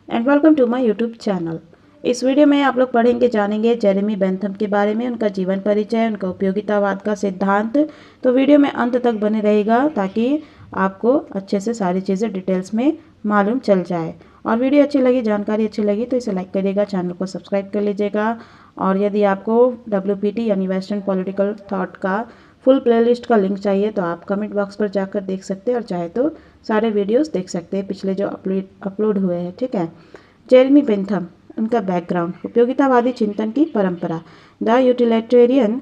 And welcome to my YouTube channel. इस video में आप लोग पढ़ेंगे जानेंगे जेरेमी बेंथम के बारे में, उनका जीवन परिचय, उनका उपयोगितावाद का सिद्धांत। तो वीडियो में अंत तक बने रहेगा ताकि आपको अच्छे से सारी चीज़ें डिटेल्स में मालूम चल जाए। और वीडियो अच्छी लगी, जानकारी अच्छी लगी तो इसे लाइक करिएगा, चैनल को सब्सक्राइब कर लीजिएगा। और यदि आपको WPT यानी वेस्टर्न पॉलिटिकल थॉट का फुल प्लेलिस्ट का लिंक चाहिए तो आप कमेंट बॉक्स पर जाकर देख सकते हैं, और चाहे तो सारे वीडियोस देख सकते हैं पिछले जो अपलोड हुए हैं। ठीक है। जेरेमी बेंथम, उनका बैकग्राउंड, उपयोगितावादी चिंतन की परंपरा, द यूटिलिटेरियन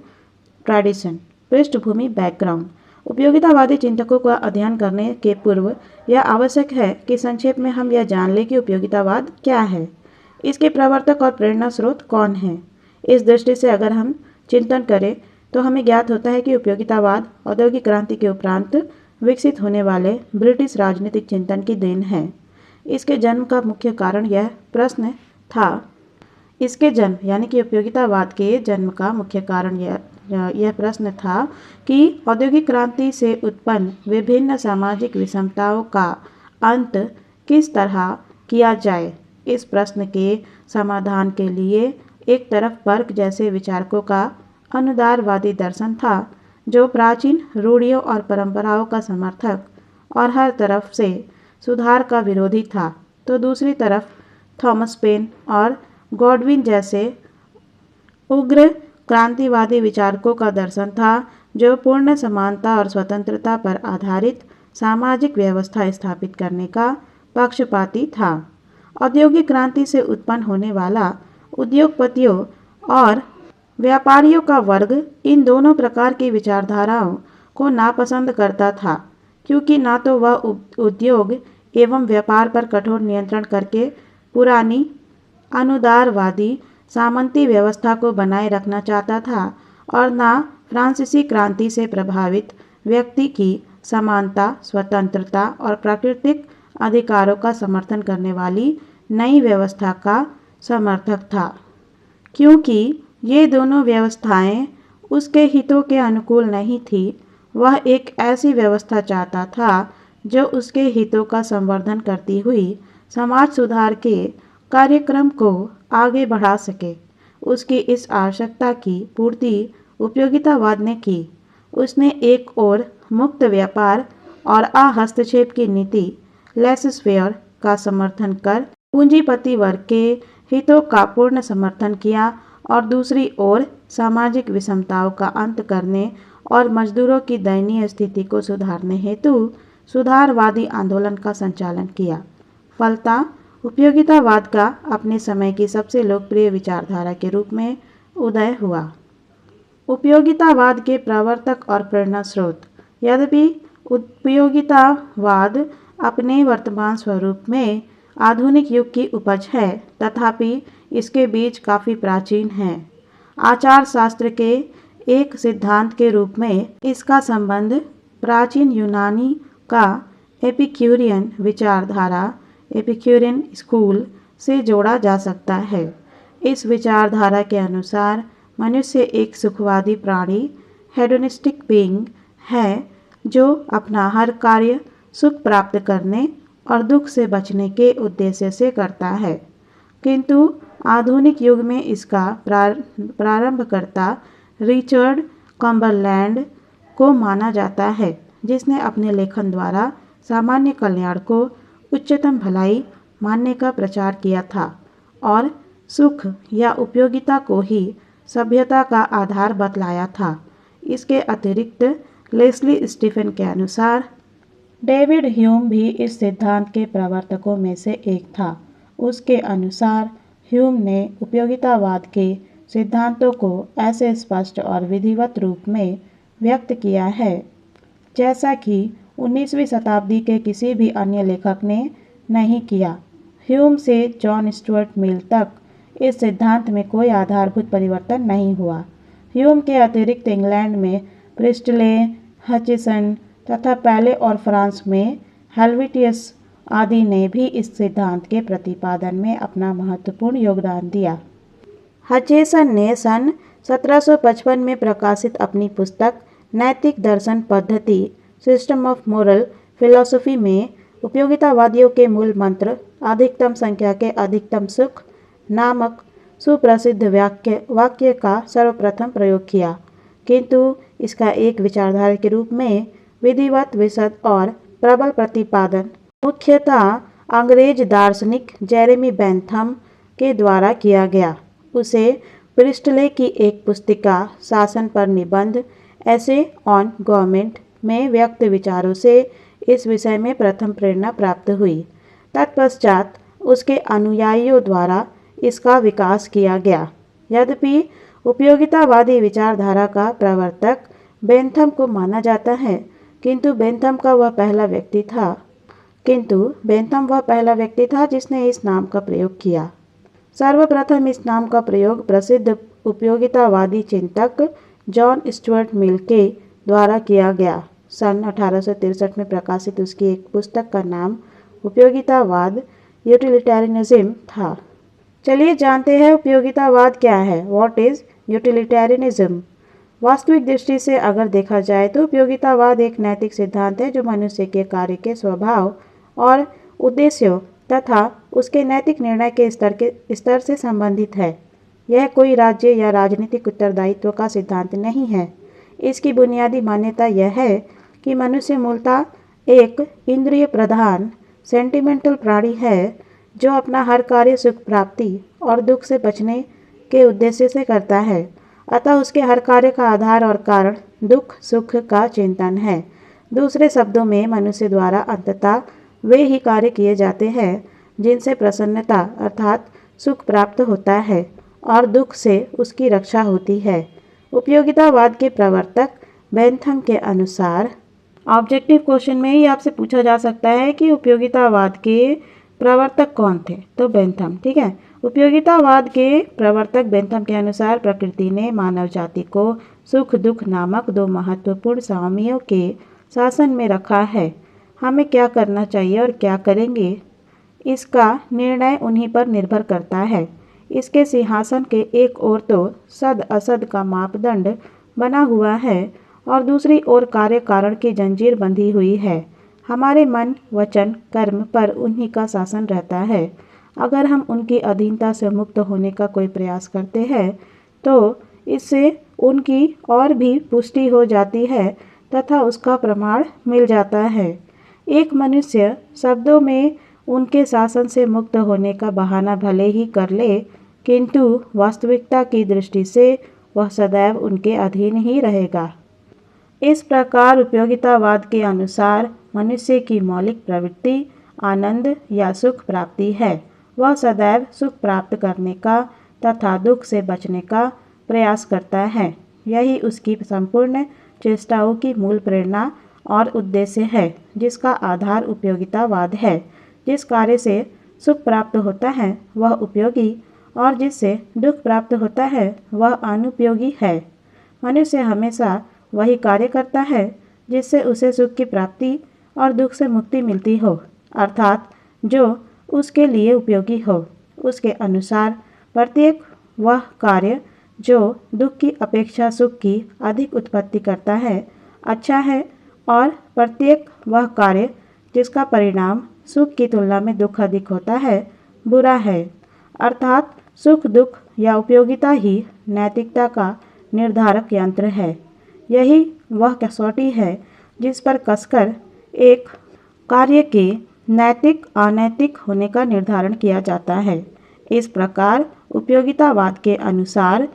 ट्रेडिशन। पृष्ठभूमि, बैकग्राउंड। उपयोगितावादी चिंतकों का अध्ययन करने के पूर्व यह आवश्यक है कि संक्षेप में हम यह जान लें कि उपयोगितावाद क्या है, इसके प्रवर्तक और प्रेरणा स्रोत कौन हैं। इस दृष्टि से अगर हम चिंतन करें तो हमें ज्ञात होता है कि उपयोगितावाद औद्योगिक क्रांति के उपरांत विकसित होने वाले ब्रिटिश राजनीतिक चिंतन की देन है। इसके जन्म का मुख्य कारण यह प्रश्न था। इसके जन्म यानी कि उपयोगितावाद के जन्म का मुख्य कारण यह प्रश्न था कि औद्योगिक क्रांति से उत्पन्न विभिन्न सामाजिक विषमताओं का अंत किस तरह किया जाए। इस प्रश्न के समाधान के लिए एक तरफ बर्क जैसे विचारकों का अनुदारवादी दर्शन था, जो प्राचीन रूढ़ियों और परंपराओं का समर्थक और हर तरफ से सुधार का विरोधी था, तो दूसरी तरफ थॉमस पेन और गॉडविन जैसे उग्र क्रांतिवादी विचारकों का दर्शन था, जो पूर्ण समानता और स्वतंत्रता पर आधारित सामाजिक व्यवस्था स्थापित करने का पक्षपाती था। औद्योगिक क्रांति से उत्पन्न होने वाला उद्योगपतियों और व्यापारियों का वर्ग इन दोनों प्रकार की विचारधाराओं को नापसंद करता था, क्योंकि ना तो वह उद्योग एवं व्यापार पर कठोर नियंत्रण करके पुरानी अनुदारवादी सामंती व्यवस्था को बनाए रखना चाहता था, और ना फ्रांसीसी क्रांति से प्रभावित व्यक्ति की समानता, स्वतंत्रता और प्राकृतिक अधिकारों का समर्थन करने वाली नई व्यवस्था का समर्थक था, क्योंकि ये दोनों व्यवस्थाएं उसके हितों के अनुकूल नहीं थी। वह एक ऐसी व्यवस्था चाहता था जो उसके हितों का संवर्धन करती हुई समाज सुधार के कार्यक्रम को आगे बढ़ा सके। उसकी इस आवश्यकता की पूर्ति उपयोगितावाद ने की। उसने एक ओर मुक्त व्यापार और अहस्तक्षेप की नीति लेसस-फेयर का समर्थन कर पूंजीपति वर्ग के हितों का पूर्ण समर्थन किया, और दूसरी ओर सामाजिक विषमताओं का अंत करने और मजदूरों की दयनीय स्थिति को सुधारने हेतु सुधारवादी आंदोलन का संचालन किया। फलतः उपयोगितावाद का अपने समय की सबसे लोकप्रिय विचारधारा के रूप में उदय हुआ। उपयोगितावाद के प्रवर्तक और प्रेरणा स्रोत। यद्यपि उपयोगितावाद अपने वर्तमान स्वरूप में आधुनिक युग की उपज है, तथापि इसके बीज काफ़ी प्राचीन हैं। आचार शास्त्र के एक सिद्धांत के रूप में इसका संबंध प्राचीन यूनानी का एपिक्यूरियन विचारधारा, एपिक्यूरियन स्कूल से जोड़ा जा सकता है। इस विचारधारा के अनुसार मनुष्य एक सुखवादी प्राणी, हेडोनिस्टिक बीइंग है, जो अपना हर कार्य सुख प्राप्त करने और दुख से बचने के उद्देश्य से करता है। किंतु आधुनिक युग में इसका प्रारंभकर्ता रिचर्ड कम्बरलैंड को माना जाता है, जिसने अपने लेखन द्वारा सामान्य कल्याण को उच्चतम भलाई मानने का प्रचार किया था और सुख या उपयोगिता को ही सभ्यता का आधार बतलाया था। इसके अतिरिक्त लेस्ली स्टीफन के अनुसार डेविड ह्यूम भी इस सिद्धांत के प्रवर्तकों में से एक था। उसके अनुसार ह्यूम ने उपयोगितावाद के सिद्धांतों को ऐसे स्पष्ट और विधिवत रूप में व्यक्त किया है जैसा कि 19वीं शताब्दी के किसी भी अन्य लेखक ने नहीं किया। ह्यूम से जॉन स्टुअर्ट मिल तक इस सिद्धांत में कोई आधारभूत परिवर्तन नहीं हुआ। ह्यूम के अतिरिक्त इंग्लैंड में प्रिस्टले, हचिसन तथा पहले और फ्रांस में हेल्वेटियस आदि ने भी इस सिद्धांत के प्रतिपादन में अपना महत्वपूर्ण योगदान दिया। हचेसन ने सन 1755 में प्रकाशित अपनी पुस्तक नैतिक दर्शन पद्धति, सिस्टम ऑफ मोरल फिलॉसफी में उपयोगितावादियों के मूल मंत्र अधिकतम संख्या के अधिकतम सुख नामक सुप्रसिद्ध वाक्य का सर्वप्रथम प्रयोग किया, किंतु इसका एक विचारधारा के रूप में विधिवत विशद और प्रबल प्रतिपादन मुख्यतः अंग्रेज दार्शनिक जेरेमी बेंथम के द्वारा किया गया। उसे प्रिस्टले की एक पुस्तिका शासन पर निबंध ऐसे ऑन गवर्नमेंट में व्यक्त विचारों से इस विषय में प्रथम प्रेरणा प्राप्त हुई। तत्पश्चात उसके अनुयायियों द्वारा इसका विकास किया गया। यद्यपि उपयोगितावादी विचारधारा का प्रवर्तक बेंथम को माना जाता है, किंतु बेंथम वह पहला व्यक्ति था जिसने इस नाम का प्रयोग किया। सर्वप्रथम इस नाम का प्रयोग प्रसिद्ध उपयोगितावादी चिंतक जॉन स्टुअर्ट मिल के द्वारा किया गया। सन 1863 में प्रकाशित उसकी एक पुस्तक का नाम उपयोगितावाद यूटिलिटेरियनिज्म था। चलिए जानते हैं उपयोगितावाद क्या है। What is utilitarianism? वास्तविक दृष्टि से अगर देखा जाए तो उपयोगितावाद एक नैतिक सिद्धांत है जो मनुष्य के कार्य के स्वभाव और उद्देश्यों तथा उसके नैतिक निर्णय के स्तर से संबंधित है। यह कोई राज्य या राजनीतिक उत्तरदायित्व का सिद्धांत नहीं है। इसकी बुनियादी मान्यता यह है कि मनुष्य मूलतः एक इंद्रिय प्रधान सेंटिमेंटल प्राणी है जो अपना हर कार्य सुख प्राप्ति और दुख से बचने के उद्देश्य से करता है। अतः उसके हर कार्य का आधार और कारण दुख सुख का चिंतन है। दूसरे शब्दों में मनुष्य द्वारा अंततः वे ही कार्य किए जाते हैं जिनसे प्रसन्नता अर्थात सुख प्राप्त होता है और दुख से उसकी रक्षा होती है। उपयोगितावाद के प्रवर्तक बेंथम के अनुसार ऑब्जेक्टिव क्वेश्चन में ही आपसे पूछा जा सकता है कि उपयोगितावाद के प्रवर्तक कौन थे, तो बेंथम। ठीक है। उपयोगितावाद के प्रवर्तक बेंथम के अनुसार प्रकृति ने मानव जाति को सुख दुख नामक दो महत्वपूर्ण स्वामियों के शासन में रखा है। हमें क्या करना चाहिए और क्या करेंगे इसका निर्णय उन्हीं पर निर्भर करता है। इसके सिंहासन के एक ओर तो सद असद का मापदंड बना हुआ है और दूसरी ओर कार्य कारण की जंजीर बंधी हुई है। हमारे मन वचन कर्म पर उन्हीं का शासन रहता है। अगर हम उनकी अधीनता से मुक्त होने का कोई प्रयास करते हैं तो इससे उनकी और भी पुष्टि हो जाती है तथा उसका प्रमाण मिल जाता है। एक मनुष्य शब्दों में उनके शासन से मुक्त होने का बहाना भले ही कर ले, किंतु वास्तविकता की दृष्टि से वह सदैव उनके अधीन ही रहेगा। इस प्रकार उपयोगितावाद के अनुसार मनुष्य की मौलिक प्रवृत्ति आनंद या सुख प्राप्ति है। वह सदैव सुख प्राप्त करने का तथा दुख से बचने का प्रयास करता है। यही उसकी संपूर्ण चेष्टाओं की मूल प्रेरणा और उद्देश्य है, जिसका आधार उपयोगितावाद है। जिस कार्य से सुख प्राप्त होता है वह उपयोगी और जिससे दुख प्राप्त होता है वह अनुपयोगी है। मनुष्य हमेशा वही कार्य करता है जिससे उसे सुख की प्राप्ति और दुख से मुक्ति मिलती हो, अर्थात जो उसके लिए उपयोगी हो। उसके अनुसार प्रत्येक वह कार्य जो दुख की अपेक्षा सुख की अधिक उत्पत्ति करता है अच्छा है और प्रत्येक वह कार्य जिसका परिणाम सुख की तुलना में दुख अधिक होता है बुरा है। अर्थात सुख दुख या उपयोगिता ही नैतिकता का निर्धारक यंत्र है। यही वह कसौटी है जिस पर कसकर एक कार्य के नैतिक अनैतिक होने का निर्धारण किया जाता है। इस प्रकार उपयोगितावाद के अनुसार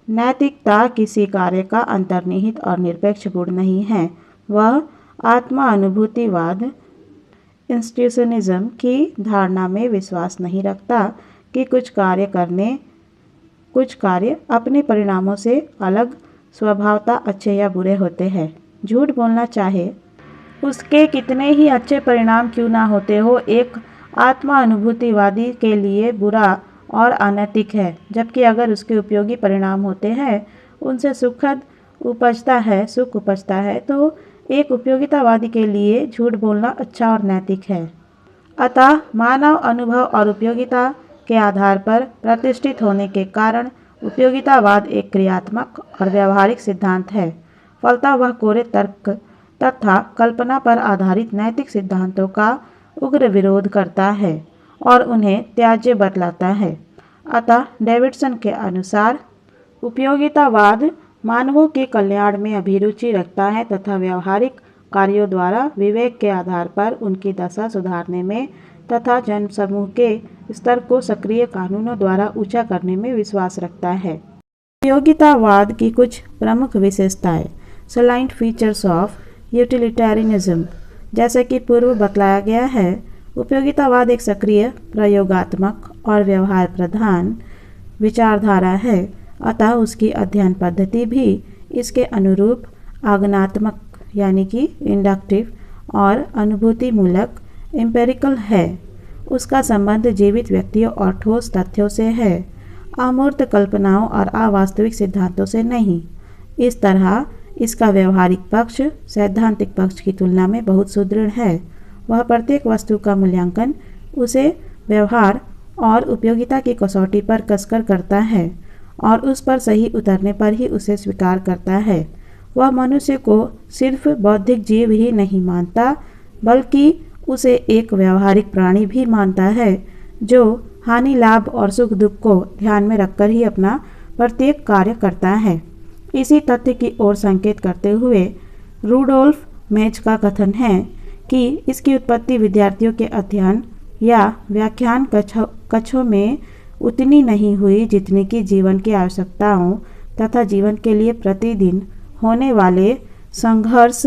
नैतिकता किसी कार्य का अंतर्निहित और निरपेक्ष गुण नहीं है। वह आत्मा अनुभूतिवाद इंस्टीट्यूशनिज्म की धारणा में विश्वास नहीं रखता कि कुछ कार्य अपने परिणामों से अलग स्वभावतः अच्छे या बुरे होते हैं। झूठ बोलना चाहे उसके कितने ही अच्छे परिणाम क्यों ना होते हो, एक आत्मा अनुभूतिवादी के लिए बुरा और अनैतिक है, जबकि अगर उसके उपयोगी परिणाम होते हैं उनसे सुख उपजता है तो एक उपयोगितावादी के लिए झूठ बोलना अच्छा और नैतिक है। अतः मानव अनुभव और उपयोगिता के आधार पर प्रतिष्ठित होने के कारण उपयोगितावाद एक क्रियात्मक और व्यवहारिक सिद्धांत है। फलतः वह कोरे तर्क तथा कल्पना पर आधारित नैतिक सिद्धांतों का उग्र विरोध करता है और उन्हें त्याज्य बतलाता है। अतः डेविडसन के अनुसार उपयोगितावाद मानवों के कल्याण में अभिरुचि रखता है तथा व्यवहारिक कार्यों द्वारा विवेक के आधार पर उनकी दशा सुधारने में तथा जनसमूह के स्तर को सक्रिय कानूनों द्वारा ऊंचा करने में विश्वास रखता है। उपयोगितावाद की कुछ प्रमुख विशेषताएं। सलाइंट फीचर्स ऑफ यूटिलिटेरियनिज्म। जैसे कि पूर्व बतलाया गया है, उपयोगितावाद एक सक्रिय, प्रयोगात्मक और व्यवहार प्रधान विचारधारा है, अतः उसकी अध्ययन पद्धति भी इसके अनुरूप आगमनात्मक यानी कि इंडक्टिव और अनुभूतिमूलक एम्पेरिकल है। उसका संबंध जीवित व्यक्तियों और ठोस तथ्यों से है, अमूर्त कल्पनाओं और अवास्तविक सिद्धांतों से नहीं। इस तरह इसका व्यवहारिक पक्ष सैद्धांतिक पक्ष की तुलना में बहुत सुदृढ़ है। वह प्रत्येक वस्तु का मूल्यांकन उसे व्यवहार और उपयोगिता की कसौटी पर कसकर करता है और उस पर सही उतरने पर ही उसे स्वीकार करता है। वह मनुष्य को सिर्फ बौद्धिक जीव ही नहीं मानता, बल्कि उसे एक व्यवहारिक प्राणी भी मानता है जो हानि, लाभ और सुख दुख को ध्यान में रखकर ही अपना प्रत्येक कार्य करता है। इसी तथ्य की ओर संकेत करते हुए रूडोल्फ मेज का कथन है कि इसकी उत्पत्ति विद्यार्थियों के अध्ययन या व्याख्यान कक्षों में उतनी नहीं हुई जितनी कि जीवन की आवश्यकताओं तथा जीवन के लिए प्रतिदिन होने वाले संघर्ष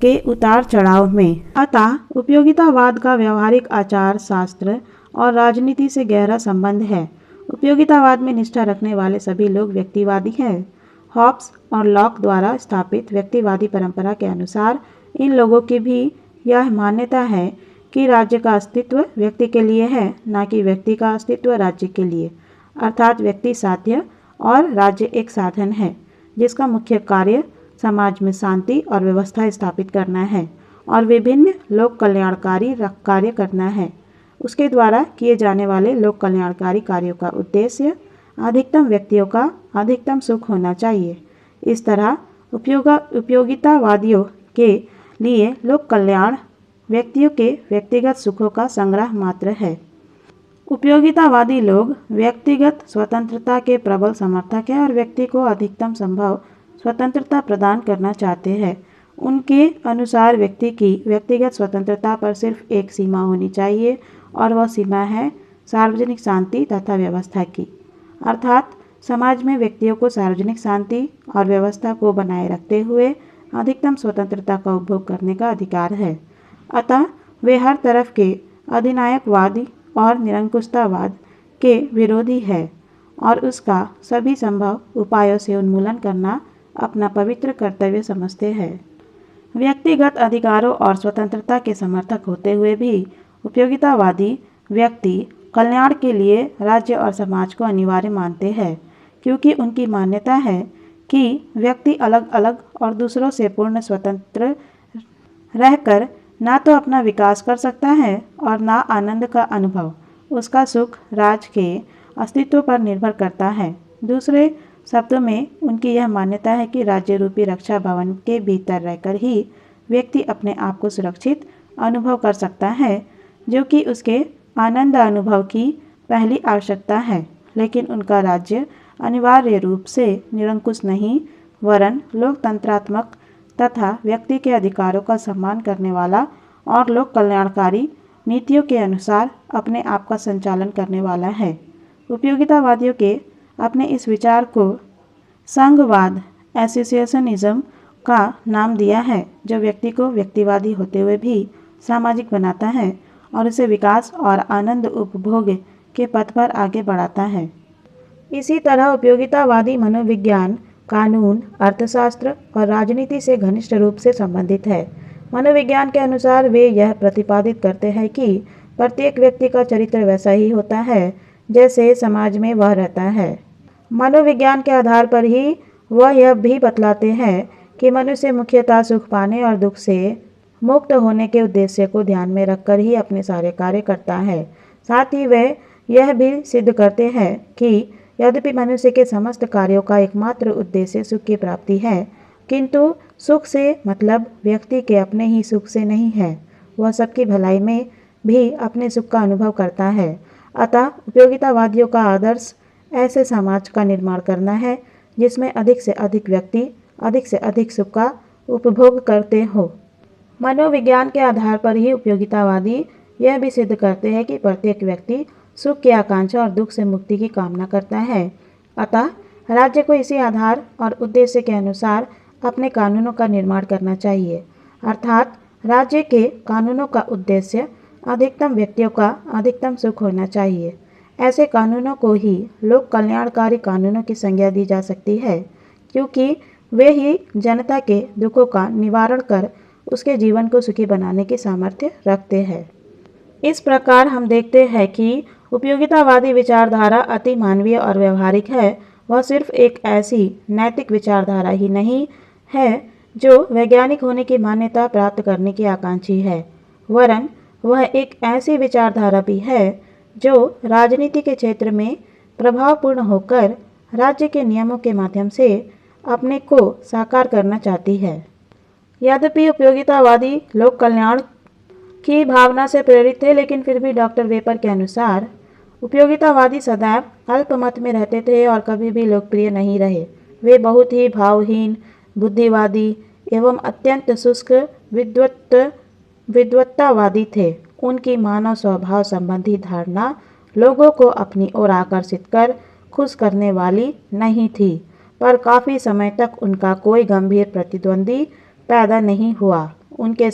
के उतार चढ़ाव में। अतः उपयोगितावाद का व्यवहारिक आचार शास्त्र और राजनीति से गहरा संबंध है। उपयोगितावाद में निष्ठा रखने वाले सभी लोग व्यक्तिवादी हैं। हॉब्स और लॉक द्वारा स्थापित व्यक्तिवादी परंपरा के अनुसार इन लोगों की भी यह मान्यता है कि राज्य का अस्तित्व व्यक्ति के लिए है, न कि व्यक्ति का अस्तित्व राज्य के लिए। अर्थात व्यक्ति साध्य और राज्य एक साधन है जिसका मुख्य कार्य समाज में शांति और व्यवस्था स्थापित करना है और विभिन्न लोक कल्याणकारी कार्य करना है। उसके द्वारा किए जाने वाले लोक कल्याणकारी कार्यों का उद्देश्य अधिकतम व्यक्तियों का अधिकतम सुख होना चाहिए। इस तरह उपयोगितावादियों के लिए लोक कल्याण व्यक्तियों के व्यक्तिगत सुखों का संग्रह मात्र है। उपयोगितावादी लोग व्यक्तिगत स्वतंत्रता के प्रबल समर्थक हैं और व्यक्ति को अधिकतम संभव स्वतंत्रता प्रदान करना चाहते हैं। उनके अनुसार व्यक्ति की व्यक्तिगत स्वतंत्रता पर सिर्फ एक सीमा होनी चाहिए और वह सीमा है सार्वजनिक शांति तथा व्यवस्था की। अर्थात समाज में व्यक्तियों को सार्वजनिक शांति और व्यवस्था को बनाए रखते हुए अधिकतम स्वतंत्रता का उपभोग करने का अधिकार है। अतः वे हर तरफ के अधिनायकवादी और निरंकुशतावाद के विरोधी है और उसका सभी संभव उपायों से उन्मूलन करना अपना पवित्र कर्तव्य समझते हैं। व्यक्तिगत अधिकारों और स्वतंत्रता के समर्थक होते हुए भी उपयोगितावादी व्यक्ति कल्याण के लिए राज्य और समाज को अनिवार्य मानते हैं, क्योंकि उनकी मान्यता है कि व्यक्ति अलग अलग और दूसरों से पूर्ण स्वतंत्र रहकर ना तो अपना विकास कर सकता है और ना आनंद का अनुभव। उसका सुख राज्य के अस्तित्व पर निर्भर करता है। दूसरे शब्दों में उनकी यह मान्यता है कि राज्य रूपी रक्षा भवन के भीतर रहकर ही व्यक्ति अपने आप को सुरक्षित अनुभव कर सकता है, जो कि उसके आनंद अनुभव की पहली आवश्यकता है। लेकिन उनका राज्य अनिवार्य रूप से निरंकुश नहीं, वरन लोकतंत्रात्मक तथा व्यक्ति के अधिकारों का सम्मान करने वाला और लोक कल्याणकारी नीतियों के अनुसार अपने आप का संचालन करने वाला है। उपयोगितावादियों के अपने इस विचार को संघवाद एसोसिएशनिज्म का नाम दिया है, जो व्यक्ति को व्यक्तिवादी होते हुए भी सामाजिक बनाता है और उसे विकास और आनंद उपभोग के पथ पर आगे बढ़ाता है। इसी तरह उपयोगितावादी मनोविज्ञान, कानून, अर्थशास्त्र और राजनीति से घनिष्ठ रूप से संबंधित है। मनोविज्ञान के अनुसार वे यह प्रतिपादित करते हैं कि प्रत्येक व्यक्ति का चरित्र वैसा ही होता है जैसे समाज में वह रहता है। मनोविज्ञान के आधार पर ही वह यह भी बतलाते हैं कि मनुष्य मुख्यतः सुख पाने और दुख से मुक्त होने के उद्देश्य को ध्यान में रखकर ही अपने सारे कार्य करता है। साथ ही वे यह भी सिद्ध करते हैं कि यद्यपि मनुष्य के समस्त कार्यों का एकमात्र उद्देश्य सुख की प्राप्ति है, किंतु सुख से मतलब व्यक्ति के अपने ही सुख से नहीं है, वह सबकी भलाई में भी अपने सुख का अनुभव करता है। अतः उपयोगितावादियों का आदर्श ऐसे समाज का निर्माण करना है जिसमें अधिक से अधिक व्यक्ति अधिक से अधिक सुख का उपभोग करते हो। मनोविज्ञान के आधार पर ही उपयोगितावादी यह भी सिद्ध करते हैं कि प्रत्येक व्यक्ति सुख की आकांक्षा और दुख से मुक्ति की कामना करता है। अतः राज्य को इसी आधार और उद्देश्य के अनुसार अपने कानूनों का निर्माण करना चाहिए। अर्थात राज्य के कानूनों का उद्देश्य अधिकतम व्यक्तियों का अधिकतम सुख होना चाहिए। ऐसे कानूनों को ही लोक कल्याणकारी कानूनों की संज्ञा दी जा सकती है, क्योंकि वे ही जनता के दुखों का निवारण कर उसके जीवन को सुखी बनाने की सामर्थ्य रखते हैं। इस प्रकार हम देखते हैं कि उपयोगितावादी विचारधारा अति मानवीय और व्यवहारिक है। वह सिर्फ एक ऐसी नैतिक विचारधारा ही नहीं है जो वैज्ञानिक होने की मान्यता प्राप्त करने की आकांक्षी है, वरन वह एक ऐसी विचारधारा भी है जो राजनीति के क्षेत्र में प्रभावपूर्ण होकर राज्य के नियमों के माध्यम से अपने को साकार करना चाहती है। यद्यपि उपयोगितावादी लोक कल्याण की भावना से प्रेरित थे, लेकिन फिर भी डॉक्टर वेपर के अनुसार उपयोगितावादी सदैव अल्पमत में रहते थे और कभी भी लोकप्रिय नहीं रहे। वे बहुत ही भावहीन, बुद्धिवादी एवं अत्यंत शुष्क विद्वत्तावादी थे। उनकी मानव स्वभाव संबंधी धारणा लोगों को अपनी ओर आकर्षित कर खुश करने वाली नहीं थी, पर काफ़ी समय तक उनका कोई गंभीर प्रतिद्वंदी पैदा नहीं हुआ। उनके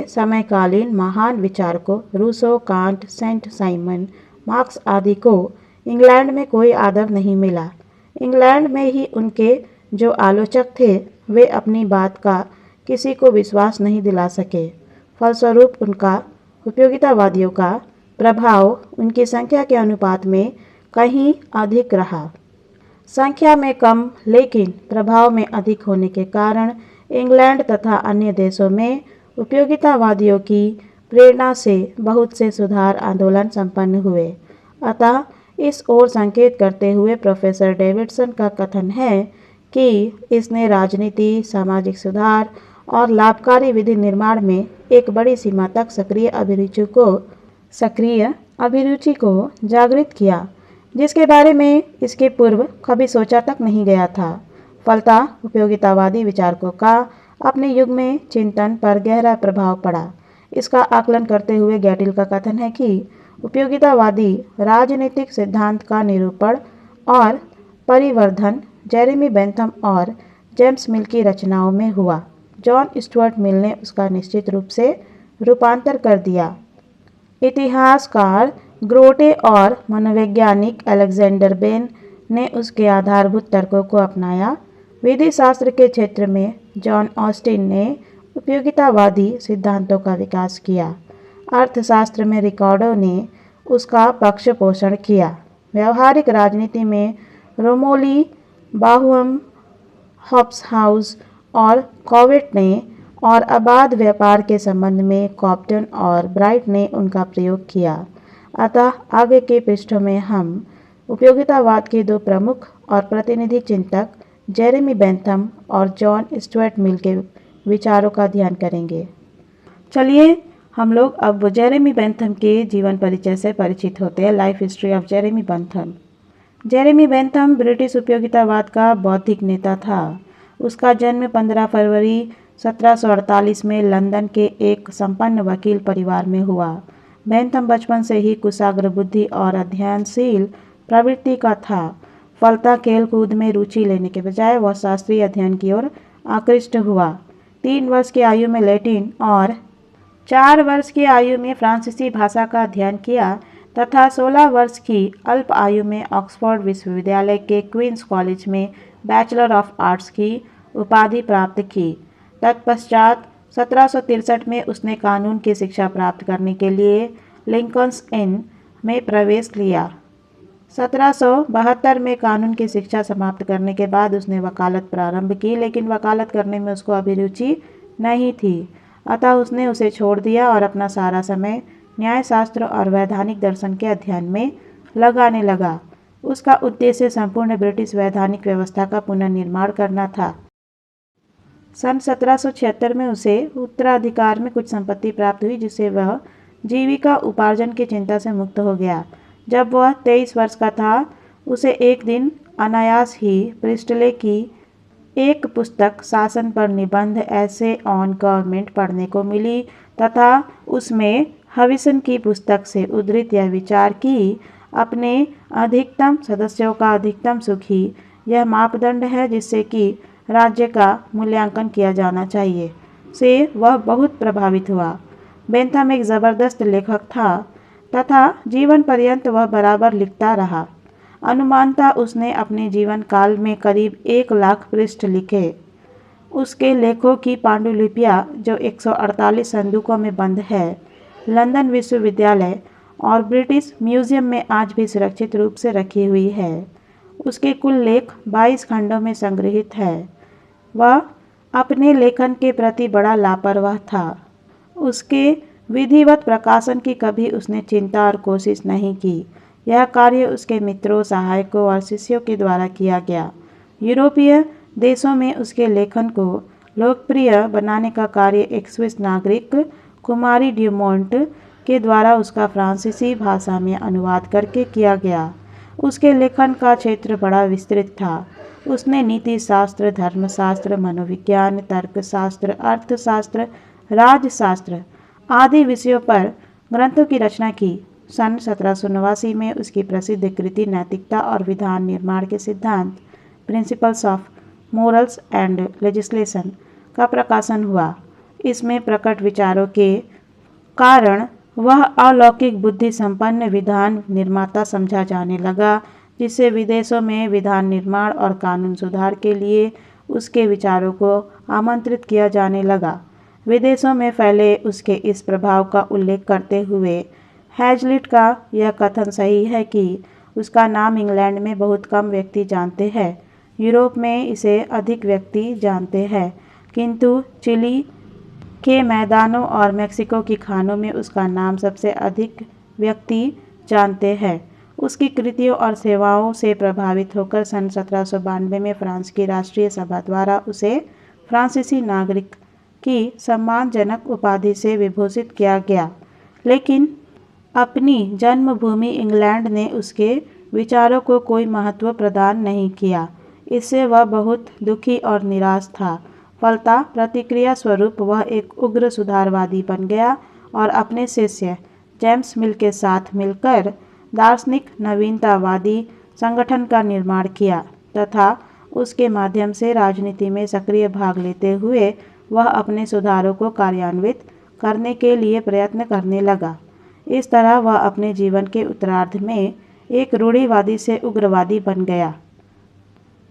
समकालीन महान विचारकों Rousseau, Kant, Saint Simon, Marx आदि को इंग्लैंड में कोई आदर नहीं मिला। इंग्लैंड में ही उनके जो आलोचक थे वे अपनी बात का किसी को विश्वास नहीं दिला सके। फलस्वरूप उनका उपयोगितावादियों का प्रभाव उनकी संख्या के अनुपात में कहीं अधिक रहा। संख्या में कम लेकिन प्रभाव में अधिक होने के कारण इंग्लैंड तथा अन्य देशों में उपयोगितावादियों की प्रेरणा से बहुत से सुधार आंदोलन संपन्न हुए। अतः इस ओर संकेत करते हुए प्रोफेसर डेविडसन का कथन है कि इसने राजनीति, सामाजिक सुधार और लाभकारी विधि निर्माण में एक बड़ी सीमा तक सक्रिय अभिरुचि को जागृत किया, जिसके बारे में इसके पूर्व कभी सोचा तक नहीं गया था। फलतः उपयोगितावादी विचारकों का अपने युग में चिंतन पर गहरा प्रभाव पड़ा। इसका आकलन करते हुए गैटिल का कथन है कि उपयोगितावादी राजनीतिक सिद्धांत का निरूपण और परिवर्धन जेरेमी बेंथम और जेम्स मिल की रचनाओं में हुआ। जॉन स्टुअर्ट मिल ने उसका निश्चित रूप से रूपांतर कर दिया। इतिहासकार ग्रोटे और मनोवैज्ञानिक अलेक्जेंडर बेन ने उसके आधारभूत तर्कों को अपनाया। विधि शास्त्र के क्षेत्र में जॉन ऑस्टिन ने उपयोगितावादी सिद्धांतों का विकास किया। अर्थशास्त्र में रिकार्डो ने उसका पक्ष पोषण किया। व्यवहारिक राजनीति में रोमोली, बाहुम, हॉब्सहाउस और कॉवेट ने और अबाध व्यापार के संबंध में कॉप्टन और ब्राइट ने उनका प्रयोग किया। अतः आगे के पृष्ठों में हम उपयोगितावाद के दो प्रमुख और प्रतिनिधि चिंतक जेरेमी बेंथम और जॉन स्टुअर्ट मिल के विचारों का ध्यान करेंगे। चलिए हम लोग अब जेरेमी बेंथम के जीवन परिचय से परिचित होते हैं। Life history of Jeremy Bentham. Jeremy Bentham British उपयोगितावाद का बौद्धिक नेता था। उसका जन्म 15 फरवरी 1748 में लंदन के एक संपन्न वकील परिवार में हुआ। बेंथम बचपन से ही कुशाग्र बुद्धि और अध्ययनशील प्रवृत्ति का था। फलतः खेल कूद में रुचि लेने के बजाय वह शास्त्रीय अध्ययन की ओर आकृष्ट हुआ। 3 वर्ष की आयु में लैटिन और 4 वर्ष की आयु में फ्रांसीसी भाषा का अध्ययन किया तथा 16 वर्ष की अल्प आयु में ऑक्सफोर्ड विश्वविद्यालय के क्वींस कॉलेज में बैचलर ऑफ आर्ट्स की उपाधि प्राप्त की। तत्पश्चात 1763 में उसने कानून की शिक्षा प्राप्त करने के लिए लिंकन्स इन में प्रवेश लिया। 1772 में कानून की शिक्षा समाप्त करने के बाद उसने वकालत प्रारंभ की, लेकिन वकालत करने में उसको अभिरुचि नहीं थी। अतः उसने उसे छोड़ दिया और अपना सारा समय न्यायशास्त्र और वैधानिक दर्शन के अध्ययन में लगाने लगा। उसका उद्देश्य संपूर्ण ब्रिटिश वैधानिक व्यवस्था का पुनर्निर्माण करना था। सन 1776 में उसे उत्तराधिकार में कुछ संपत्ति प्राप्त हुई, जिससे वह जीविका उपार्जन की चिंता से मुक्त हो गया। जब वह 23 वर्ष का था, उसे एक दिन अनायास ही प्रिस्टले की एक पुस्तक शासन पर निबंध ऐसे ऑन गवर्नमेंट पढ़ने को मिली तथा उसमें हविसन की पुस्तक से उद्धृत यह विचार कि अपने अधिकतम सदस्यों का अधिकतम सुख ही यह मापदंड है जिससे कि राज्य का मूल्यांकन किया जाना चाहिए, से वह बहुत प्रभावित हुआ। बेंथम एक ज़बरदस्त लेखक था तथा जीवन पर्यंत वह बराबर लिखता रहा। अनुमानतः उसने अपने जीवन काल में करीब 1 लाख पृष्ठ लिखे। उसके लेखों की पांडुलिपियाँ, जो 148 संदूकों में बंद है, लंदन विश्वविद्यालय और ब्रिटिश म्यूजियम में आज भी सुरक्षित रूप से रखी हुई है। उसके कुल लेख 22 खंडों में संग्रहित है। वह अपने लेखन के प्रति बड़ा लापरवाह था। उसके विधिवत प्रकाशन की कभी उसने चिंता और कोशिश नहीं की। यह कार्य उसके मित्रों, सहायकों और शिष्यों के द्वारा किया गया। यूरोपीय देशों में उसके लेखन को लोकप्रिय बनाने का कार्य एक स्विस नागरिक कुमारी ड्यूमोंट के द्वारा उसका फ्रांसीसी भाषा में अनुवाद करके किया गया। उसके लेखन का क्षेत्र बड़ा विस्तृत था। उसने नीति शास्त्र, धर्मशास्त्र, मनोविज्ञान, तर्कशास्त्र, अर्थशास्त्र, राजशास्त्र आदि विषयों पर ग्रंथों की रचना की। सन 1789 में उसकी प्रसिद्ध कृति नैतिकता और विधान निर्माण के सिद्धांत, principles of morals and legislation का प्रकाशन हुआ। इसमें प्रकट विचारों के कारण वह अलौकिक बुद्धि संपन्न विधान निर्माता समझा जाने लगा, जिससे विदेशों में विधान निर्माण और कानून सुधार के लिए उसके विचारों को आमंत्रित किया जाने लगा। विदेशों में फैले उसके इस प्रभाव का उल्लेख करते हुए हैजलिट का यह कथन सही है कि उसका नाम इंग्लैंड में बहुत कम व्यक्ति जानते हैं, यूरोप में इसे अधिक व्यक्ति जानते हैं, किंतु चिली के मैदानों और मेक्सिको की खानों में उसका नाम सबसे अधिक व्यक्ति जानते हैं। उसकी कृतियों और सेवाओं से प्रभावित होकर सन 1792 में फ्रांस की राष्ट्रीय सभा द्वारा उसे फ्रांसीसी नागरिक की सम्मानजनक उपाधि से विभूषित किया गया, लेकिन अपनी जन्मभूमि इंग्लैंड ने उसके विचारों को कोई महत्व प्रदान नहीं किया। इससे वह बहुत दुखी और निराश था। फलतः प्रतिक्रिया स्वरूप वह एक उग्र सुधारवादी बन गया और अपने शिष्य जेम्स मिल के साथ मिलकर दार्शनिक नवीनतावादी संगठन का निर्माण किया तथा उसके माध्यम से राजनीति में सक्रिय भाग लेते हुए वह अपने सुधारों को कार्यान्वित करने के लिए प्रयत्न करने लगा। इस तरह वह अपने जीवन के उत्तरार्ध में एक रूढ़िवादी से उग्रवादी बन गया।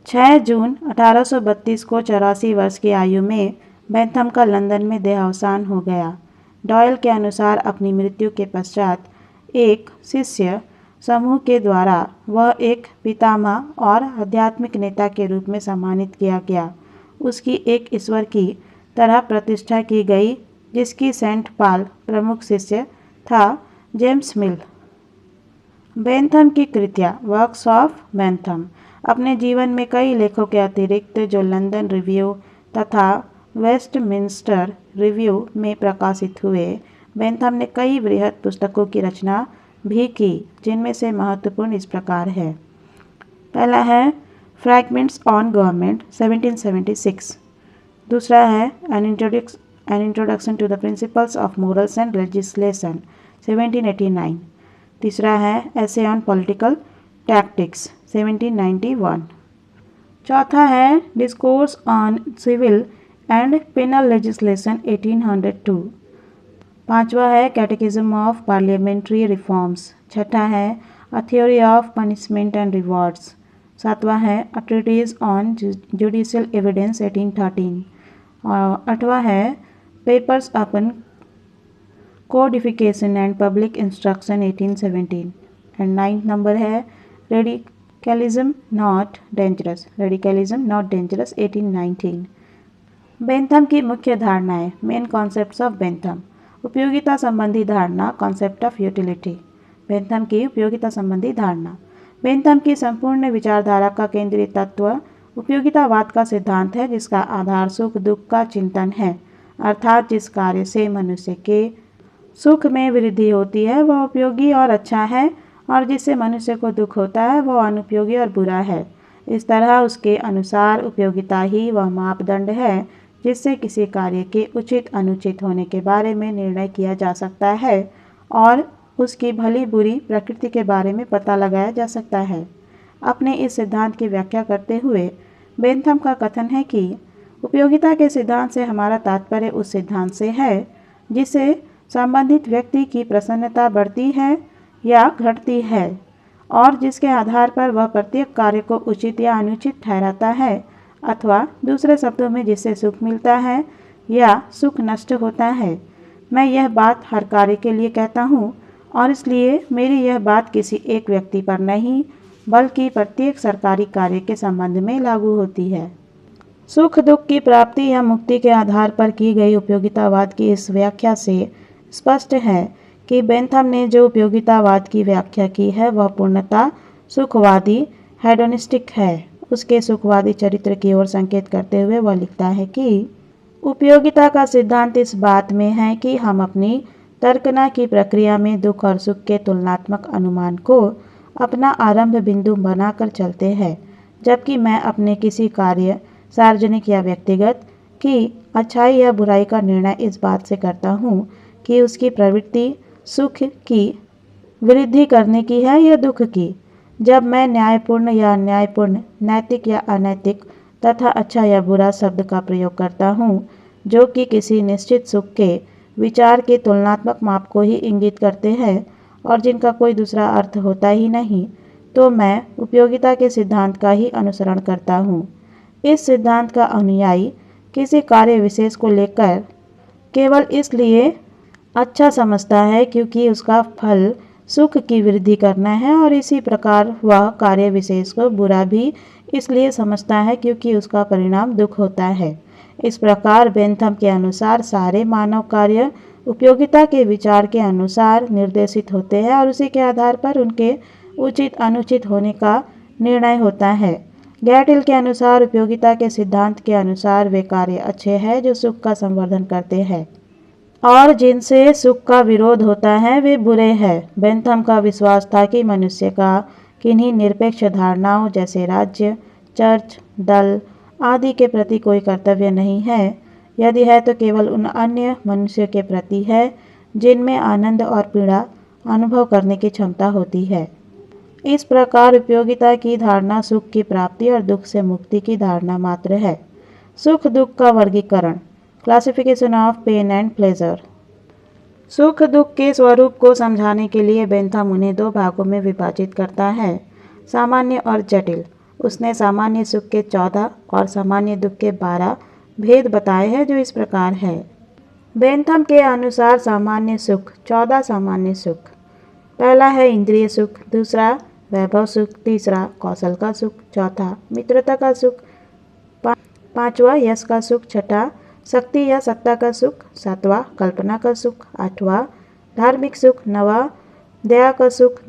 6 जून 1832 को 84 वर्ष की आयु में बेंथम का लंदन में देहावसान हो गया। डॉयल के अनुसार अपनी मृत्यु के पश्चात एक शिष्य समूह के द्वारा वह एक पितामह और आध्यात्मिक नेता के रूप में सम्मानित किया गया। उसकी एक ईश्वर की तरह प्रतिष्ठा की गई, जिसकी सेंट पॉल प्रमुख शिष्य था। जेम्स मिल। बेंथम की कृतियाँ, वर्क्स ऑफ बेंथम। अपने जीवन में कई लेखों के अतिरिक्त जो लंदन रिव्यू तथा वेस्टमिंस्टर रिव्यू में प्रकाशित हुए, बेंथम ने कई बृहद पुस्तकों की रचना भी की, जिनमें से महत्वपूर्ण इस प्रकार है। पहला है फ्रैगमेंट्स ऑन गवर्नमेंट 1776। दूसरा है an introduction to the principles of morals and legislation 1789। तीसरा है एसे ऑन पॉलिटिकल टैक्टिक्स 1791। चौथा है discourse on civil and penal legislation 1802। पांचवा है कैटेकिज्म ऑफ पार्लियामेंट्री रिफॉर्म्स। छठा है a theory of punishment and rewards. सातवां है a treatise on judicial evidence 1813। और आठवां है papers upon codification and public instruction 1817। And 9th number है रेडिकलिज्म नॉट डेंजरस 1819। बेंथम की मुख्य धारणाएं, मेन कॉन्सेप्ट्स ऑफ बेंथम। उपयोगिता संबंधी धारणा, कॉन्सेप्ट ऑफ यूटिलिटी। बेंथम की उपयोगिता संबंधी धारणा। बेंथम की संपूर्ण विचारधारा का केंद्रीय तत्व उपयोगितावाद का सिद्धांत है जिसका आधार सुख दुख का चिंतन है, अर्थात जिस कार्य से मनुष्य के सुख में वृद्धि होती है वह उपयोगी और अच्छा है, और जिससे मनुष्य को दुख होता है वह अनुपयोगी और बुरा है। इस तरह उसके अनुसार उपयोगिता ही वह मापदंड है जिससे किसी कार्य के उचित अनुचित होने के बारे में निर्णय किया जा सकता है और उसकी भली बुरी प्रकृति के बारे में पता लगाया जा सकता है। अपने इस सिद्धांत की व्याख्या करते हुए बेंथम का कथन है कि उपयोगिता के सिद्धांत से हमारा तात्पर्य उस सिद्धांत से है जिससे संबंधित व्यक्ति की प्रसन्नता बढ़ती है या घटती है और जिसके आधार पर वह प्रत्येक कार्य को उचित या अनुचित ठहराता है, अथवा दूसरे शब्दों में जिससे सुख मिलता है या सुख नष्ट होता है। मैं यह बात हर कार्य के लिए कहता हूँ और इसलिए मेरी यह बात किसी एक व्यक्ति पर नहीं बल्कि प्रत्येक सरकारी कार्य के संबंध में लागू होती है। सुख दुख की प्राप्ति या मुक्ति के आधार पर की गई उपयोगितावाद की इस व्याख्या से स्पष्ट है कि बेंथम ने जो उपयोगितावाद की व्याख्या की है वह पूर्णतः सुखवादी हेडोनिस्टिक है। उसके सुखवादी चरित्र की ओर संकेत करते हुए वह लिखता है कि उपयोगिता का सिद्धांत इस बात में है कि हम अपनी तर्कना की प्रक्रिया में दुख और सुख के तुलनात्मक अनुमान को अपना आरंभ बिंदु बनाकर चलते हैं, जबकि मैं अपने किसी कार्य सार्वजनिक या व्यक्तिगत की अच्छाई या बुराई का निर्णय इस बात से करता हूँ कि उसकी प्रवृत्ति सुख की वृद्धि करने की है या दुख की। जब मैं न्यायपूर्ण या अन्यायपूर्ण, नैतिक या अनैतिक तथा अच्छा या बुरा शब्द का प्रयोग करता हूँ जो कि किसी निश्चित सुख के विचार के तुलनात्मक माप को ही इंगित करते हैं और जिनका कोई दूसरा अर्थ होता ही नहीं, तो मैं उपयोगिता के सिद्धांत का ही अनुसरण करता हूँ। इस सिद्धांत का अनुयायी किसी कार्य विशेष को लेकर केवल इसलिए अच्छा समझता है क्योंकि उसका फल सुख की वृद्धि करना है, और इसी प्रकार वह कार्य विशेष को बुरा भी इसलिए समझता है क्योंकि उसका परिणाम दुख होता है। इस प्रकार बेंथम के अनुसार सारे मानव कार्य उपयोगिता के विचार के अनुसार निर्देशित होते हैं और उसी के आधार पर उनके उचित अनुचित होने का निर्णय होता है। गैटिल के अनुसार उपयोगिता के सिद्धांत के अनुसार वे कार्य अच्छे हैं जो सुख का संवर्धन करते हैं और जिनसे सुख का विरोध होता है वे बुरे हैं। बेंथम का विश्वास था कि मनुष्य का किन्हीं निरपेक्ष धारणाओं जैसे राज्य, चर्च, दल आदि के प्रति कोई कर्तव्य नहीं है। यदि है तो केवल उन अन्य मनुष्यों के प्रति है जिनमें आनंद और पीड़ा अनुभव करने की क्षमता होती है। इस प्रकार उपयोगिता की धारणा सुख की प्राप्ति और दुख से मुक्ति की धारणा मात्र है। सुख दुख का वर्गीकरण, classification of pain and pleasure. सुख दुख के स्वरूप को समझाने के लिए बेंथम उन्हें दो भागों में विभाजित करता है, सामान्य और जटिल। उसने सामान्य सुख के 14 और सामान्य दुख के 12 भेद बताए हैं जो इस प्रकार है। बेंथम के अनुसार सामान्य सुख 14 सामान्य सुख। पहला है इंद्रिय सुख, दूसरा वैभव सुख, तीसरा कौशल का सुख, चौथा मित्रता का सुख, पांचवा यश का सुख, छठा शक्ति या सत्ता का सुख, सातवां कल्पना का सुख, आठवां धार्मिक सुख, नवा दया का सुख,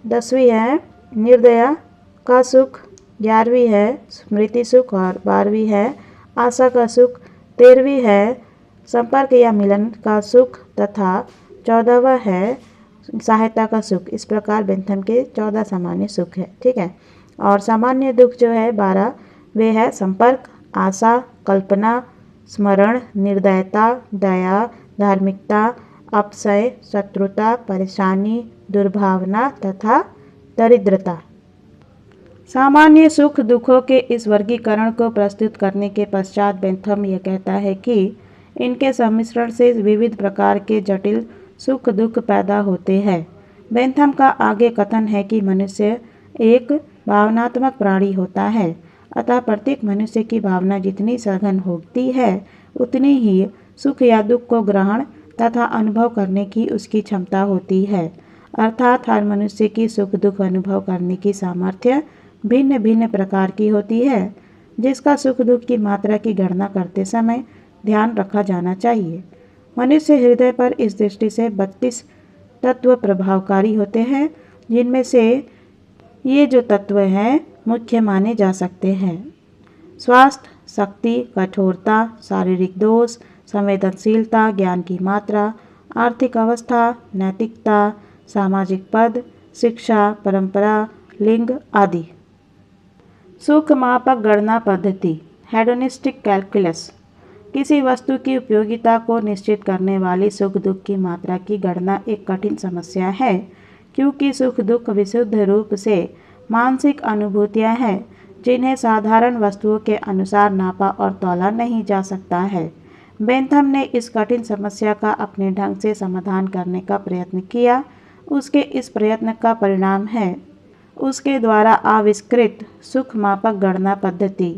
दसवीं है निर्दया का सुख, 11वीं है स्मृति सुख और 12वीं है आशा का सुख, 13वीं है संपर्क या मिलन का सुख तथा 14वां है सहायता का सुख। इस प्रकार बेंथम के 14 सामान्य सुख है, ठीक है। और सामान्य दुख जो है 12 वे है संपर्क, आशा, कल्पना, स्मरण, निर्दयता, दया, धार्मिकता, अपसय, शत्रुता, परेशानी, दुर्भावना तथा दरिद्रता। सामान्य सुख दुखों के इस वर्गीकरण को प्रस्तुत करने के पश्चात बेंथम यह कहता है कि इनके सम्मिश्रण से विविध प्रकार के जटिल सुख दुख पैदा होते हैं। बेंथम का आगे कथन है कि मनुष्य एक भावनात्मक प्राणी होता है, अतः प्रत्येक मनुष्य की भावना जितनी सघन होती है उतनी ही सुख या दुख को ग्रहण तथा अनुभव करने की उसकी क्षमता होती है। अर्थात हर मनुष्य की सुख दुख अनुभव करने की सामर्थ्य भिन्न भिन्न प्रकार की होती है, जिसका सुख दुख की मात्रा की गणना करते समय ध्यान रखा जाना चाहिए। मनुष्य हृदय पर इस दृष्टि से 32 तत्व प्रभावकारी होते हैं, जिनमें से ये जो तत्व हैं मुख्य माने जा सकते हैं। स्वास्थ्य, शक्ति, कठोरता, शारीरिक दोष, संवेदनशीलता, ज्ञान की मात्रा, आर्थिक अवस्था, नैतिकता, सामाजिक पद, शिक्षा, परंपरा, लिंग आदि। सुख मापक गणना पद्धति हेडोनिस्टिक कैलकुलस किसी वस्तु की उपयोगिता को निश्चित करने वाली सुख दुख की मात्रा की गणना एक कठिन समस्या है, क्योंकि सुख दुख विशुद्ध रूप से मानसिक अनुभूतियां हैं जिन्हें साधारण वस्तुओं के अनुसार नापा और तौला नहीं जा सकता है। बेंथम ने इस कठिन समस्या का अपने ढंग से समाधान करने का प्रयत्न किया। उसके इस प्रयत्न का परिणाम है उसके द्वारा आविष्कृत सुख मापक गणना पद्धति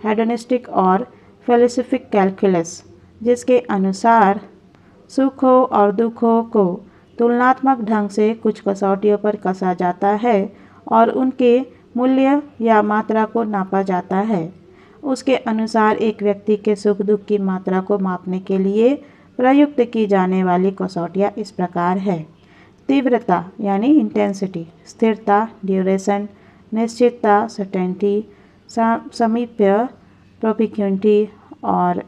हेडोनिस्टिक और फिलोसॉफिक कैलकुलस, जिसके अनुसार सुखों और दुखों को तुलनात्मक ढंग से कुछ कसौटियों पर कसा जाता है और उनके मूल्य या मात्रा को नापा जाता है। उसके अनुसार एक व्यक्ति के सुख दुख की मात्रा को मापने के लिए प्रयुक्त की जाने वाली कसौटियाँ इस प्रकार है। तीव्रता यानी इंटेंसिटी, स्थिरता ड्यूरेशन, निश्चितता सर्टेनिटी, समीप्य प्रोपिक्यूनिटी और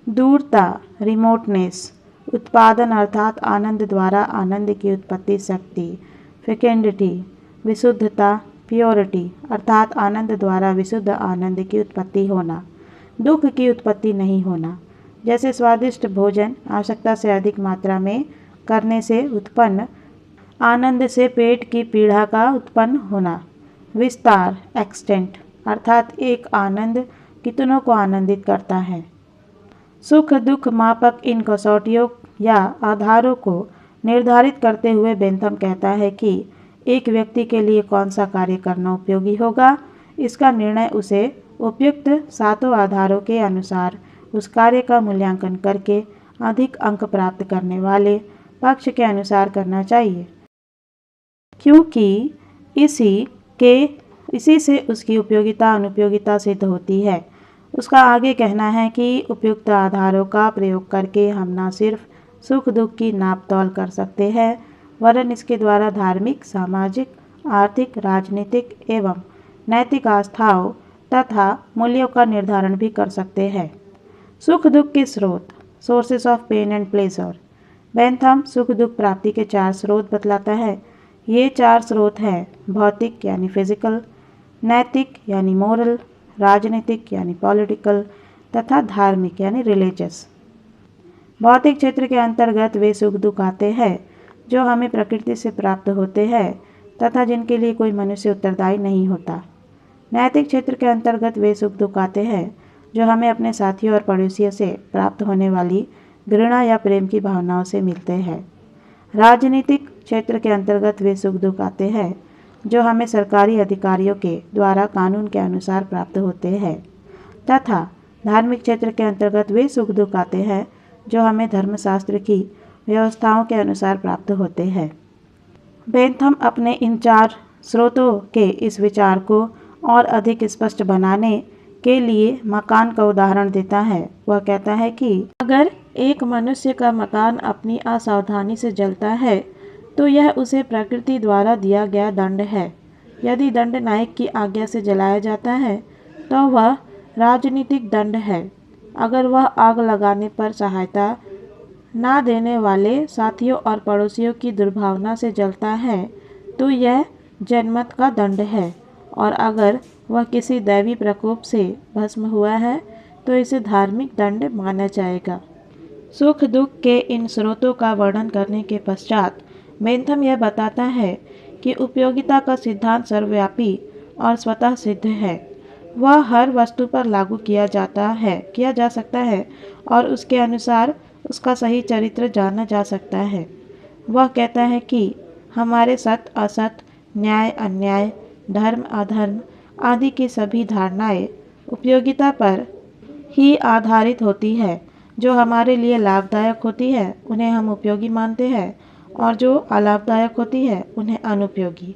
दूरता रिमोटनेस। उत्पादन अर्थात आनंद द्वारा आनंद की उत्पत्ति शक्ति, फेकेंडिटी। विशुद्धता प्योरिटी अर्थात आनंद द्वारा विशुद्ध आनंद की उत्पत्ति होना, दुख की उत्पत्ति नहीं होना। जैसे स्वादिष्ट भोजन आवश्यकता से अधिक मात्रा में करने से उत्पन्न आनंद से पेट की पीड़ा का उत्पन्न होना। विस्तार एक्सटेंट अर्थात एक आनंद कितनों को आनंदित करता है। सुख दुख मापक इन कसौटियों या आधारों को निर्धारित करते हुए बेंथम कहता है कि एक व्यक्ति के लिए कौन सा कार्य करना उपयोगी होगा, इसका निर्णय उसे उपयुक्त सातों आधारों के अनुसार उस कार्य का मूल्यांकन करके अधिक अंक प्राप्त करने वाले पक्ष के अनुसार करना चाहिए, क्योंकि इसी से उसकी उपयोगिता अनुपयोगिता सिद्ध होती है। उसका आगे कहना है कि उपयुक्त आधारों का प्रयोग करके हम न सिर्फ सुख दुख की नाप तौल कर सकते हैं, वरन इसके द्वारा धार्मिक, सामाजिक, आर्थिक, राजनीतिक एवं नैतिक आस्थाओं तथा मूल्यों का निर्धारण भी कर सकते हैं। सुख दुख के स्रोत sources of pain and pleasure. Bentham सुख दुख प्राप्ति के 4 स्रोत बतलाता है। ये 4 स्रोत हैं भौतिक यानी फिजिकल, नैतिक यानी मोरल, राजनीतिक यानी पॉलिटिकल तथा धार्मिक यानी रिलीजियस। भौतिक क्षेत्र के अंतर्गत वे सुख दुख आते हैं जो हमें प्रकृति से प्राप्त होते हैं तथा जिनके लिए कोई मनुष्य उत्तरदायी नहीं होता। नैतिक क्षेत्र के अंतर्गत वे सुख दुख आते हैं जो हमें अपने साथियों और पड़ोसियों से प्राप्त होने वाली घृणा या प्रेम की भावनाओं से मिलते हैं। राजनीतिक क्षेत्र के अंतर्गत वे सुख दुख आते हैं जो हमें सरकारी अधिकारियों के द्वारा कानून के अनुसार प्राप्त होते हैं तथा धार्मिक क्षेत्र के अंतर्गत वे सुख दुख आते हैं जो हमें धर्मशास्त्र की व्यवस्थाओं के अनुसार प्राप्त होते हैं। बेंथम अपने इन 4 स्रोतों के इस विचार को और अधिक स्पष्ट बनाने के लिए मकान का उदाहरण देता है। वह कहता है कि अगर एक मनुष्य का मकान अपनी असावधानी से जलता है तो यह उसे प्रकृति द्वारा दिया गया दंड है। यदि दंड नायक की आज्ञा से जलाया जाता है तो वह राजनीतिक दंड है। अगर वह आग लगाने पर सहायता ना देने वाले साथियों और पड़ोसियों की दुर्भावना से जलता है तो यह जनमत का दंड है, और अगर वह किसी दैवी प्रकोप से भस्म हुआ है तो इसे धार्मिक दंड माना जाएगा। सुख दुख के इन स्रोतों का वर्णन करने के पश्चात बेंथम यह बताता है कि उपयोगिता का सिद्धांत सर्वव्यापी और स्वतः सिद्ध है। वह हर वस्तु पर लागू किया जा सकता है और उसके अनुसार उसका सही चरित्र जाना जा सकता है। वह कहता है कि हमारे सत असत, न्याय अन्याय, धर्म अधर्म आदि की सभी धारणाएं उपयोगिता पर ही आधारित होती है। जो हमारे लिए लाभदायक होती है उन्हें हम उपयोगी मानते हैं और जो अलाभदायक होती है उन्हें अनुपयोगी।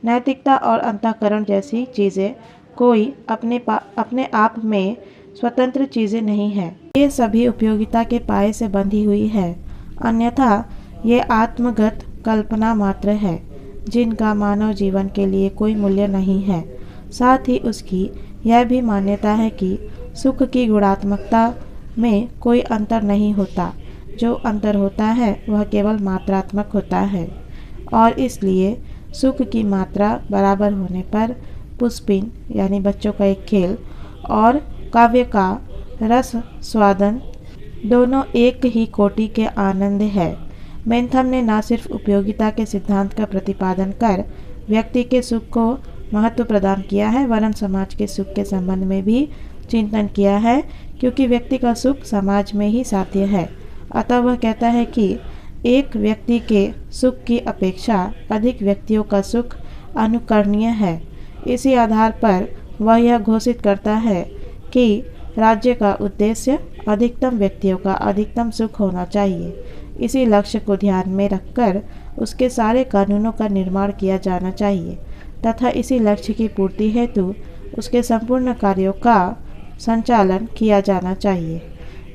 नैतिकता और अंतःकरण जैसी चीज़ें कोई अपने आप में स्वतंत्र चीज़ें नहीं हैं। ये सभी उपयोगिता के पाए से बंधी हुई है, अन्यथा ये आत्मगत कल्पना मात्र है जिनका मानव जीवन के लिए कोई मूल्य नहीं है। साथ ही उसकी यह भी मान्यता है कि सुख की गुणात्मकता में कोई अंतर नहीं होता। जो अंतर होता है वह केवल मात्रात्मक होता है और इसलिए सुख की मात्रा बराबर होने पर पुष्पिन यानी बच्चों का एक खेल और काव्य का रस स्वादन दोनों एक ही कोटि के आनंद है। बेंथम ने न सिर्फ उपयोगिता के सिद्धांत का प्रतिपादन कर व्यक्ति के सुख को महत्व प्रदान किया है, वरन समाज के सुख के संबंध में भी चिंतन किया है, क्योंकि व्यक्ति का सुख समाज में ही साध्य है। अतः वह कहता है कि एक व्यक्ति के सुख की अपेक्षा अधिक व्यक्तियों का सुख अनुकरणीय है। इसी आधार पर वह यह घोषित करता है कि राज्य का उद्देश्य अधिकतम व्यक्तियों का अधिकतम सुख होना चाहिए। इसी लक्ष्य को ध्यान में रखकर उसके सारे कानूनों का निर्माण किया जाना चाहिए तथा इसी लक्ष्य की पूर्ति हेतु उसके संपूर्ण कार्यों का संचालन किया जाना चाहिए।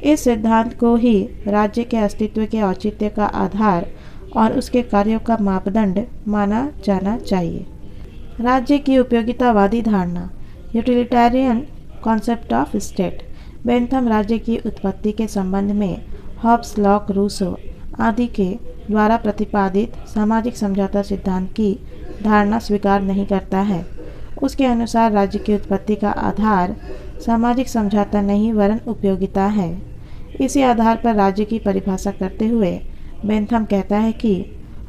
इस सिद्धांत को ही राज्य के अस्तित्व के औचित्य का आधार और उसके कार्यों का मापदंड माना जाना चाहिए। राज्य की उपयोगितावादी धारणा, utilitarian concept of state. Bentham राज्य की उत्पत्ति के संबंध में हॉब्स, लॉक, रूसो आदि के द्वारा प्रतिपादित सामाजिक समझौता सिद्धांत की धारणा स्वीकार नहीं करता है। उसके अनुसार राज्य की उत्पत्ति का आधार सामाजिक समझौता नहीं वरन उपयोगिता है। इसी आधार पर राज्य की परिभाषा करते हुए बेंथम कहता है कि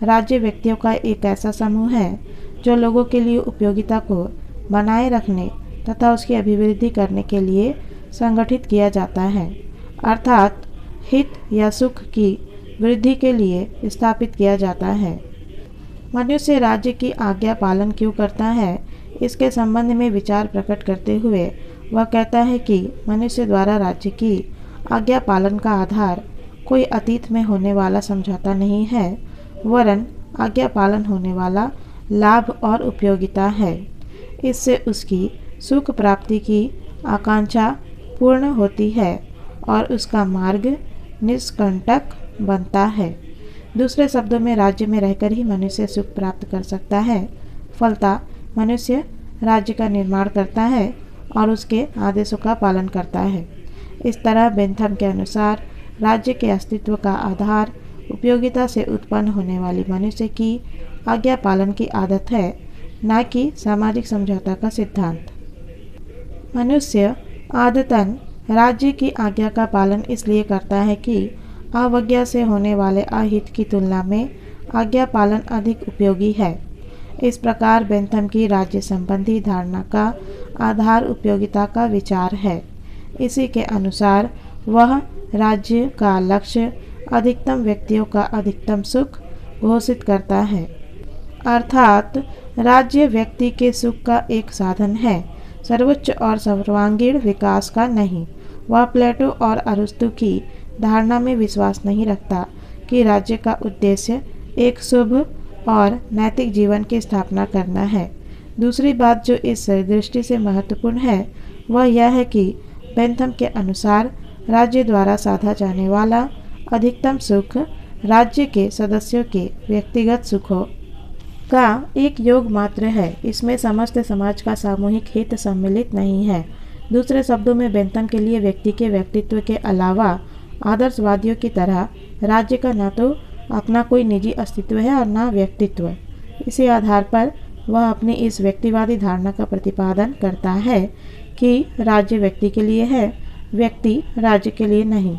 राज्य व्यक्तियों का एक ऐसा समूह है जो लोगों के लिए उपयोगिता को बनाए रखने तथा उसकी अभिवृद्धि करने के लिए संगठित किया जाता है, अर्थात हित या सुख की वृद्धि के लिए स्थापित किया जाता है। मनुष्य राज्य की आज्ञा पालन क्यों करता है, इसके संबंध में विचार प्रकट करते हुए वह कहता है कि मनुष्य द्वारा राज्य की आज्ञा पालन का आधार कोई अतीत में होने वाला समझौता नहीं है, वरन आज्ञा पालन होने वाला लाभ और उपयोगिता है। इससे उसकी सुख प्राप्ति की आकांक्षा पूर्ण होती है और उसका मार्ग निष्कंटक बनता है। दूसरे शब्दों में राज्य में रहकर ही मनुष्य सुख प्राप्त कर सकता है। फलतः मनुष्य राज्य का निर्माण करता है और उसके आदेशों का पालन करता है। इस तरह बेंथम के अनुसार राज्य के अस्तित्व का आधार उपयोगिता से उत्पन्न होने वाली मनुष्य की आज्ञा पालन की आदत है, न कि सामाजिक समझौता का सिद्धांत। मनुष्य आदतन राज्य की आज्ञा का पालन इसलिए करता है कि अवज्ञा से होने वाले अहित की तुलना में आज्ञा पालन अधिक उपयोगी है। इस प्रकार बेंथम की राज्य संबंधी धारणा का आधार उपयोगिता का विचार है। इसी के अनुसार वह राज्य का लक्ष्य अधिकतम व्यक्तियों का अधिकतम सुख घोषित करता है, अर्थात राज्य व्यक्ति के सुख का एक साधन है, सर्वोच्च और सर्वांगीण विकास का नहीं। वह प्लेटो और अरिस्तु की धारणा में विश्वास नहीं रखता कि राज्य का उद्देश्य एक शुभ और नैतिक जीवन की स्थापना करना है। दूसरी बात जो इस दृष्टि से महत्वपूर्ण है वह यह है कि बेंथम के अनुसार राज्य द्वारा साधा जाने वाला अधिकतम सुख राज्य के सदस्यों के व्यक्तिगत सुखों का एक योग मात्र है। इसमें समस्त समाज का सामूहिक हित सम्मिलित नहीं है। दूसरे शब्दों में बेंथम के लिए व्यक्ति के व्यक्तित्व के अलावा आदर्शवादियों की तरह राज्य का न तो अपना कोई निजी अस्तित्व है और न व्यक्तित्व। इसी आधार पर वह अपनी इस व्यक्तिवादी धारणा का प्रतिपादन करता है कि राज्य व्यक्ति के लिए है, व्यक्ति राज्य के लिए नहीं।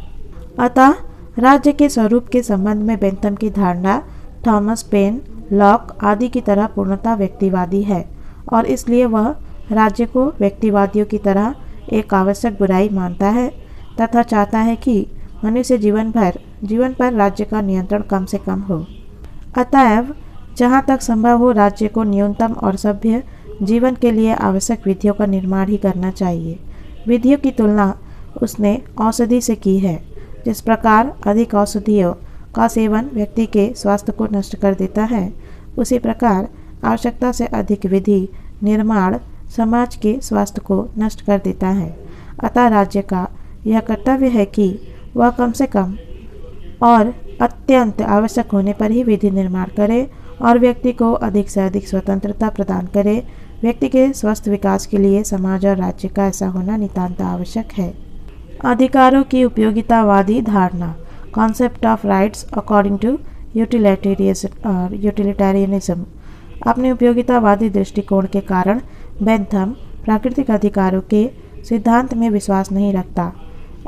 अतः राज्य के स्वरूप के संबंध में बेंथम की धारणा थॉमस पेन, लॉक आदि की तरह पूर्णतः व्यक्तिवादी है और इसलिए वह राज्य को व्यक्तिवादियों की तरह एक आवश्यक बुराई मानता है तथा चाहता है कि मनुष्य जीवन पर राज्य का नियंत्रण कम से कम हो। अतएव जहाँ तक संभव हो राज्य को न्यूनतम और सभ्य जीवन के लिए आवश्यक विधियों का निर्माण ही करना चाहिए। विधियों की तुलना उसने औषधि से की है। जिस प्रकार अधिक औषधियों का सेवन व्यक्ति के स्वास्थ्य को नष्ट कर देता है, उसी प्रकार आवश्यकता से अधिक विधि निर्माण समाज के स्वास्थ्य को नष्ट कर देता है। अतः राज्य का यह कर्तव्य है कि वह कम से कम और अत्यंत आवश्यक होने पर ही विधि निर्माण करे और व्यक्ति को अधिक से अधिक स्वतंत्रता प्रदान करे व्यक्ति के स्वस्थ विकास के लिए समाज और राज्य का ऐसा होना नितांत आवश्यक है। अधिकारों की उपयोगितावादी धारणा, concept of rights according to utilitarianism. अपने उपयोगितावादी दृष्टिकोण के कारण बेंथम प्राकृतिक अधिकारों के सिद्धांत में विश्वास नहीं रखता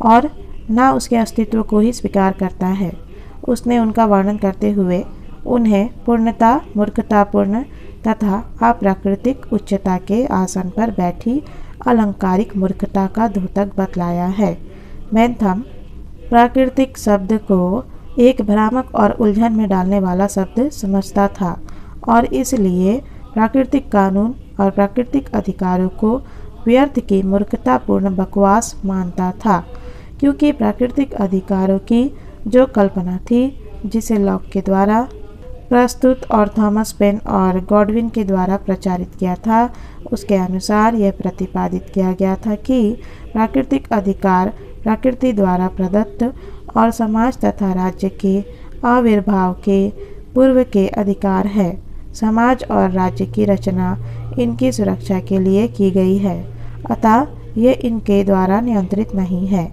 और न उसके अस्तित्व को ही स्वीकार करता है। उसने उनका वर्णन करते हुए उन्हें पूर्णता, मूर्खतापूर्ण तथा अप्राकृतिक उच्चता के आसन पर बैठी अलंकारिक मूर्खता का द्योतक बतलाया है। बेंथम प्राकृतिक शब्द को एक भ्रामक और उलझन में डालने वाला शब्द समझता था और इसलिए प्राकृतिक कानून और प्राकृतिक अधिकारों को व्यर्थ की मूर्खतापूर्ण बकवास मानता था, क्योंकि प्राकृतिक अधिकारों की जो कल्पना थी, जिसे लॉक के द्वारा प्रस्तुत और थॉमस पेन और गॉडविन के द्वारा प्रचारित किया था, उसके अनुसार यह प्रतिपादित किया गया था कि प्राकृतिक अधिकार प्रकृति द्वारा प्रदत्त और समाज तथा राज्य के आविर्भाव के पूर्व के अधिकार है। समाज और राज्य की रचना इनकी सुरक्षा के लिए की गई है, अतः ये इनके द्वारा नियंत्रित नहीं है।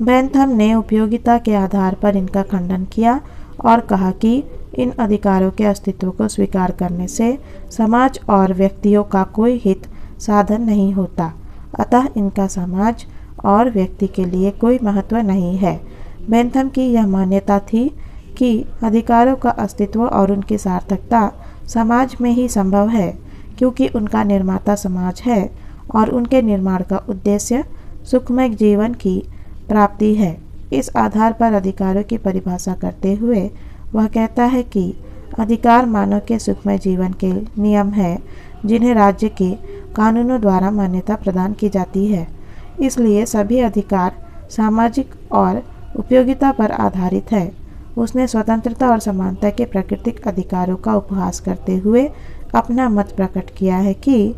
बेंथम ने उपयोगिता के आधार पर इनका खंडन किया और कहा कि इन अधिकारों के अस्तित्व को स्वीकार करने से समाज और व्यक्तियों का कोई हित साधन नहीं होता, अतः इनका समाज और व्यक्ति के लिए कोई महत्व नहीं है। बेंथम की यह मान्यता थी कि अधिकारों का अस्तित्व और उनकी सार्थकता समाज में ही संभव है, क्योंकि उनका निर्माता समाज है और उनके निर्माण का उद्देश्य सुखमय जीवन की प्राप्ति है। इस आधार पर अधिकारों की परिभाषा करते हुए वह कहता है कि अधिकार मानव के सुखमय जीवन के नियम हैं, जिन्हें राज्य के कानूनों द्वारा मान्यता प्रदान की जाती है। इसलिए सभी अधिकार सामाजिक और उपयोगिता पर आधारित है। उसने स्वतंत्रता और समानता के प्राकृतिक अधिकारों का उपहास करते हुए अपना मत प्रकट किया है कि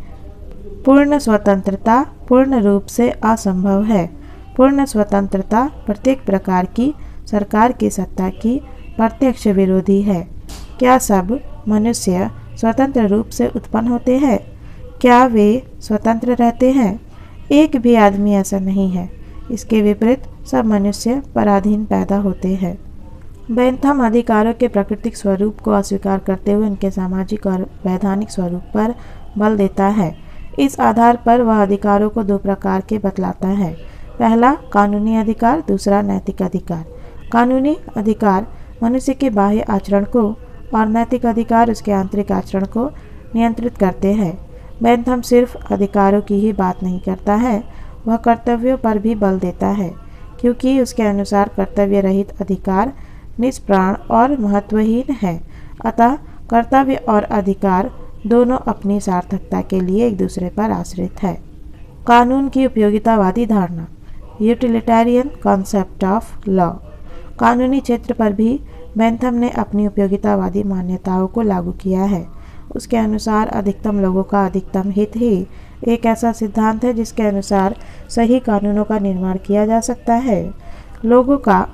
पूर्ण स्वतंत्रता पूर्ण रूप से असंभव है। पूर्ण स्वतंत्रता प्रत्येक प्रकार की सरकार की सत्ता की प्रत्यक्ष विरोधी है। क्या सब मनुष्य स्वतंत्र रूप से उत्पन्न होते हैं? क्या वे स्वतंत्र रहते हैं? एक भी आदमी ऐसा नहीं है। इसके विपरीत सब मनुष्य पराधीन पैदा होते हैं। बेंथम अधिकारों के प्राकृतिक स्वरूप को अस्वीकार करते हुए उनके सामाजिक और वैधानिक स्वरूप पर बल देता है। इस आधार पर वह अधिकारों को दो प्रकार के बतलाता है। पहला कानूनी अधिकार, दूसरा नैतिक अधिकार। कानूनी अधिकार मनुष्य के बाह्य आचरण को और नैतिक अधिकार उसके आंतरिक आचरण को नियंत्रित करते हैं। बेंथम सिर्फ अधिकारों की ही बात नहीं करता है, वह कर्तव्यों पर भी बल देता है, क्योंकि उसके अनुसार कर्तव्य रहित अधिकार निष्प्राण और महत्वहीन है। अतः कर्तव्य और अधिकार दोनों अपनी सार्थकता के लिए एक दूसरे पर आश्रित है। कानून की उपयोगितावादी धारणा, यूटिलिटेरियन कॉन्सेप्ट ऑफ लॉ। कानूनी क्षेत्र पर भी बेंथम ने अपनी उपयोगितावादी मान्यताओं को लागू किया है। उसके अनुसार अधिकतम लोगों का अधिकतम हित ही एक ऐसा सिद्धांत है जिसके अनुसार सही कानूनों का निर्माण किया जा सकता है। लोगों का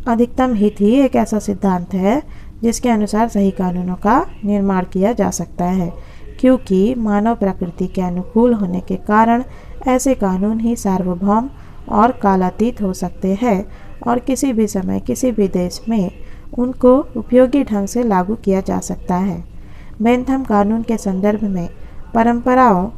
अधिकतम हित ही एक ऐसा सिद्धांत है जिसके अनुसार सही कानूनों का निर्माण किया जा सकता है, क्योंकि मानव प्रकृति के अनुकूल होने के कारण ऐसे कानून ही सार्वभौम और कालातीत हो सकते हैं और किसी भी समय किसी भी देश में उनको उपयोगी ढंग से लागू किया जा सकता है। बेंथम कानून के संदर्भ में परंपराओं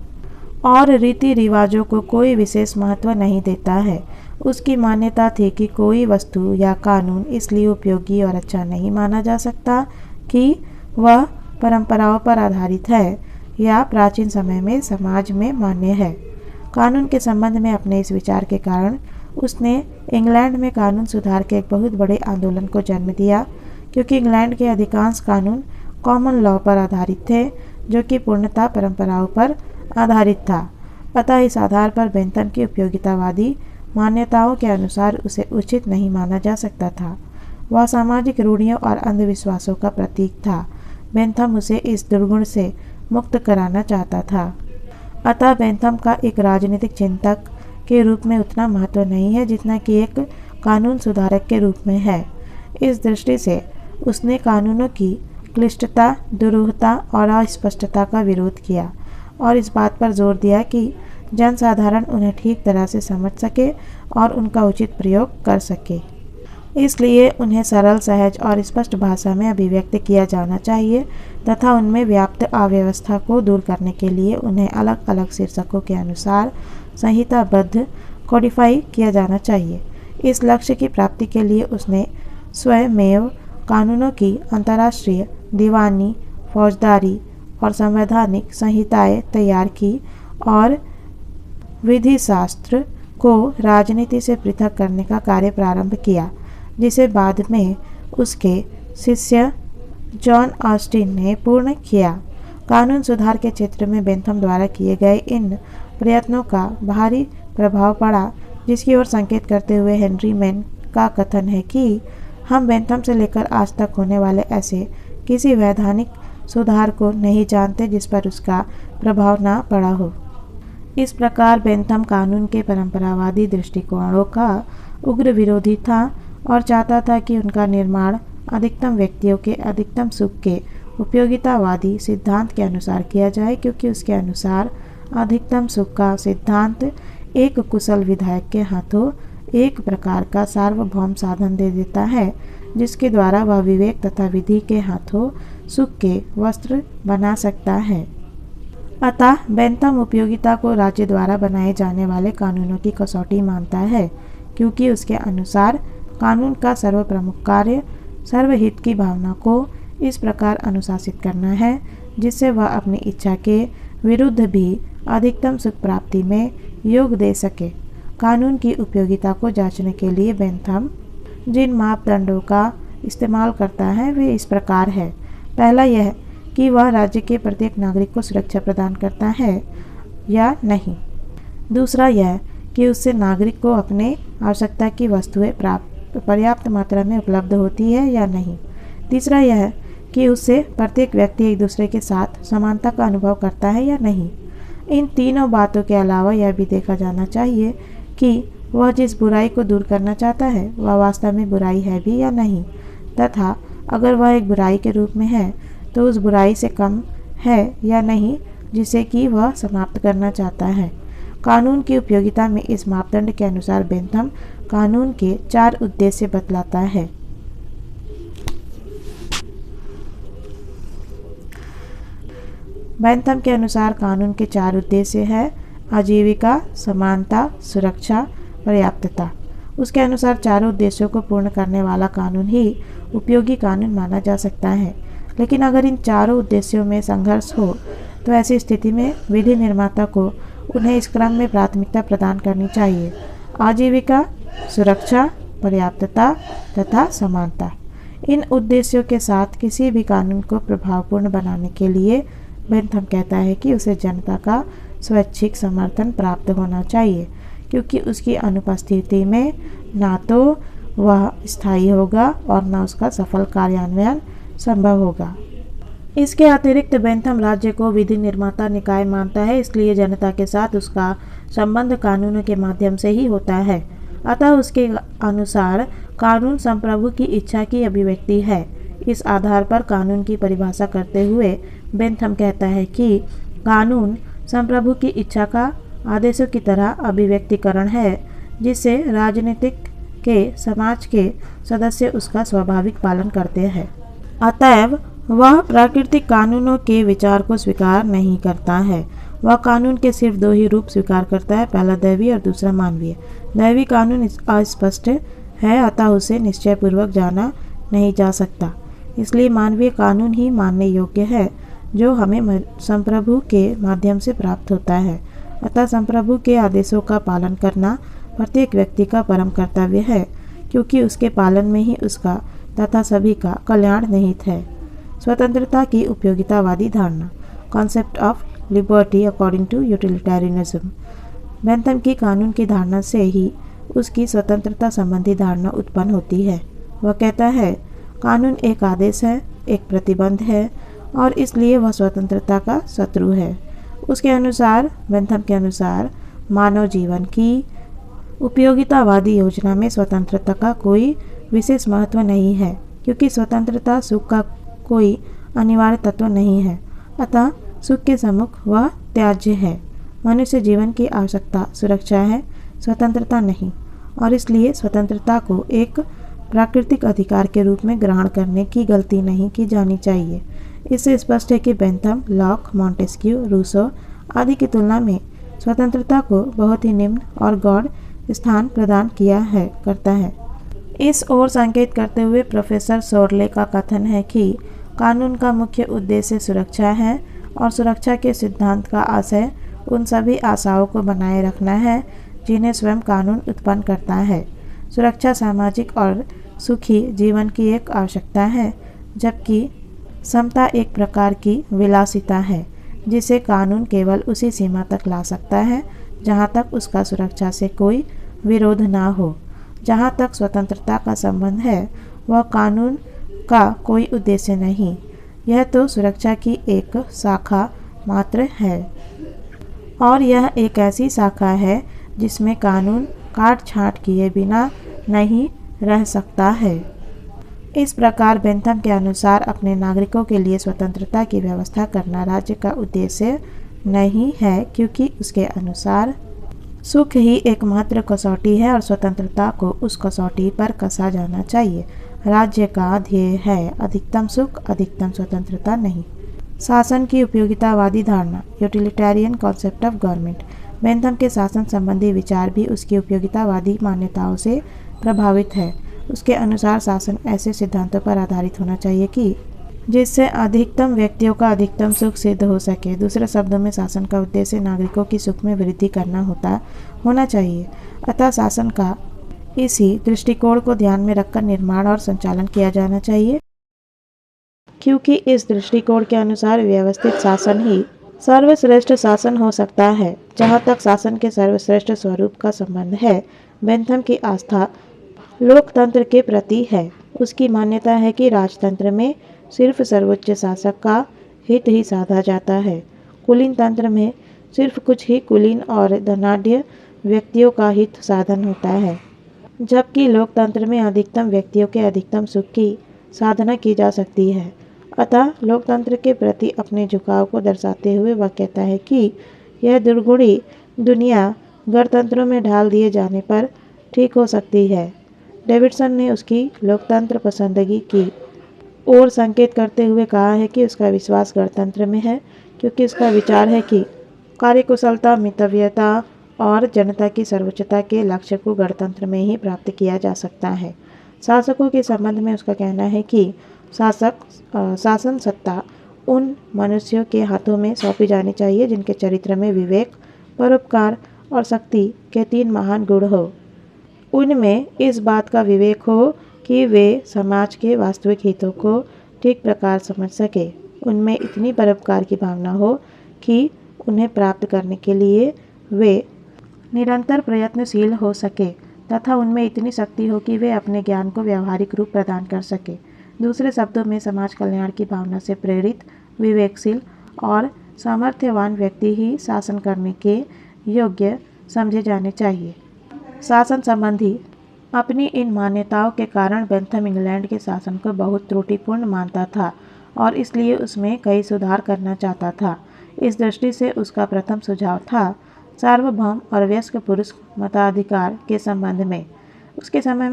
और रीति रिवाजों को कोई विशेष महत्व नहीं देता है। उसकी मान्यता थी कि कोई वस्तु या कानून इसलिए उपयोगी और अच्छा नहीं माना जा सकता कि वह परंपराओं पर आधारित है या प्राचीन समय में समाज में मान्य है। कानून के संबंध में अपने इस विचार के कारण उसने इंग्लैंड में कानून सुधार के एक बहुत बड़े आंदोलन को जन्म दिया, क्योंकि इंग्लैंड के अधिकांश कानून कॉमन लॉ पर आधारित थे, जो कि पूर्णतः परंपराओं पर आधारित था। अतः इस आधार पर बेंथम की उपयोगितावादी मान्यताओं के अनुसार उसे उचित नहीं माना जा सकता था। वह सामाजिक रूढ़ियों और अंधविश्वासों का प्रतीक था। बेंथम उसे इस दुर्गुण से मुक्त कराना चाहता था। अतः बेंथम का एक राजनीतिक चिंतक के रूप में उतना महत्व नहीं है जितना कि एक कानून सुधारक के रूप में है। इस दृष्टि से उसने कानूनों की क्लिष्टता, दुरूहता और अस्पष्टता का विरोध किया और इस बात पर जोर दिया कि जनसाधारण उन्हें ठीक तरह से समझ सके और उनका उचित प्रयोग कर सके। इसलिए उन्हें सरल, सहज और स्पष्ट भाषा में अभिव्यक्त किया जाना चाहिए तथा उनमें व्याप्त अव्यवस्था को दूर करने के लिए उन्हें अलग अलग शीर्षकों के अनुसार संहिताबद्ध कोडिफाई किया जाना चाहिए। इस लक्ष्य की प्राप्ति के लिए उसने स्वयमेव कानूनों की अंतर्राष्ट्रीय, दीवानी, फौजदारी और संवैधानिक संहिताएं तैयार की और विधि शास्त्र को राजनीति से पृथक करने का कार्य प्रारंभ किया, जिसे बाद में उसके शिष्य जॉन ऑस्टिन ने पूर्ण किया। कानून सुधार के क्षेत्र में बेंथम द्वारा किए गए इन प्रयत्नों का भारी प्रभाव पड़ा, जिसकी ओर संकेत करते हुए हेनरी मैन का कथन है कि हम बेंथम से लेकर आज तक होने वाले ऐसे किसी वैधानिक सुधार को नहीं जानते जिस पर उसका प्रभाव ना पड़ा हो। इस प्रकार बेंथम कानून के परंपरावादी दृष्टिकोणों का उग्र विरोधी था और चाहता था कि उनका निर्माण अधिकतम व्यक्तियों के अधिकतम सुख के उपयोगितावादी सिद्धांत के अनुसार किया जाए, क्योंकि उसके अनुसार अधिकतम सुख का सिद्धांत एक कुशल विधायक के हाथों एक प्रकार का सार्वभौम साधन दे देता है, जिसके द्वारा वह विवेक तथा विधि के हाथों सुख के वस्त्र बना सकता है। अतः बेंथम उपयोगिता को राज्य द्वारा बनाए जाने वाले कानूनों की कसौटी मानता है, क्योंकि उसके अनुसार कानून का सर्वप्रमुख कार्य सर्वहित की भावना को इस प्रकार अनुशासित करना है जिससे वह अपनी इच्छा के विरुद्ध भी अधिकतम सुख प्राप्ति में योग दे सके। कानून की उपयोगिता को जांचने के लिए बेंथम जिन मापदंडों का इस्तेमाल करता है वे इस प्रकार है। पहला यह कि वह राज्य के प्रत्येक नागरिक को सुरक्षा प्रदान करता है या नहीं। दूसरा यह कि उससे नागरिक को अपने आवश्यकता की वस्तुएं पर्याप्त मात्रा में उपलब्ध होती है या नहीं। तीसरा यह कि उससे प्रत्येक व्यक्ति एक दूसरे के साथ समानता का अनुभव करता है या नहीं। इन तीनों बातों के अलावा यह भी देखा जाना चाहिए कि वह जिस बुराई को दूर करना चाहता है वह वास्तव में बुराई है भी या नहीं, तथा अगर वह एक बुराई के रूप में है तो उस बुराई से कम है या नहीं जिसे कि वह समाप्त करना चाहता है। कानून की उपयोगिता में इस मापदंड के अनुसार बेंथम कानून के 4 उद्देश्य बतलाता है। बेंथम के अनुसार कानून के 4 उद्देश्य है: आजीविका, समानता, सुरक्षा, पर्याप्तता। उसके अनुसार चारों उद्देश्यों को पूर्ण करने वाला कानून ही उपयोगी कानून माना जा सकता है। लेकिन अगर इन चारों उद्देश्यों में संघर्ष हो तो ऐसी स्थिति में विधि निर्माता को उन्हें इस क्रम में प्राथमिकता प्रदान करनी चाहिए: आजीविका, सुरक्षा, पर्याप्तता तथा समानता। इन उद्देश्यों के साथ किसी भी कानून को प्रभावपूर्ण बनाने के लिए बेंथम कहता है कि उसे जनता का स्वैच्छिक समर्थन प्राप्त होना चाहिए, क्योंकि उसकी अनुपस्थिति में ना तो वह स्थायी होगा और न उसका सफल कार्यान्वयन संभव होगा। इसके अतिरिक्त बेंथम राज्य को विधि निर्माता निकाय मानता है, इसलिए जनता के साथ उसका संबंध कानूनों के माध्यम से ही होता है। अतः उसके अनुसार कानून संप्रभु की इच्छा की अभिव्यक्ति है। इस आधार पर कानून की परिभाषा करते हुए बेंथम कहता है कि कानून संप्रभु की इच्छा का आदेशों की तरह अभिव्यक्तिकरण है, जिससे राजनीतिक के समाज के सदस्य उसका स्वाभाविक पालन करते हैं। अतएव वह प्राकृतिक कानूनों के विचार को स्वीकार नहीं करता है। वह कानून के सिर्फ 2 ही रूप स्वीकार करता है, पहला दैवी और दूसरा मानवीय। दैवी कानून अस्पष्ट है, अतः उसे निश्चयपूर्वक जाना नहीं जा सकता, इसलिए मानवीय कानून ही मानने योग्य है, जो हमें संप्रभु के माध्यम से प्राप्त होता है। अतः संप्रभु के आदेशों का पालन करना प्रत्येक व्यक्ति का परम कर्तव्य है, क्योंकि उसके पालन में ही उसका तथा सभी का कल्याण निहित है। स्वतंत्रता की उपयोगितावादी धारणा, concept of liberty according to utilitarianism. Bentham की कानून की धारणा से ही उसकी स्वतंत्रता संबंधी धारणा उत्पन्न होती है। वह कहता है, कानून एक आदेश है, एक प्रतिबंध है और इसलिए वह स्वतंत्रता का शत्रु है। उसके अनुसार, बेंथम के अनुसार, मानव जीवन की उपयोगितावादी योजना में स्वतंत्रता का कोई विशेष महत्व नहीं है, क्योंकि स्वतंत्रता सुख का कोई अनिवार्य तत्व नहीं है। अतः सुख के सम्मुख वह त्याज्य है। मनुष्य जीवन की आवश्यकता सुरक्षा है, स्वतंत्रता नहीं, और इसलिए स्वतंत्रता को एक प्राकृतिक अधिकार के रूप में ग्रहण करने की गलती नहीं की जानी चाहिए। इससे स्पष्ट है कि बेंथम, लॉक, मॉन्टेस्क्यू, रूसो आदि की तुलना में स्वतंत्रता को बहुत ही निम्न और गौण स्थान प्रदान करता है। इस ओर संकेत करते हुए प्रोफेसर सोरले का कथन है कि कानून का मुख्य उद्देश्य सुरक्षा है और सुरक्षा के सिद्धांत का आशय उन सभी आशाओं को बनाए रखना है जिन्हें स्वयं कानून उत्पन्न करता है। सुरक्षा सामाजिक और सुखी जीवन की एक आवश्यकता है, जबकि समता एक प्रकार की विलासिता है जिसे कानून केवल उसी सीमा तक ला सकता है जहाँ तक उसका सुरक्षा से कोई विरोध ना हो। जहाँ तक स्वतंत्रता का संबंध है, वह कानून का कोई उद्देश्य नहीं, यह तो सुरक्षा की एक शाखा मात्र है, और यह एक ऐसी शाखा है जिसमें कानून काट छांट किए बिना नहीं रह सकता है। इस प्रकार बेंथम के अनुसार अपने नागरिकों के लिए स्वतंत्रता की व्यवस्था करना राज्य का उद्देश्य नहीं है, क्योंकि उसके अनुसार सुख ही एकमात्र कसौटी है और स्वतंत्रता को उस कसौटी पर कसा जाना चाहिए। राज्य का ध्येय है अधिकतम सुख, अधिकतम स्वतंत्रता नहीं। शासन की उपयोगितावादी धारणा, utilitarian concept of government. Bentham के शासन संबंधी विचार भी उसकी उपयोगितावादी मान्यताओं से प्रभावित है। उसके अनुसार शासन ऐसे सिद्धांतों पर आधारित होना चाहिए कि जिससे अधिकतम व्यक्तियों का अधिकतम सुख सिद्ध हो सके। दूसरे शब्दों में शासन का उद्देश्य नागरिकों की सुख में वृद्धि करना होना चाहिए। अतः शासन का इसी दृष्टिकोण को ध्यान में रखकर निर्माण और संचालन किया जाना चाहिए, क्योंकि इस दृष्टिकोण के अनुसार व्यवस्थित शासन ही सर्वश्रेष्ठ शासन हो सकता है। जहाँ तक शासन के सर्वश्रेष्ठ स्वरूप का संबंध है, बेंथम की आस्था लोकतंत्र के प्रति है। उसकी मान्यता है कि राजतंत्र में सिर्फ सर्वोच्च शासक का हित ही साधा जाता है। कुलीन तंत्र में सिर्फ कुछ ही कुलीन और धनाढ्य व्यक्तियों का हित साधन होता है, जबकि लोकतंत्र में अधिकतम व्यक्तियों के अधिकतम सुख की साधना की जा सकती है। अतः लोकतंत्र के प्रति अपने झुकाव को दर्शाते हुए वह कहता है कि यह दुर्गुणी दुनिया गणतंत्रों में ढाल दिए जाने पर ठीक हो सकती है। डेविडसन ने उसकी लोकतंत्र पसंदगी की ओर संकेत करते हुए कहा है कि उसका विश्वास गणतंत्र में है, क्योंकि उसका विचार है कि कार्यकुशलता, मितव्ययता और जनता की सर्वोच्चता के लक्ष्य को गणतंत्र में ही प्राप्त किया जा सकता है। शासकों के संबंध में उसका कहना है कि शासन सत्ता उन मनुष्यों के हाथों में सौंपी जानी चाहिए जिनके चरित्र में विवेक, परोपकार और शक्ति के 3 महान गुण हो। उनमें इस बात का विवेक हो कि वे समाज के वास्तविक हितों को ठीक प्रकार समझ सके। उनमें इतनी परोपकार की भावना हो कि उन्हें प्राप्त करने के लिए वे निरंतर प्रयत्नशील हो सके, तथा उनमें इतनी शक्ति हो कि वे अपने ज्ञान को व्यावहारिक रूप प्रदान कर सके। दूसरे शब्दों में समाज कल्याण की भावना से प्रेरित, विवेकशील और सामर्थ्यवान व्यक्ति ही शासन करने के योग्य समझे जाने चाहिए। शासन संबंधी अपनी इन मान्यताओं के कारण बेंथम इंग्लैंड के शासन को बहुत त्रुटिपूर्ण मानता था और इसलिए उसमें कई सुधार करना चाहता था। इस दृष्टि से उसका प्रथम सुझाव था सार्वभौम और वयस्क पुरुष मताधिकार के संबंध में। उसके समय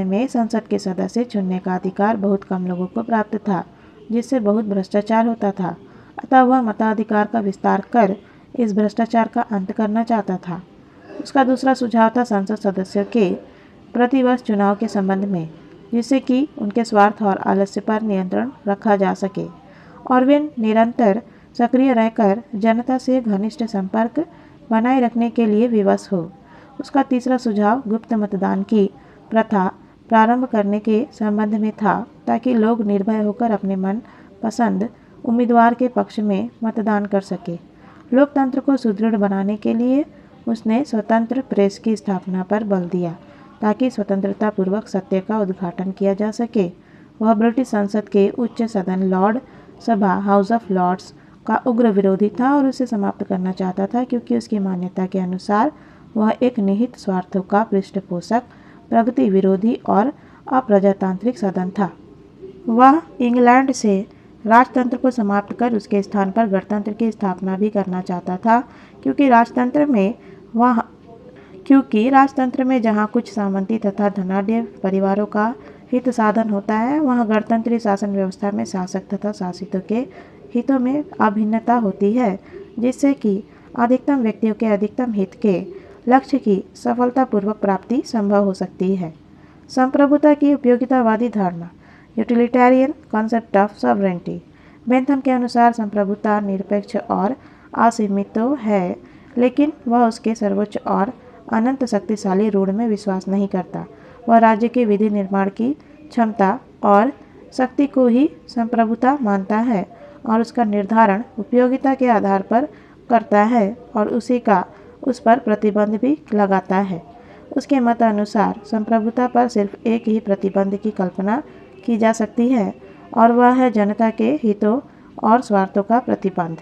में संसद के सदस्य चुनने का अधिकार बहुत कम लोगों को प्राप्त था, जिससे बहुत भ्रष्टाचार होता था। अतः वह मताधिकार का विस्तार कर इस भ्रष्टाचार का अंत करना चाहता था। उसका दूसरा सुझाव था संसद सदस्यों के प्रतिवर्ष चुनाव के संबंध में, जिससे कि उनके स्वार्थ और आलस्य पर नियंत्रण रखा जा सके और वे निरंतर सक्रिय रहकर जनता से घनिष्ठ संपर्क बनाए रखने के लिए विवश हो। उसका तीसरा सुझाव गुप्त मतदान की प्रथा प्रारंभ करने के संबंध में था, ताकि लोग निर्भय होकर अपने मन पसंद उम्मीदवार के पक्ष में मतदान कर सके। लोकतंत्र को सुदृढ़ बनाने के लिए उसने स्वतंत्र प्रेस की स्थापना पर बल दिया, ताकि स्वतंत्रता पूर्वक सत्य का उद्घाटन किया जा सके। वह ब्रिटिश संसद के उच्च सदन लॉर्ड सभा हाउस ऑफ लॉर्ड्स का उग्र विरोधी था और उसे समाप्त करना चाहता था, क्योंकि उसकी मान्यता के अनुसार वह एक निहित स्वार्थों का पृष्ठपोषक, प्रगति विरोधी और अप्रजातांत्रिक सदन था। वह इंग्लैंड से राजतंत्र को समाप्त कर उसके स्थान पर गणतंत्र की स्थापना भी करना चाहता था, क्योंकि राजतंत्र में जहाँ कुछ सामंती तथा धनाढ्य परिवारों का हित साधन होता है, वहाँ गणतंत्री शासन व्यवस्था में शासक तथा शासितों के हितों में अभिन्नता होती है, जिससे कि अधिकतम व्यक्तियों के अधिकतम हित के लक्ष्य की सफलतापूर्वक प्राप्ति संभव हो सकती है। संप्रभुता की उपयोगितावादी धारणा, utilitarian concept of sovereignty. Bentham के अनुसार संप्रभुता निरपेक्ष और असीमित तो है, लेकिन वह उसके सर्वोच्च और अनंत शक्तिशाली रूढ़ में विश्वास नहीं करता। वह राज्य के विधि निर्माण की क्षमता और शक्ति को ही संप्रभुता मानता है और उसका निर्धारण उपयोगिता के आधार पर करता है और उस पर प्रतिबंध भी लगाता है। उसके मत अनुसार संप्रभुता पर सिर्फ एक ही प्रतिबंध की कल्पना की जा सकती है और वह है जनता के हितों और स्वार्थों का प्रतिबंध।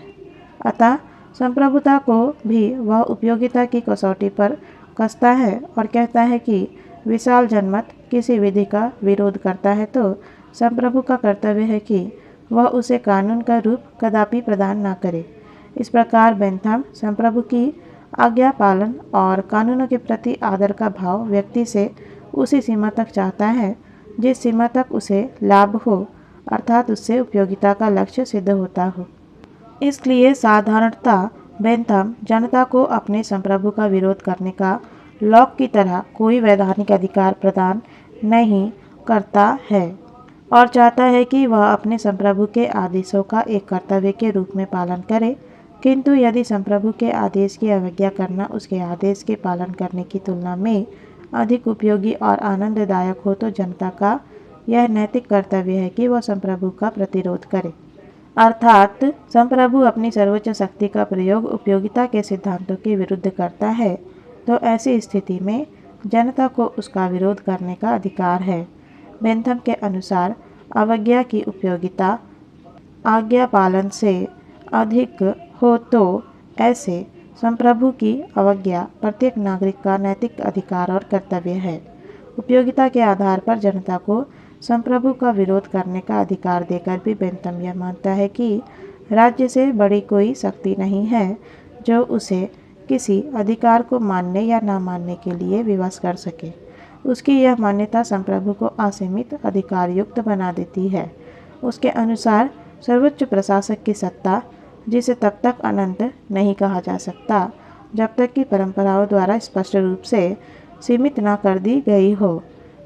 अतः संप्रभुता को भी वह उपयोगिता की कसौटी पर कसता है और कहता है कि विशाल जनमत किसी विधि का विरोध करता है तो संप्रभु का कर्तव्य है कि वह उसे कानून का रूप कदापि प्रदान न करे। इस प्रकार बेंथम संप्रभु की आज्ञा पालन और कानूनों के प्रति आदर का भाव व्यक्ति से उसी सीमा तक चाहता है जिस सीमा तक उसे लाभ हो, अर्थात उससे उपयोगिता का लक्ष्य सिद्ध होता हो। इसलिए साधारणतः बेंथम जनता को अपने संप्रभु का विरोध करने का लॉक की तरह कोई वैधानिक अधिकार प्रदान नहीं करता है और चाहता है कि वह अपने संप्रभु के आदेशों का एक कर्तव्य के रूप में पालन करे। किंतु यदि संप्रभु के आदेश की अवज्ञा करना उसके आदेश के पालन करने की तुलना में अधिक उपयोगी और आनंददायक हो तो जनता का यह नैतिक कर्तव्य है कि वह संप्रभु का प्रतिरोध करे, अर्थात संप्रभु अपनी सर्वोच्च शक्ति का प्रयोग उपयोगिता के सिद्धांतों के विरुद्ध करता है तो ऐसी स्थिति में जनता को उसका विरोध करने का अधिकार है। बेंथम के अनुसार अवज्ञा की उपयोगिता आज्ञा पालन से अधिक हो तो ऐसे संप्रभु की अवज्ञा प्रत्येक नागरिक का नैतिक अधिकार और कर्तव्य है। उपयोगिता के आधार पर जनता को संप्रभु का विरोध करने का अधिकार देकर भी बेंथम यह मानता है कि राज्य से बड़ी कोई शक्ति नहीं है जो उसे किसी अधिकार को मानने या न मानने के लिए विवश कर सके। उसकी यह मान्यता संप्रभु को असीमित अधिकार युक्त बना देती है। उसके अनुसार सर्वोच्च प्रशासक की सत्ता, जिसे तब तक अनंत नहीं कहा जा सकता जब तक कि परंपराओं द्वारा स्पष्ट रूप से सीमित न कर दी गई हो,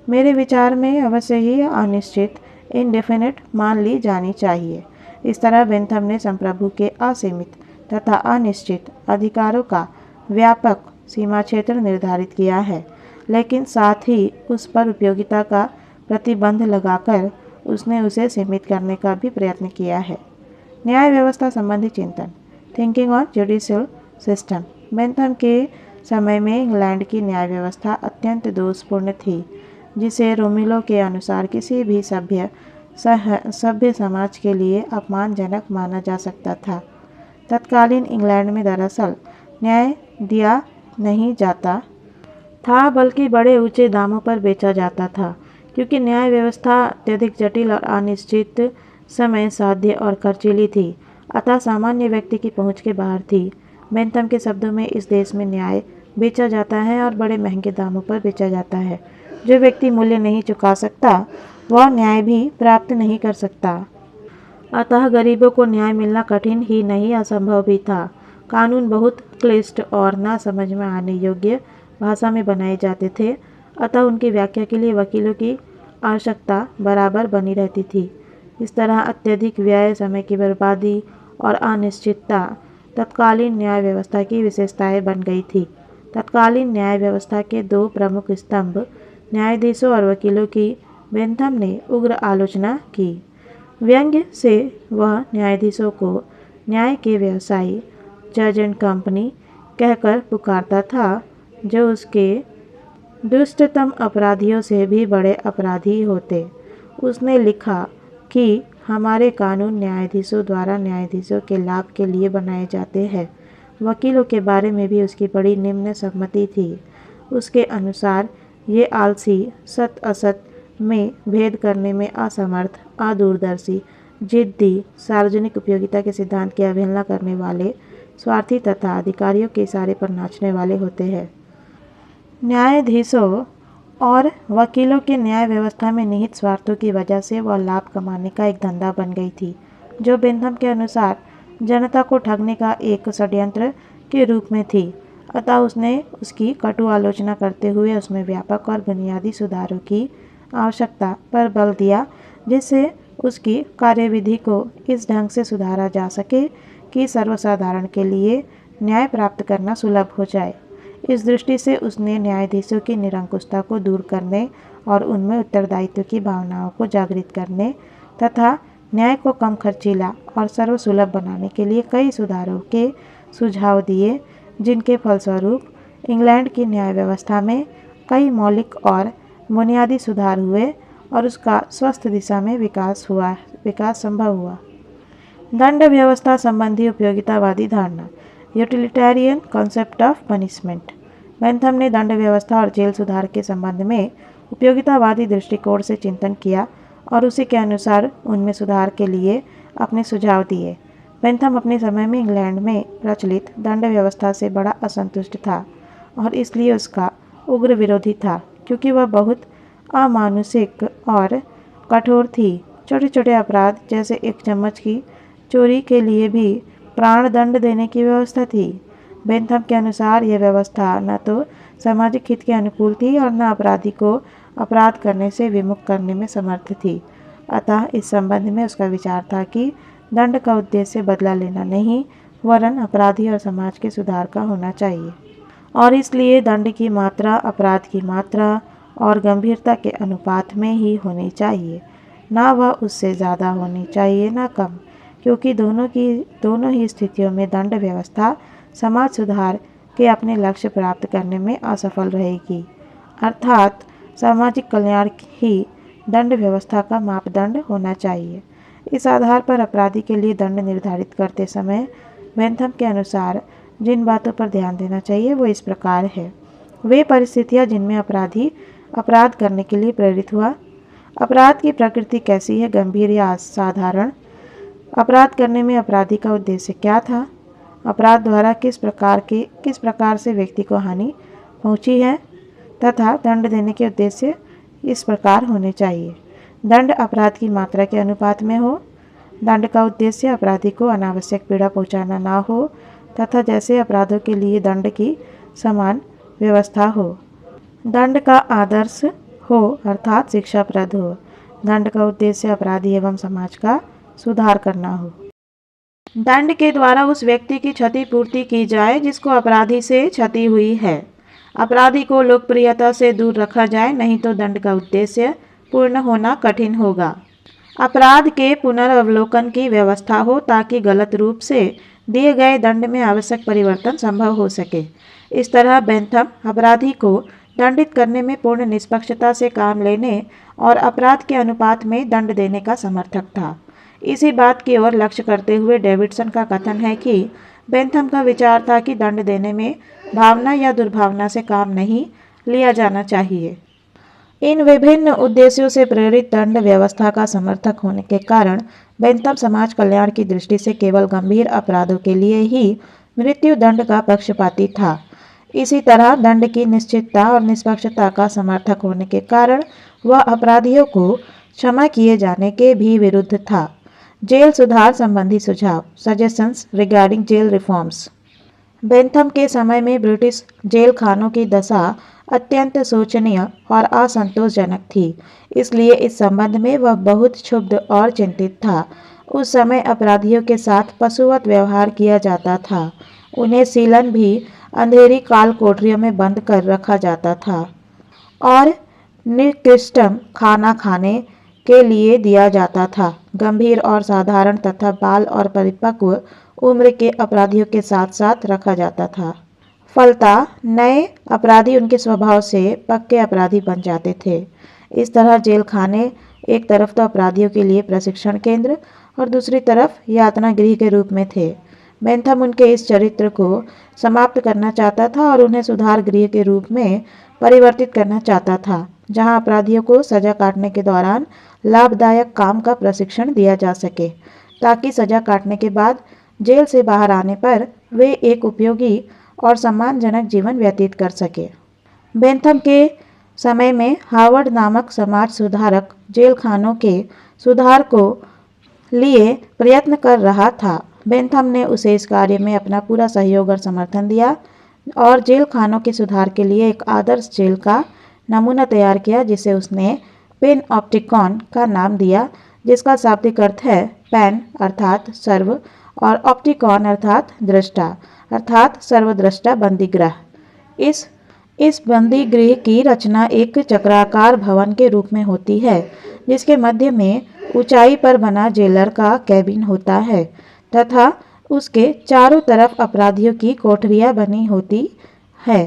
मेरे विचार में अवश्य ही अनिश्चित इनडेफिनिट मान ली जानी चाहिए। इस तरह बेंथम ने संप्रभु के असीमित तथा अनिश्चित अधिकारों का व्यापक सीमा क्षेत्र निर्धारित किया है, लेकिन साथ ही उस पर उपयोगिता का प्रतिबंध लगाकर उसने उसे सीमित करने का भी प्रयत्न किया है। न्याय व्यवस्था संबंधी चिंतन, thinking on judicial system. Bentham के समय में इंग्लैंड की न्याय व्यवस्था अत्यंत दोषपूर्ण थी, जिसे रोमिलो के अनुसार किसी भी सभ्य समाज के लिए अपमानजनक माना जा सकता था। तत्कालीन इंग्लैंड में दरअसल न्याय दिया नहीं जाता था, बल्कि बड़े ऊंचे दामों पर बेचा जाता था, क्योंकि न्याय व्यवस्था अत्यधिक जटिल और अनिश्चित, समय साध्य और खर्चीली थी, अतः सामान्य व्यक्ति की पहुंच के बाहर थी। बेंथम के शब्दों में इस देश में न्याय बेचा जाता है और बड़े महंगे दामों पर बेचा जाता है। जो व्यक्ति मूल्य नहीं चुका सकता वह न्याय भी प्राप्त नहीं कर सकता। अतः गरीबों को न्याय मिलना कठिन ही नहीं असंभव भी था। कानून बहुत क्लिष्ट और ना समझ में आने योग्य भाषा में बनाए जाते थे, अतः उनकी व्याख्या के लिए वकीलों की आवश्यकता बराबर बनी रहती थी। इस तरह अत्यधिक व्यय, समय की बर्बादी और अनिश्चितता तत्कालीन न्याय व्यवस्था की विशेषताएं बन गई थी। तत्कालीन न्याय व्यवस्था के दो प्रमुख स्तंभ, न्यायाधीशों और वकीलों की, बेंथम ने उग्र आलोचना की। व्यंग्य से वह न्यायाधीशों को न्याय के व्यवसायी, जज एंड कंपनी कहकर पुकारता था, जो उसके दुष्टतम अपराधियों से भी बड़े अपराधी होते। उसने लिखा कि हमारे कानून न्यायाधीशों द्वारा न्यायाधीशों के लाभ के लिए बनाए जाते हैं। वकीलों के बारे में भी उसकी बड़ी निम्न सहमति थी। उसके अनुसार ये आलसी, सत असत में भेद करने में असमर्थ, अदूरदर्शी, जिद्दी, सार्वजनिक उपयोगिता के सिद्धांत की अवहेलना करने वाले, स्वार्थी तथा अधिकारियों के इशारे पर नाचने वाले होते हैं। न्यायाधीशों और वकीलों के न्याय व्यवस्था में निहित स्वार्थों की वजह से वह लाभ कमाने का एक धंधा बन गई थी, जो बेंथम के अनुसार जनता को ठगने का एक षड्यंत्र के रूप में थी। अतः उसने उसकी कटु आलोचना करते हुए उसमें व्यापक और बुनियादी सुधारों की आवश्यकता पर बल दिया, जिससे उसकी कार्यविधि को इस ढंग से सुधारा जा सके कि सर्वसाधारण के लिए न्याय प्राप्त करना सुलभ हो जाए। इस दृष्टि से उसने न्यायाधीशों की निरंकुशता को दूर करने और उनमें उत्तरदायित्व की भावनाओं को जागृत करने तथा न्याय को कम खर्चीला और सर्वसुलभ बनाने के लिए कई सुधारों के सुझाव दिए, जिनके फलस्वरूप इंग्लैंड की न्याय व्यवस्था में कई मौलिक और बुनियादी सुधार हुए और उसका स्वस्थ दिशा में विकास संभव हुआ। दंड व्यवस्था संबंधी उपयोगितावादी धारणा, utilitarian concept of punishment. Bentham ने दंड व्यवस्था और जेल सुधार के संबंध में उपयोगितावादी दृष्टिकोण से चिंतन किया और उसी के अनुसार उनमें सुधार के लिए अपने सुझाव दिए। बेंथम अपने समय में इंग्लैंड में प्रचलित दंड व्यवस्था से बड़ा असंतुष्ट था और इसलिए उसका उग्र विरोधी था, क्योंकि वह बहुत अमानुषिक और कठोर थी। छोटे छोटे अपराध जैसे एक चम्मच की चोरी के लिए भी प्राण दंड देने की व्यवस्था थी। बेंथम के अनुसार यह व्यवस्था न तो सामाजिक हित के अनुकूल थी और न अपराधी को अपराध करने से विमुख करने में समर्थ थी। अतः इस संबंध में उसका विचार था कि दंड का उद्देश्य बदला लेना नहीं, वरन अपराधी और समाज के सुधार का होना चाहिए, और इसलिए दंड की मात्रा अपराध की मात्रा और गंभीरता के अनुपात में ही होनी चाहिए, ना वह उससे ज़्यादा होनी चाहिए ना कम, क्योंकि दोनों ही स्थितियों में दंड व्यवस्था समाज सुधार के अपने लक्ष्य प्राप्त करने में असफल रहेगी। अर्थात सामाजिक कल्याण ही दंड व्यवस्था का मापदंड होना चाहिए। इस आधार पर अपराधी के लिए दंड निर्धारित करते समय बेंथम के अनुसार जिन बातों पर ध्यान देना चाहिए वो इस प्रकार है। वे परिस्थितियाँ जिनमें अपराधी अपराध करने के लिए प्रेरित हुआ। अपराध की प्रकृति कैसी है, गंभीर या असाधारण? अपराध करने में अपराधी का उद्देश्य क्या था? अपराध द्वारा किस प्रकार से व्यक्ति को हानि पहुंची है तथा दंड देने के उद्देश्य इस प्रकार होने चाहिए। दंड अपराध की मात्रा के अनुपात में हो। दंड का उद्देश्य अपराधी को अनावश्यक पीड़ा पहुंचाना ना हो तथा जैसे अपराधों के लिए दंड की समान व्यवस्था हो। दंड का आदर्श हो अर्थात शिक्षाप्रद हो। दंड का उद्देश्य अपराधी एवं समाज का सुधार करना हो। दंड के द्वारा उस व्यक्ति की क्षतिपूर्ति की जाए जिसको अपराधी से क्षति हुई है। अपराधी को लोकप्रियता से दूर रखा जाए, नहीं तो दंड का उद्देश्य पूर्ण होना कठिन होगा। अपराध के पुनर्वलोकन की व्यवस्था हो ताकि गलत रूप से दिए गए दंड में आवश्यक परिवर्तन संभव हो सके। इस तरह बेंथम अपराधी को दंडित करने में पूर्ण निष्पक्षता से काम लेने और अपराध के अनुपात में दंड देने का समर्थक था। इसी बात की ओर लक्ष्य करते हुए डेविडसन का कथन है कि बेंथम का विचार था कि दंड देने में भावना या दुर्भावना से काम नहीं लिया जाना चाहिए। इन विभिन्न उद्देश्यों से प्रेरित दंड व्यवस्था का समर्थक होने के कारण बेंथम समाज कल्याण की दृष्टि से केवल गंभीर अपराधों के लिए ही मृत्यु दंड का पक्षपाती था। इसी तरह दंड की निश्चितता और निष्पक्षता का समर्थक होने के कारण वह अपराधियों को क्षमा किए जाने के भी विरुद्ध था। जेल सुधार संबंधी सुझाव, suggestions regarding jail reforms. Bentham के समय में ब्रिटिश जेल खानों की दशा अत्यंत शोचनीय और असंतोषजनक थी, इसलिए इस संबंध में वह बहुत क्षुब्ध और चिंतित था। उस समय अपराधियों के साथ पशुवत व्यवहार किया जाता था। उन्हें सीलन भी अंधेरी काल कोठरियों में बंद कर रखा जाता था और निकृष्टम खाना खाने के लिए दिया जाता था। गंभीर और साधारण तथा बाल और परिपक्व उम्र के अपराधियों के साथ साथ रखा जाता था। फलतः नए अपराधी उनके स्वभाव से पक्के अपराधी बन जाते थे। इस तरह जेल खाने एक तरफ तो अपराधियों के लिए प्रशिक्षण केंद्र और दूसरी तरफ यातना गृह के रूप में थे। बेंथम उनके इस चरित्र को समाप्त करना चाहता था और उन्हें सुधार गृह के रूप में परिवर्तित करना चाहता था, जहां अपराधियों को सजा काटने के दौरान लाभदायक काम का प्रशिक्षण दिया जा सके, ताकि सजा काटने के बाद जेल से बाहर आने पर वे एक उपयोगी और सम्मानजनक जीवन व्यतीत कर सके। बेंथम के समय में हार्वर्ड नामक समाज सुधारक जेल खानों के सुधार को लिए प्रयत्न कर रहा था। बेंथम ने उसे इस कार्य में अपना पूरा सहयोग और समर्थन दिया और जेल खानों के सुधार के लिए एक आदर्श जेल का नमूना तैयार किया, जिसे उसने पेनऑप्टिकॉन का नाम दिया, जिसका शाब्दिक अर्थ है पेन अर्थात सर्व और ऑप्टिकॉन अर्थात दृष्टा अर्थात सर्वदृष्टा बंदीगृह। इस बंदी गृह की रचना एक चक्राकार भवन के रूप में होती है, जिसके मध्य में ऊंचाई पर बना जेलर का कैबिन होता है तथा उसके चारों तरफ अपराधियों की कोठरियां बनी होती है।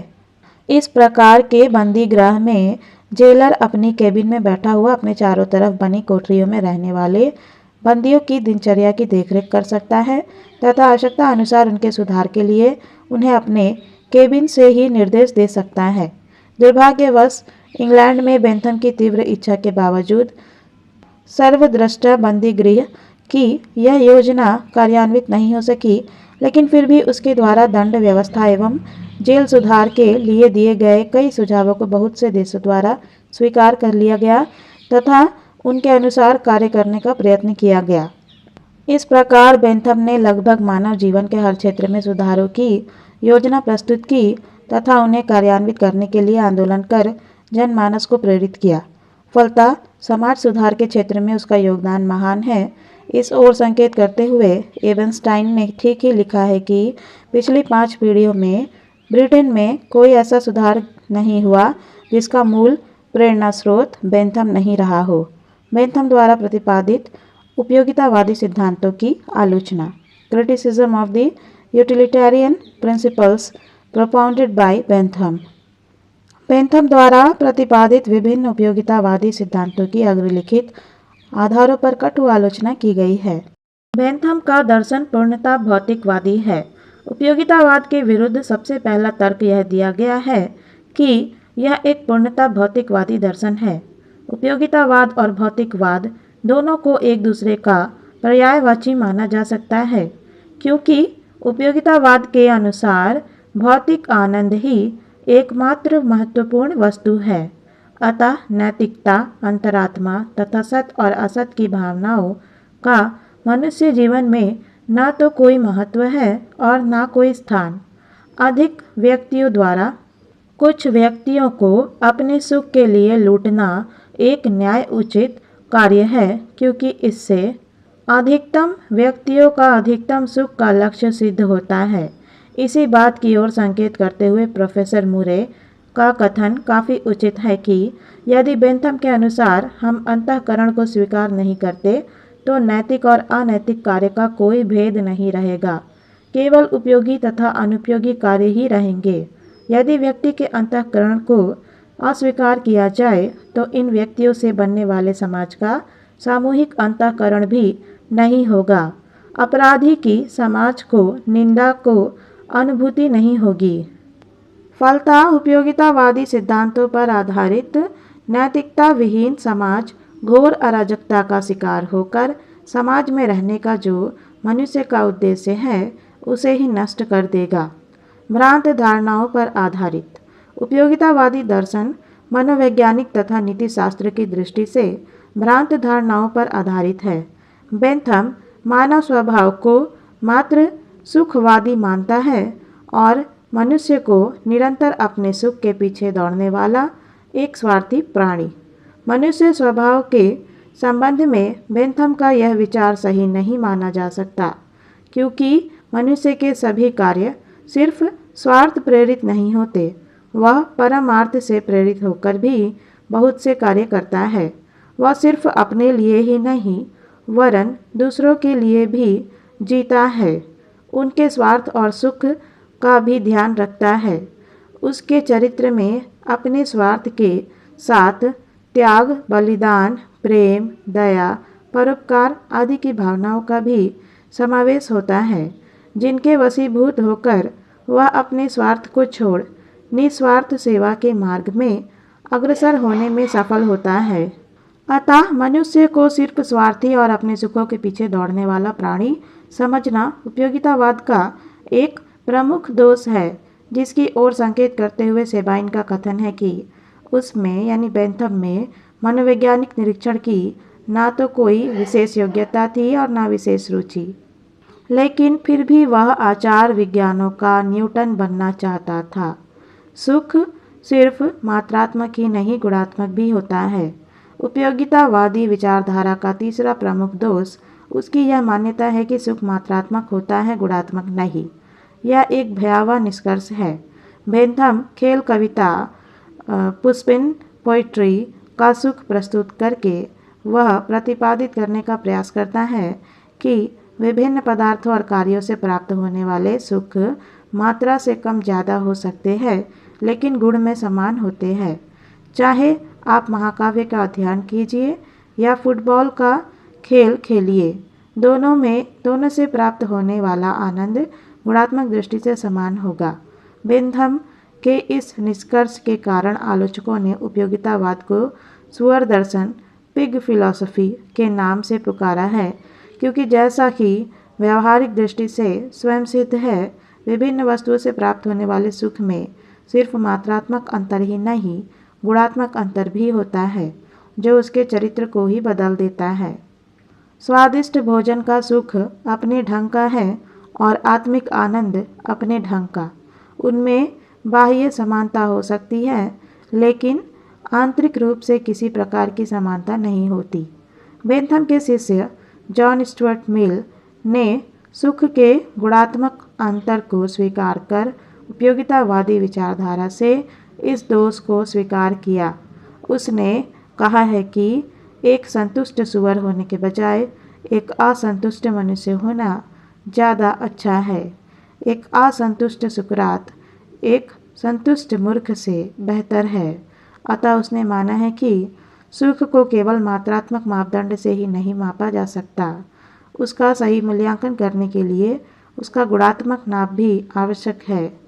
इस प्रकार के बंदी गृह में जेलर अपनी कैबिन में बैठा हुआ अपने चारों तरफ बनी कोठरियों में रहने वाले बंदियों की दिनचर्या की देखरेख कर सकता है तथा आवश्यकता अनुसार उनके सुधार के लिए उन्हें अपने केबिन से ही निर्देश दे सकता है। दुर्भाग्यवश इंग्लैंड में बेंथम की तीव्र इच्छा के बावजूद सर्वदृष्टा बंदी गृह की यह योजना कार्यान्वित नहीं हो सकी, लेकिन फिर भी उसके द्वारा दंड व्यवस्था एवं जेल सुधार के लिए दिए गए कई सुझावों को बहुत से देशों द्वारा स्वीकार कर लिया गया तथा उनके अनुसार कार्य करने का प्रयत्न किया गया। इस प्रकार बेंथम ने लगभग मानव जीवन के हर क्षेत्र में सुधारों की योजना प्रस्तुत की तथा उन्हें कार्यान्वित करने के लिए आंदोलन कर जनमानस को प्रेरित किया। फलतः समाज सुधार के क्षेत्र में उसका योगदान महान है। इस ओर संकेत करते हुए एबेनस्टाइन ने ठीक ही लिखा है कि पिछली 5 पीढ़ियों में ब्रिटेन में कोई ऐसा सुधार नहीं हुआ जिसका मूल प्रेरणा स्रोत बेंथम नहीं रहा हो। बेंथम द्वारा प्रतिपादित उपयोगितावादी सिद्धांतों की आलोचना, criticism of the utilitarian principles propounded bye Bentham. Bentham द्वारा प्रतिपादित विभिन्न उपयोगितावादी सिद्धांतों की अग्रलिखित आधारों पर कटु आलोचना की गई है। बेंथम का दर्शन पूर्णतः भौतिकवादी है। उपयोगितावाद के विरुद्ध सबसे पहला तर्क यह दिया गया है कि यह एक पूर्णतः भौतिकवादी दर्शन है। उपयोगितावाद और भौतिकवाद दोनों को एक दूसरे का पर्यायवाची माना जा सकता है, क्योंकि उपयोगितावाद के अनुसार भौतिक आनंद ही एकमात्र महत्वपूर्ण वस्तु है। अतः नैतिकता, अंतरात्मा तथा सत और असत की भावनाओं का मनुष्य जीवन में न तो कोई महत्व है और न कोई स्थान। अधिक व्यक्तियों द्वारा कुछ व्यक्तियों को अपने सुख के लिए लूटना एक न्याय उचित कार्य है, क्योंकि इससे अधिकतम व्यक्तियों का अधिकतम सुख का लक्ष्य सिद्ध होता है। इसी बात की ओर संकेत करते हुए प्रोफेसर मुरे का कथन काफ़ी उचित है कि यदि बेंथम के अनुसार हम अंतःकरण को स्वीकार नहीं करते तो नैतिक और अनैतिक कार्य का कोई भेद नहीं रहेगा, केवल उपयोगी तथा अनुपयोगी कार्य ही रहेंगे। यदि व्यक्ति के अंतःकरण को अस्वीकार किया जाए तो इन व्यक्तियों से बनने वाले समाज का सामूहिक अंतःकरण भी नहीं होगा। अपराधी की समाज को निंदा को अनुभूति नहीं होगी। फलतः उपयोगितावादी सिद्धांतों पर आधारित नैतिकता विहीन समाज घोर अराजकता का शिकार होकर समाज में रहने का जो मनुष्य का उद्देश्य है उसे ही नष्ट कर देगा। भ्रांत धारणाओं पर आधारित उपयोगितावादी दर्शन मनोवैज्ञानिक तथा नीतिशास्त्र की दृष्टि से भ्रांत धारणाओं पर आधारित है। बेंथम मानव स्वभाव को मात्र सुखवादी मानता है और मनुष्य को निरंतर अपने सुख के पीछे दौड़ने वाला एक स्वार्थी प्राणी। मनुष्य स्वभाव के संबंध में बेंथम का यह विचार सही नहीं माना जा सकता, क्योंकि मनुष्य के सभी कार्य सिर्फ स्वार्थ प्रेरित नहीं होते, वह परमार्थ से प्रेरित होकर भी बहुत से कार्य करता है। वह सिर्फ अपने लिए ही नहीं वरन दूसरों के लिए भी जीता है, उनके स्वार्थ और सुख का भी ध्यान रखता है। उसके चरित्र में अपने स्वार्थ के साथ त्याग, बलिदान, प्रेम, दया, परोपकार आदि की भावनाओं का भी समावेश होता है, जिनके वशीभूत होकर वह अपने स्वार्थ को छोड़ निस्वार्थ सेवा के मार्ग में अग्रसर होने में सफल होता है। अतः मनुष्य को सिर्फ स्वार्थी और अपने सुखों के पीछे दौड़ने वाला प्राणी समझना उपयोगितावाद का एक प्रमुख दोष है, जिसकी ओर संकेत करते हुए सेबाइन का कथन है कि उसमें यानी बेंथम में मनोवैज्ञानिक निरीक्षण की ना तो कोई विशेष योग्यता थी और ना विशेष रुचि, लेकिन फिर भी वह आचार विज्ञानों का न्यूटन बनना चाहता था। सुख सिर्फ मात्रात्मक ही नहीं गुणात्मक भी होता है। उपयोगितावादी विचारधारा का तीसरा प्रमुख दोष उसकी यह मान्यता है कि सुख मात्रात्मक होता है, गुणात्मक नहीं। यह एक भयावह निष्कर्ष है। बेंथम खेल, कविता, पुष्पिन पोइट्री का सुख प्रस्तुत करके वह प्रतिपादित करने का प्रयास करता है कि विभिन्न पदार्थों और कार्यों से प्राप्त होने वाले सुख मात्रा से कम ज़्यादा हो सकते हैं, लेकिन गुण में समान होते हैं। चाहे आप महाकाव्य का अध्ययन कीजिए या फुटबॉल का खेल खेलिए, दोनों से प्राप्त होने वाला आनंद गुणात्मक दृष्टि से समान होगा। बेंथम के इस निष्कर्ष के कारण आलोचकों ने उपयोगितावाद को सुअर दर्शन, पिग फिलॉसफी के नाम से पुकारा है, क्योंकि जैसा कि व्यावहारिक दृष्टि से स्वयं सिद्ध है, विभिन्न वस्तुओं से प्राप्त होने वाले सुख में सिर्फ मात्रात्मक अंतर ही नहीं, गुणात्मक अंतर भी होता है, जो उसके चरित्र को ही बदल देता है। स्वादिष्ट भोजन का सुख अपने ढंग का है और आत्मिक आनंद अपने ढंग का। उनमें बाह्य समानता हो सकती है, लेकिन आंतरिक रूप से किसी प्रकार की समानता नहीं होती। बेंथम के शिष्य जॉन स्टुअर्ट मिल ने सुख के गुणात्मक अंतर को स्वीकार कर उपयोगितावादी विचारधारा से इस दोष को स्वीकार किया। उसने कहा है कि एक संतुष्ट सुअर होने के बजाय एक असंतुष्ट मनुष्य होना ज़्यादा अच्छा है। एक असंतुष्ट सुकरात एक संतुष्ट मूर्ख से बेहतर है। अतः उसने माना है कि सुख को केवल मात्रात्मक मापदंड से ही नहीं मापा जा सकता। उसका सही मूल्यांकन करने के लिए उसका गुणात्मक नाप भी आवश्यक है।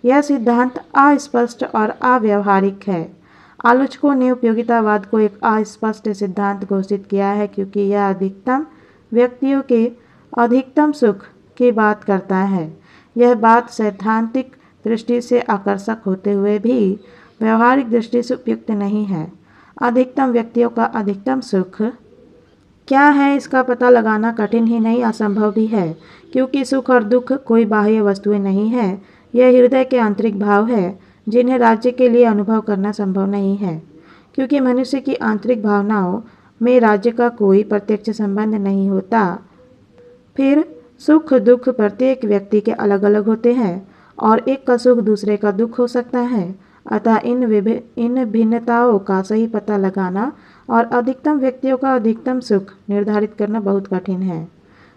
यह सिद्धांत अस्पष्ट और अव्यावहारिक है। आलोचकों ने उपयोगितावाद को एक अस्पष्ट सिद्धांत घोषित किया है, क्योंकि यह अधिकतम व्यक्तियों के अधिकतम सुख की बात करता है। यह बात सैद्धांतिक दृष्टि से आकर्षक होते हुए भी व्यवहारिक दृष्टि से उपयुक्त नहीं है। अधिकतम व्यक्तियों का अधिकतम सुख क्या है, इसका पता लगाना कठिन ही नहीं असंभव भी है, क्योंकि सुख और दुख कोई बाह्य वस्तुएं नहीं है। यह हृदय के आंतरिक भाव है, जिन्हें राज्य के लिए अनुभव करना संभव नहीं है, क्योंकि मनुष्य की आंतरिक भावनाओं में राज्य का कोई प्रत्यक्ष संबंध नहीं होता। फिर सुख दुख प्रत्येक व्यक्ति के अलग अलग होते हैं और एक का सुख दूसरे का दुख हो सकता है। अतः इन भिन्नताओं का सही पता लगाना और अधिकतम व्यक्तियों का अधिकतम सुख निर्धारित करना बहुत कठिन है।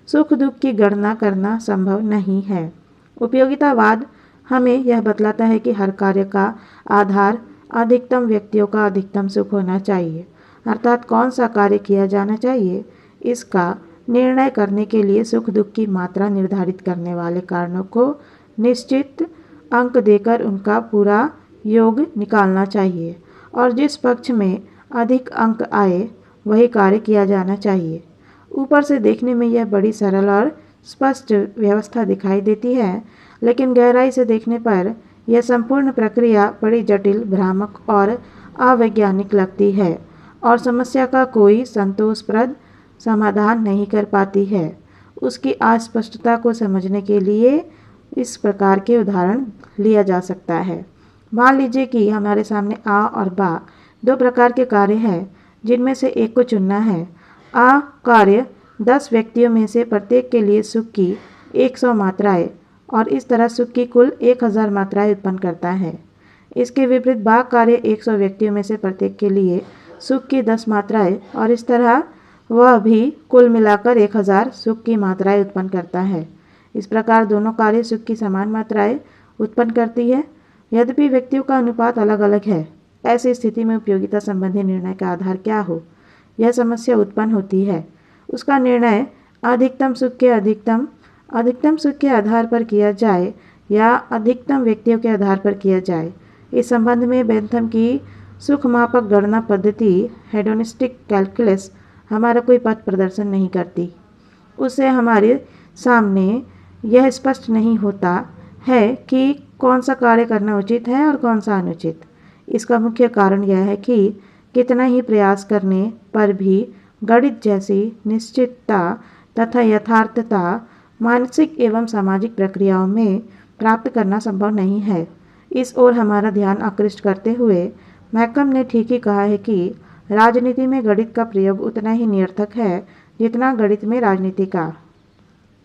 सुख दुख की गणना करना संभव नहीं है। उपयोगितावाद हमें यह बतलाता है कि हर कार्य का आधार अधिकतम व्यक्तियों का अधिकतम सुख होना चाहिए, अर्थात कौन सा कार्य किया जाना चाहिए, इसका निर्णय करने के लिए सुख दुख की मात्रा निर्धारित करने वाले कारणों को निश्चित अंक देकर उनका पूरा योग निकालना चाहिए और जिस पक्ष में अधिक अंक आए वही कार्य किया जाना चाहिए। ऊपर से देखने में यह बड़ी सरल और स्पष्ट व्यवस्था दिखाई देती है, लेकिन गहराई से देखने पर यह संपूर्ण प्रक्रिया बड़ी जटिल, भ्रामक और अवैज्ञानिक लगती है और समस्या का कोई संतोषप्रद समाधान नहीं कर पाती है। उसकी अस्पष्टता को समझने के लिए इस प्रकार के उदाहरण लिया जा सकता है। मान लीजिए कि हमारे सामने आ और बा दो प्रकार के कार्य हैं, जिनमें से एक को चुनना है। आ कार्य 10 व्यक्तियों में से प्रत्येक के लिए सुख की 100 मात्राएं और इस तरह सुख की कुल 1000 मात्राएं उत्पन्न करता है। इसके विपरीत बा कार्य 100 व्यक्तियों में से प्रत्येक के लिए सुख की 10 मात्राएं और इस तरह वह भी कुल मिलाकर 1000 सुख की मात्राएं उत्पन्न करता है। इस प्रकार दोनों कार्य सुख की समान मात्राएं उत्पन्न करती है, यद्यपि व्यक्तियों का अनुपात अलग अलग है। ऐसी स्थिति में उपयोगिता संबंधी निर्णय का आधार क्या हो, यह समस्या उत्पन्न होती है। उसका निर्णय अधिकतम सुख के आधार पर किया जाए या अधिकतम व्यक्तियों के आधार पर किया जाए। इस संबंध में बेंथम की सुख मापक गणना पद्धति हेडोनिस्टिक कैलकुलस हमारा कोई पथ प्रदर्शन नहीं करती। उसे हमारे सामने यह स्पष्ट नहीं होता है कि कौन सा कार्य करना उचित है और कौन सा अनुचित। इसका मुख्य कारण यह है कि कितना ही प्रयास करने पर भी गणित जैसी निश्चितता तथा यथार्थता मानसिक एवं सामाजिक प्रक्रियाओं में प्राप्त करना संभव नहीं है। इस ओर हमारा ध्यान आकृष्ट करते हुए मैकम ने ठीक ही कहा है कि राजनीति में गणित का प्रयोग उतना ही निरर्थक है जितना गणित में राजनीति का।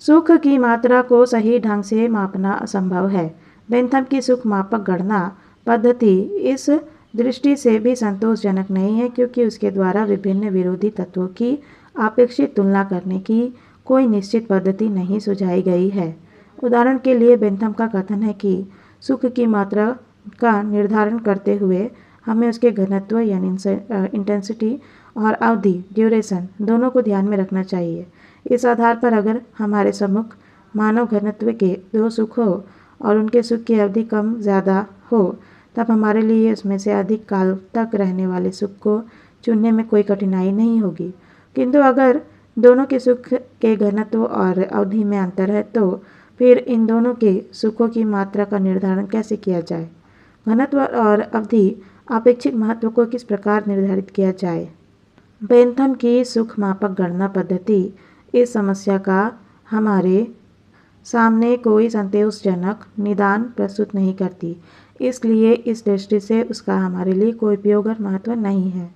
सुख की मात्रा को सही ढंग से मापना असंभव है। बेंथम की सुख मापक गणना पद्धति इस दृष्टि से भी संतोषजनक नहीं है क्योंकि उसके द्वारा विभिन्न विरोधी तत्वों की अपेक्षित तुलना करने की कोई निश्चित पद्धति नहीं सुझाई गई है। उदाहरण के लिए बेंथम का कथन है कि सुख की मात्रा का निर्धारण करते हुए हमें उसके घनत्व यानी इंटेंसिटी और अवधि ड्यूरेशन दोनों को ध्यान में रखना चाहिए। इस आधार पर अगर हमारे सम्मुख मानव घनत्व के दो सुख हो और उनके सुख की अवधि कम ज़्यादा हो तब हमारे लिए उसमें से अधिक काल तक रहने वाले सुख को चुनने में कोई कठिनाई नहीं होगी। किंतु अगर दोनों के सुख के घनत्व और अवधि में अंतर है तो फिर इन दोनों के सुखों की मात्रा का निर्धारण कैसे किया जाए? घनत्व और अवधि अपेक्षित महत्व को किस प्रकार निर्धारित किया जाए? बेंथम की सुख मापक गणना पद्धति इस समस्या का हमारे सामने कोई संतोषजनक निदान प्रस्तुत नहीं करती, इसलिए इस दृष्टि से उसका हमारे लिए कोई उपयोग और महत्व नहीं है।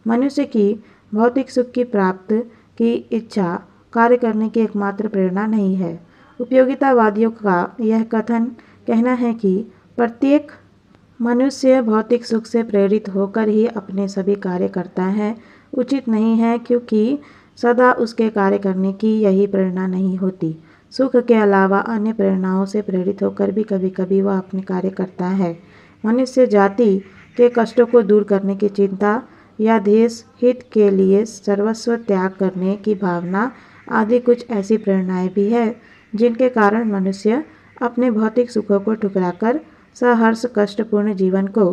मनुष्य की भौतिक सुख की प्राप्त की इच्छा कार्य करने की एकमात्र प्रेरणा नहीं है। उपयोगितावादियों का यह कहना है कि प्रत्येक मनुष्य भौतिक सुख से प्रेरित होकर ही अपने सभी कार्य करता है उचित नहीं है क्योंकि सदा उसके कार्य करने की यही प्रेरणा नहीं होती। सुख के अलावा अन्य प्रेरणाओं से प्रेरित होकर भी कभी कभी वह अपने कार्य करता है। मनुष्य जाति के कष्टों को दूर करने की चिंता या देश हित के लिए सर्वस्व त्याग करने की भावना आदि कुछ ऐसी प्रेरणाएं भी है जिनके कारण मनुष्य अपने भौतिक सुखों को ठुकराकर सहर्ष कष्टपूर्ण जीवन को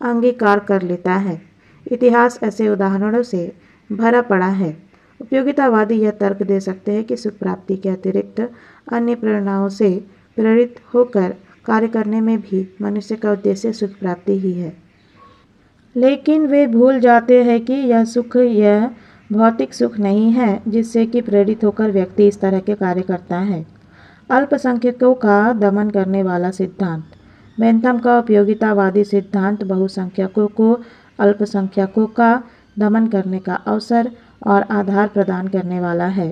अंगीकार कर लेता है। इतिहास ऐसे उदाहरणों से भरा पड़ा है। उपयोगितावादी यह तर्क दे सकते हैं कि सुख प्राप्ति के अतिरिक्त अन्य प्रेरणाओं से प्रेरित होकर कार्य करने में भी मनुष्य का उद्देश्य सुख प्राप्ति ही है। लेकिन वे भूल जाते हैं कि यह भौतिक सुख नहीं है जिससे कि प्रेरित होकर व्यक्ति इस तरह के कार्य करता है। अल्पसंख्यकों का दमन करने वाला सिद्धांत। बेंथम का उपयोगितावादी सिद्धांत बहुसंख्यकों को अल्पसंख्यकों का दमन करने का अवसर और आधार प्रदान करने वाला है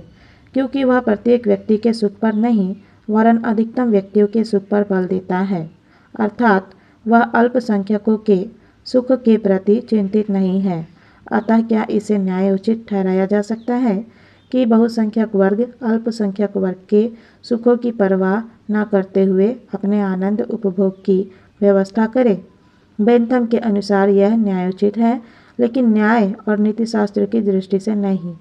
क्योंकि वह प्रत्येक व्यक्ति के सुख पर नहीं वरन अधिकतम व्यक्तियों के सुख पर बल देता है। अर्थात वह अल्पसंख्यकों के सुख के प्रति चिंतित नहीं है। अतः क्या इसे न्यायोचित ठहराया जा सकता है कि बहुसंख्यक वर्ग अल्पसंख्यक वर्ग के सुखों की परवाह न करते हुए अपने आनंद उपभोग की व्यवस्था करे? बेंथम के अनुसार यह न्यायोचित है लेकिन न्याय और नीतिशास्त्र की दृष्टि से नहीं।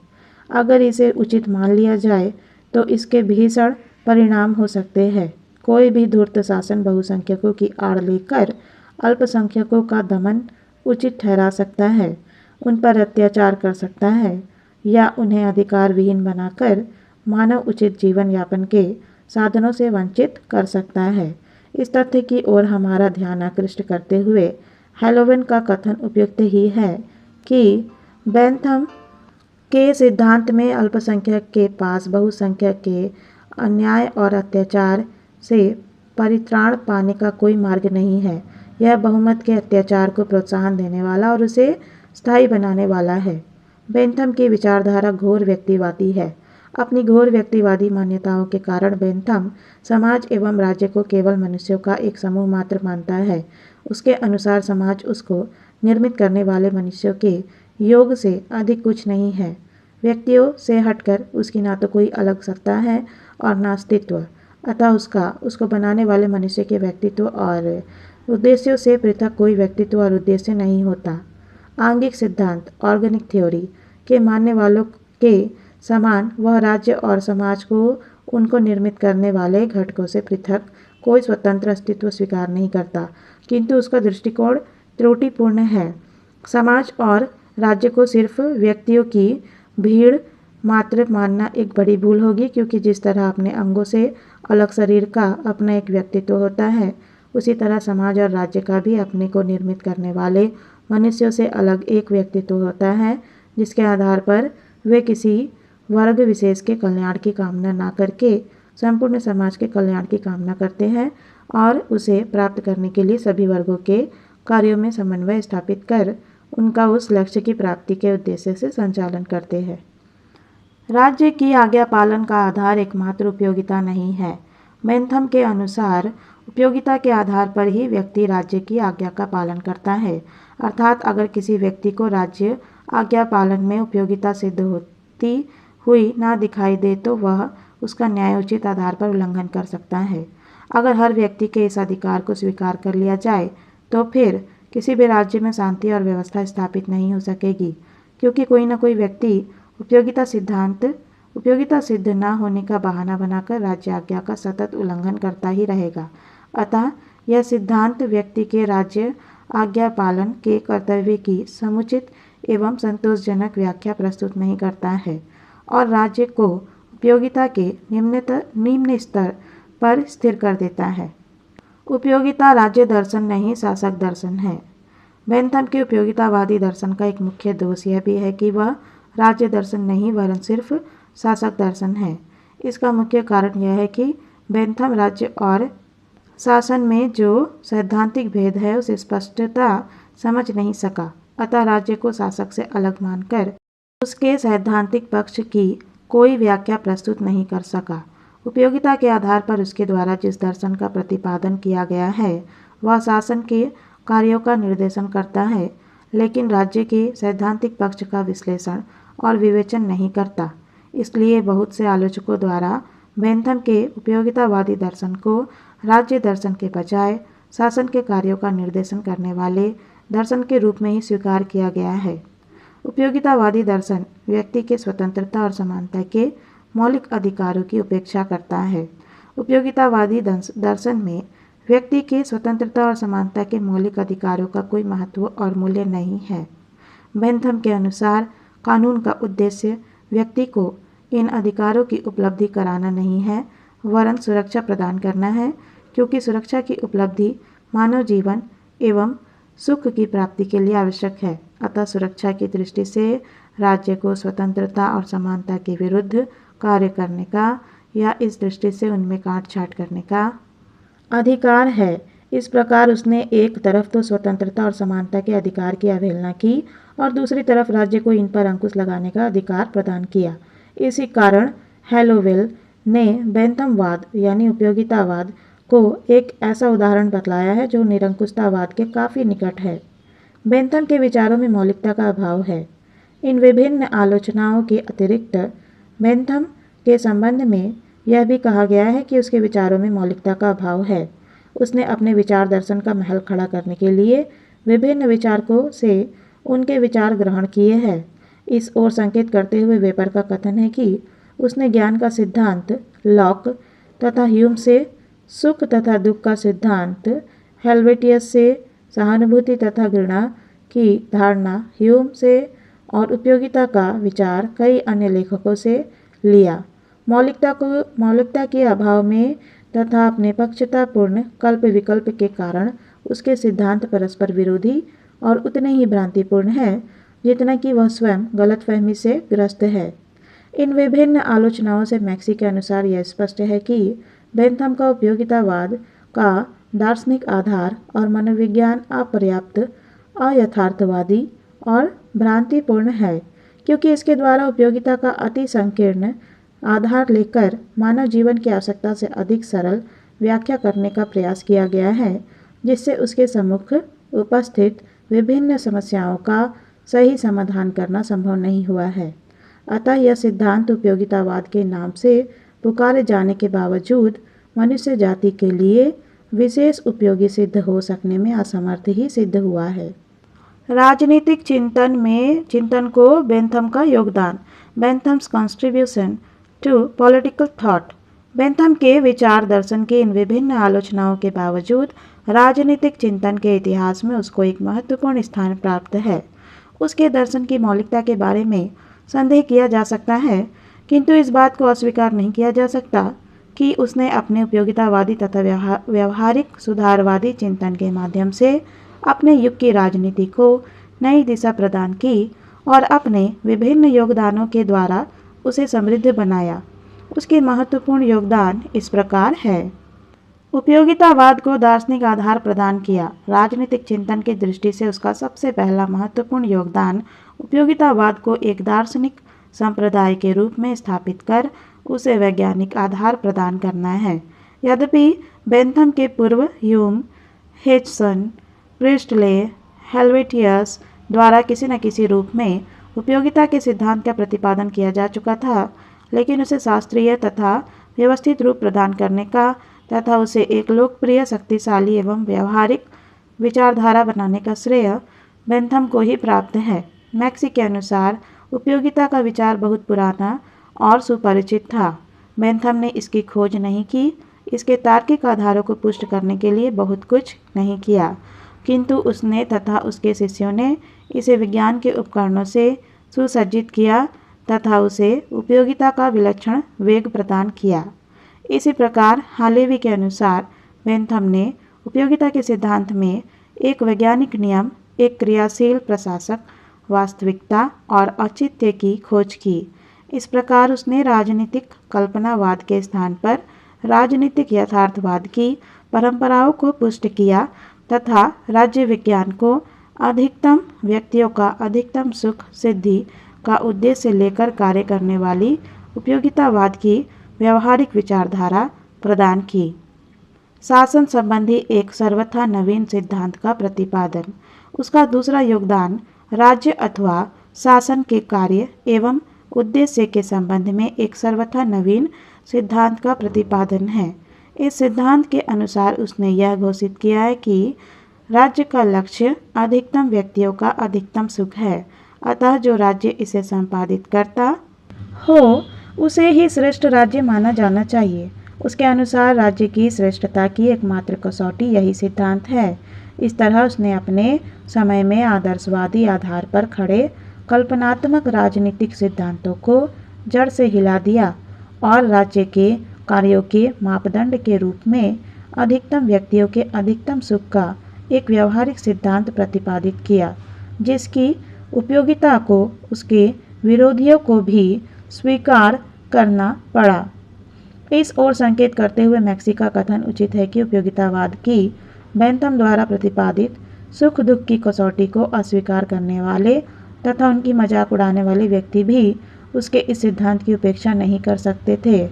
अगर इसे उचित मान लिया जाए तो इसके भीषण परिणाम हो सकते हैं। कोई भी धूर्त शासन बहुसंख्यकों की आड़ लेकर अल्पसंख्यकों का दमन उचित ठहरा सकता है, उन पर अत्याचार कर सकता है या उन्हें अधिकार विहीन बनाकर मानव उचित जीवन यापन के साधनों से वंचित कर सकता है। इस तथ्य की ओर हमारा ध्यान आकृष्ट करते हुए हैलोवेन का कथन उपयुक्त ही है कि बेंथम के सिद्धांत में अल्पसंख्यक के पास बहुसंख्यक के अन्याय और अत्याचार से परित्राण पाने का कोई मार्ग नहीं है। यह बहुमत के अत्याचार को प्रोत्साहन देने वाला और उसे स्थायी बनाने वाला है। बेंथम की विचारधारा घोर व्यक्तिवादी है। अपनी घोर व्यक्तिवादी मान्यताओं के कारण बेंथम समाज एवं राज्य को केवल मनुष्यों का एक समूह मात्र मानता है। उसके अनुसार समाज उसको निर्मित करने वाले मनुष्यों के योग से अधिक कुछ नहीं है। व्यक्तियों से हटकर उसकी ना तो कोई अलग सत्ता है और ना अस्तित्व। अतः उसको बनाने वाले मनुष्य के व्यक्तित्व और उद्देश्यों से पृथक कोई व्यक्तित्व और उद्देश्य नहीं होता। आंगिक सिद्धांत ऑर्गेनिक थ्योरी के मानने वालों के समान वह राज्य और समाज को उनको निर्मित करने वाले घटकों से पृथक कोई स्वतंत्र अस्तित्व स्वीकार नहीं करता, किंतु उसका दृष्टिकोण त्रुटिपूर्ण है। समाज और राज्य को सिर्फ व्यक्तियों की भीड़ मात्र मानना एक बड़ी भूल होगी, क्योंकि जिस तरह अपने अंगों से अलग शरीर का अपना एक व्यक्तित्व होता है, उसी तरह समाज और राज्य का भी अपने को निर्मित करने वाले मनुष्यों से अलग एक व्यक्तित्व होता है, जिसके आधार पर वे किसी वर्ग विशेष के कल्याण की कामना ना करके संपूर्ण समाज के कल्याण की कामना करते हैं और उसे प्राप्त करने के लिए सभी वर्गों के कार्यों में समन्वय स्थापित कर उनका उस लक्ष्य की प्राप्ति के उद्देश्य से संचालन करते हैं। राज्य की आज्ञा पालन का आधार एकमात्र उपयोगिता नहीं है। बेंथम के अनुसार उपयोगिता के आधार पर ही व्यक्ति राज्य की आज्ञा का पालन करता है। अर्थात अगर किसी व्यक्ति को राज्य आज्ञा पालन में उपयोगिता सिद्ध होती हुई ना दिखाई दे तो वह उसका न्यायोचित आधार पर उल्लंघन कर सकता है। अगर हर व्यक्ति के इस अधिकार को स्वीकार कर लिया जाए तो फिर किसी भी राज्य में शांति और व्यवस्था स्थापित नहीं हो सकेगी, क्योंकि कोई न कोई व्यक्ति उपयोगिता सिद्ध न होने का बहाना बनाकर राज्य आज्ञा का सतत उल्लंघन करता ही रहेगा। अतः यह सिद्धांत व्यक्ति के राज्य आज्ञा पालन के कर्तव्य की समुचित एवं संतोषजनक व्याख्या प्रस्तुत नहीं करता है और राज्य को उपयोगिता के निम्न स्तर पर स्थिर कर देता है। उपयोगिता राज्य दर्शन नहीं, शासक दर्शन है। बेंथम के उपयोगितावादी दर्शन का एक मुख्य दोष यह भी है कि वह राज्य दर्शन नहीं वरन सिर्फ शासक दर्शन है। इसका मुख्य कारण यह है कि बेंथम राज्य और शासन में जो सैद्धांतिक भेद है उसे स्पष्टता समझ नहीं सका, अतः राज्य को शासक से अलग मानकर उसके सैद्धांतिक पक्ष की कोई व्याख्या प्रस्तुत नहीं कर सका। उपयोगिता के आधार पर उसके द्वारा जिस दर्शन का प्रतिपादन किया गया है वह शासन के कार्यों का निर्देशन करता है, लेकिन राज्य के सैद्धांतिक पक्ष का विश्लेषण और विवेचन नहीं करता। इसलिए बहुत से आलोचकों द्वारा बेंथम के उपयोगितावादी दर्शन को राज्य दर्शन के बजाय शासन के कार्यों का निर्देशन करने वाले दर्शन के रूप में ही स्वीकार किया गया है। उपयोगितावादी दर्शन व्यक्ति के स्वतंत्रता और समानता के मौलिक अधिकारों की उपेक्षा करता है। उपयोगितावादी दर्शन में व्यक्ति के स्वतंत्रता और समानता के मौलिक अधिकारों का कोई महत्व और मूल्य नहीं है। बेंथम के अनुसार कानून का उद्देश्य व्यक्ति को इन अधिकारों की उपलब्धि कराना नहीं है वरन सुरक्षा प्रदान करना है, क्योंकि सुरक्षा की उपलब्धि मानव जीवन एवं सुख की प्राप्ति के लिए आवश्यक है। अतः सुरक्षा की दृष्टि से राज्य को स्वतंत्रता और समानता के विरुद्ध कार्य करने का या इस दृष्टि से उनमें काट-छाँट करने का अधिकार है। इस प्रकार उसने एक तरफ तो स्वतंत्रता और समानता के अधिकार की अवहेलना की और दूसरी तरफ राज्य को इन पर अंकुश लगाने का अधिकार प्रदान किया। इसी कारण हैलोवेल ने बेंथमवाद यानी उपयोगितावाद को एक ऐसा उदाहरण बतलाया है जो निरंकुशतावाद के काफ़ी निकट है। बेंथम के विचारों में मौलिकता का अभाव है। इन विभिन्न आलोचनाओं के अतिरिक्त बेंथम के संबंध में यह भी कहा गया है कि उसके विचारों में मौलिकता का अभाव है। उसने अपने विचार दर्शन का महल खड़ा करने के लिए विभिन्न विचारकों से उनके विचार ग्रहण किए हैं। इस ओर संकेत करते हुए वेबर का कथन है कि उसने ज्ञान का सिद्धांत लॉक तथा ह्यूम से, सुख तथा दुख का सिद्धांत हेल्वेटियस से, सहानुभूति तथा घृणा की धारणा ह्यूम से और उपयोगिता का विचार कई अन्य लेखकों से लिया। मौलिकता के अभाव में तथा अपने पक्षतापूर्ण कल्प विकल्प के कारण उसके सिद्धांत परस्पर विरोधी और उतने ही भ्रांतिपूर्ण है जितना कि वह स्वयं गलतफहमी से ग्रस्त है। इन विभिन्न आलोचनाओं से मैक्सी के अनुसार यह स्पष्ट है कि बेंथम का उपयोगितावाद का दार्शनिक आधार और मनोविज्ञान अपर्याप्त, अयथार्थवादी और भ्रांतिपूर्ण है, क्योंकि इसके द्वारा उपयोगिता का अति संकीर्ण आधार लेकर मानव जीवन की आवश्यकता से अधिक सरल व्याख्या करने का प्रयास किया गया है, जिससे उसके सम्मुख उपस्थित विभिन्न समस्याओं का सही समाधान करना संभव नहीं हुआ है। अतः यह सिद्धांत उपयोगितावाद के नाम से पुकारे जाने के बावजूद मनुष्य जाति के लिए विशेष उपयोगी सिद्ध हो सकने में असमर्थ ही सिद्ध हुआ है। राजनीतिक चिंतन को बेंथम का योगदान। Bentham's contribution to political thought. Bentham के विचार दर्शन के इन विभिन्न आलोचनाओं के बावजूद राजनीतिक चिंतन के इतिहास में उसको एक महत्वपूर्ण स्थान प्राप्त है। उसके दर्शन की मौलिकता के बारे में संदेह किया जा सकता है, किंतु इस बात को अस्वीकार नहीं किया जा सकता कि उसने अपने उपयोगितावादी तथा व्यवहारिक सुधारवादी चिंतन के माध्यम से अपने युग की राजनीति को नई दिशा प्रदान की और अपने विभिन्न योगदानों के द्वारा उसे समृद्ध बनाया। उसके महत्वपूर्ण योगदान इस प्रकार है। उपयोगितावाद को दार्शनिक आधार प्रदान किया। राजनीतिक चिंतन की दृष्टि से उसका सबसे पहला महत्वपूर्ण योगदान उपयोगितावाद को एक दार्शनिक संप्रदाय के रूप में स्थापित कर उसे वैज्ञानिक आधार प्रदान करना है। यद्यपि बेंथम के पूर्व ह्यूम, हिचसन, प्रिस्टले, हेल्वेटियस द्वारा किसी न किसी रूप में उपयोगिता के सिद्धांत का प्रतिपादन किया जा चुका था, लेकिन उसे शास्त्रीय तथा व्यवस्थित रूप प्रदान करने का तथा उसे एक लोकप्रिय, शक्तिशाली एवं व्यवहारिक विचारधारा बनाने का श्रेय बेंथम को ही प्राप्त है। मैक्सी के अनुसार उपयोगिता का विचार बहुत पुराना और सुपरिचित था। बेंथम ने इसकी खोज नहीं की, इसके तार्किक आधारों को पुष्ट करने के लिए बहुत कुछ नहीं किया, किंतु उसने तथा उसके शिष्यों ने इसे विज्ञान के उपकरणों से सुसज्जित किया तथा उसे उपयोगिता का विलक्षण वेग प्रदान किया। इसी प्रकार हालेवी के अनुसार बेंथम ने उपयोगिता के सिद्धांत में एक वैज्ञानिक नियम, एक क्रियाशील प्रशासक, वास्तविकता और औचित्य की खोज की। इस प्रकार उसने राजनीतिक कल्पनावाद के स्थान पर राजनीतिक यथार्थवाद की परंपराओं को पुष्ट किया तथा राज्य विज्ञान को अधिकतम व्यक्तियों का अधिकतम सुख सिद्धि का उद्देश्य लेकर कार्य करने वाली उपयोगितावाद की व्यवहारिक विचारधारा प्रदान की। शासन संबंधी एक सर्वथा नवीन सिद्धांत का प्रतिपादन। उसका दूसरा योगदान राज्य अथवा शासन के कार्य एवं उद्देश्य के संबंध में एक सर्वथा नवीन सिद्धांत का प्रतिपादन है। इस सिद्धांत के अनुसार उसने यह घोषित किया है कि राज्य का लक्ष्य अधिकतम व्यक्तियों का अधिकतम सुख है, अतः जो राज्य इसे संपादित करता हो उसे ही श्रेष्ठ राज्य माना जाना चाहिए। उसके अनुसार राज्य की श्रेष्ठता की एकमात्र कसौटी यही सिद्धांत है। इस तरह उसने अपने समय में आदर्शवादी आधार पर खड़े कल्पनात्मक राजनीतिक सिद्धांतों को जड़ से हिला दिया और राज्य के कार्यों के मापदंड के रूप में अधिकतम व्यक्तियों के अधिकतम सुख का एक व्यवहारिक सिद्धांत प्रतिपादित किया, जिसकी उपयोगिता को उसके विरोधियों को भी स्वीकार करना पड़ा। इस ओर संकेत करते हुए मैक्सी का कथन उचित है कि उपयोगितावाद की बेंथम द्वारा प्रतिपादित सुख दुख की कसौटी को अस्वीकार करने वाले तथा उनकी मजाक उड़ाने वाले व्यक्ति भी उसके इस सिद्धांत की उपेक्षा नहीं कर सकते थे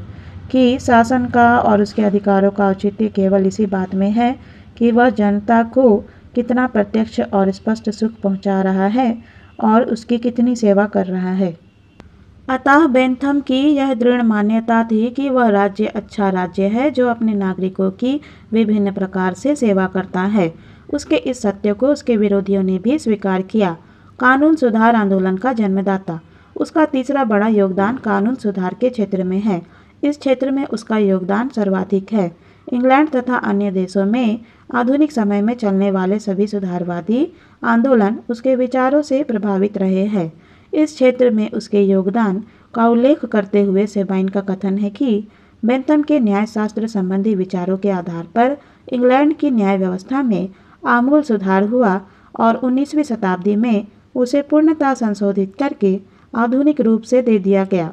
कि शासन का और उसके अधिकारों का औचित्य केवल इसी बात में है कि वह जनता को कितना प्रत्यक्ष और स्पष्ट सुख पहुंचा रहा है और उसकी कितनी सेवा कर रहा है। अतः बेंथम की यह दृढ़ मान्यता थी कि वह राज्य अच्छा राज्य है जो अपने नागरिकों की विभिन्न प्रकार से सेवा करता है। उसके इस सत्य को उसके विरोधियों ने भी स्वीकार किया। कानून सुधार आंदोलन का जन्मदाता। उसका तीसरा बड़ा योगदान कानून सुधार के क्षेत्र में है। इस क्षेत्र में उसका योगदान सर्वाधिक है। इंग्लैंड तथा अन्य देशों में आधुनिक समय में चलने वाले सभी सुधारवादी आंदोलन उसके विचारों से प्रभावित रहे हैं। इस क्षेत्र में उसके योगदान का उल्लेख करते हुए सेबाइन का कथन है कि बेंथम के न्यायशास्त्र संबंधी विचारों के आधार पर इंग्लैंड की न्याय व्यवस्था में आमूल सुधार हुआ और 19वीं शताब्दी में उसे पूर्णतः संशोधित करके आधुनिक रूप से दे दिया गया।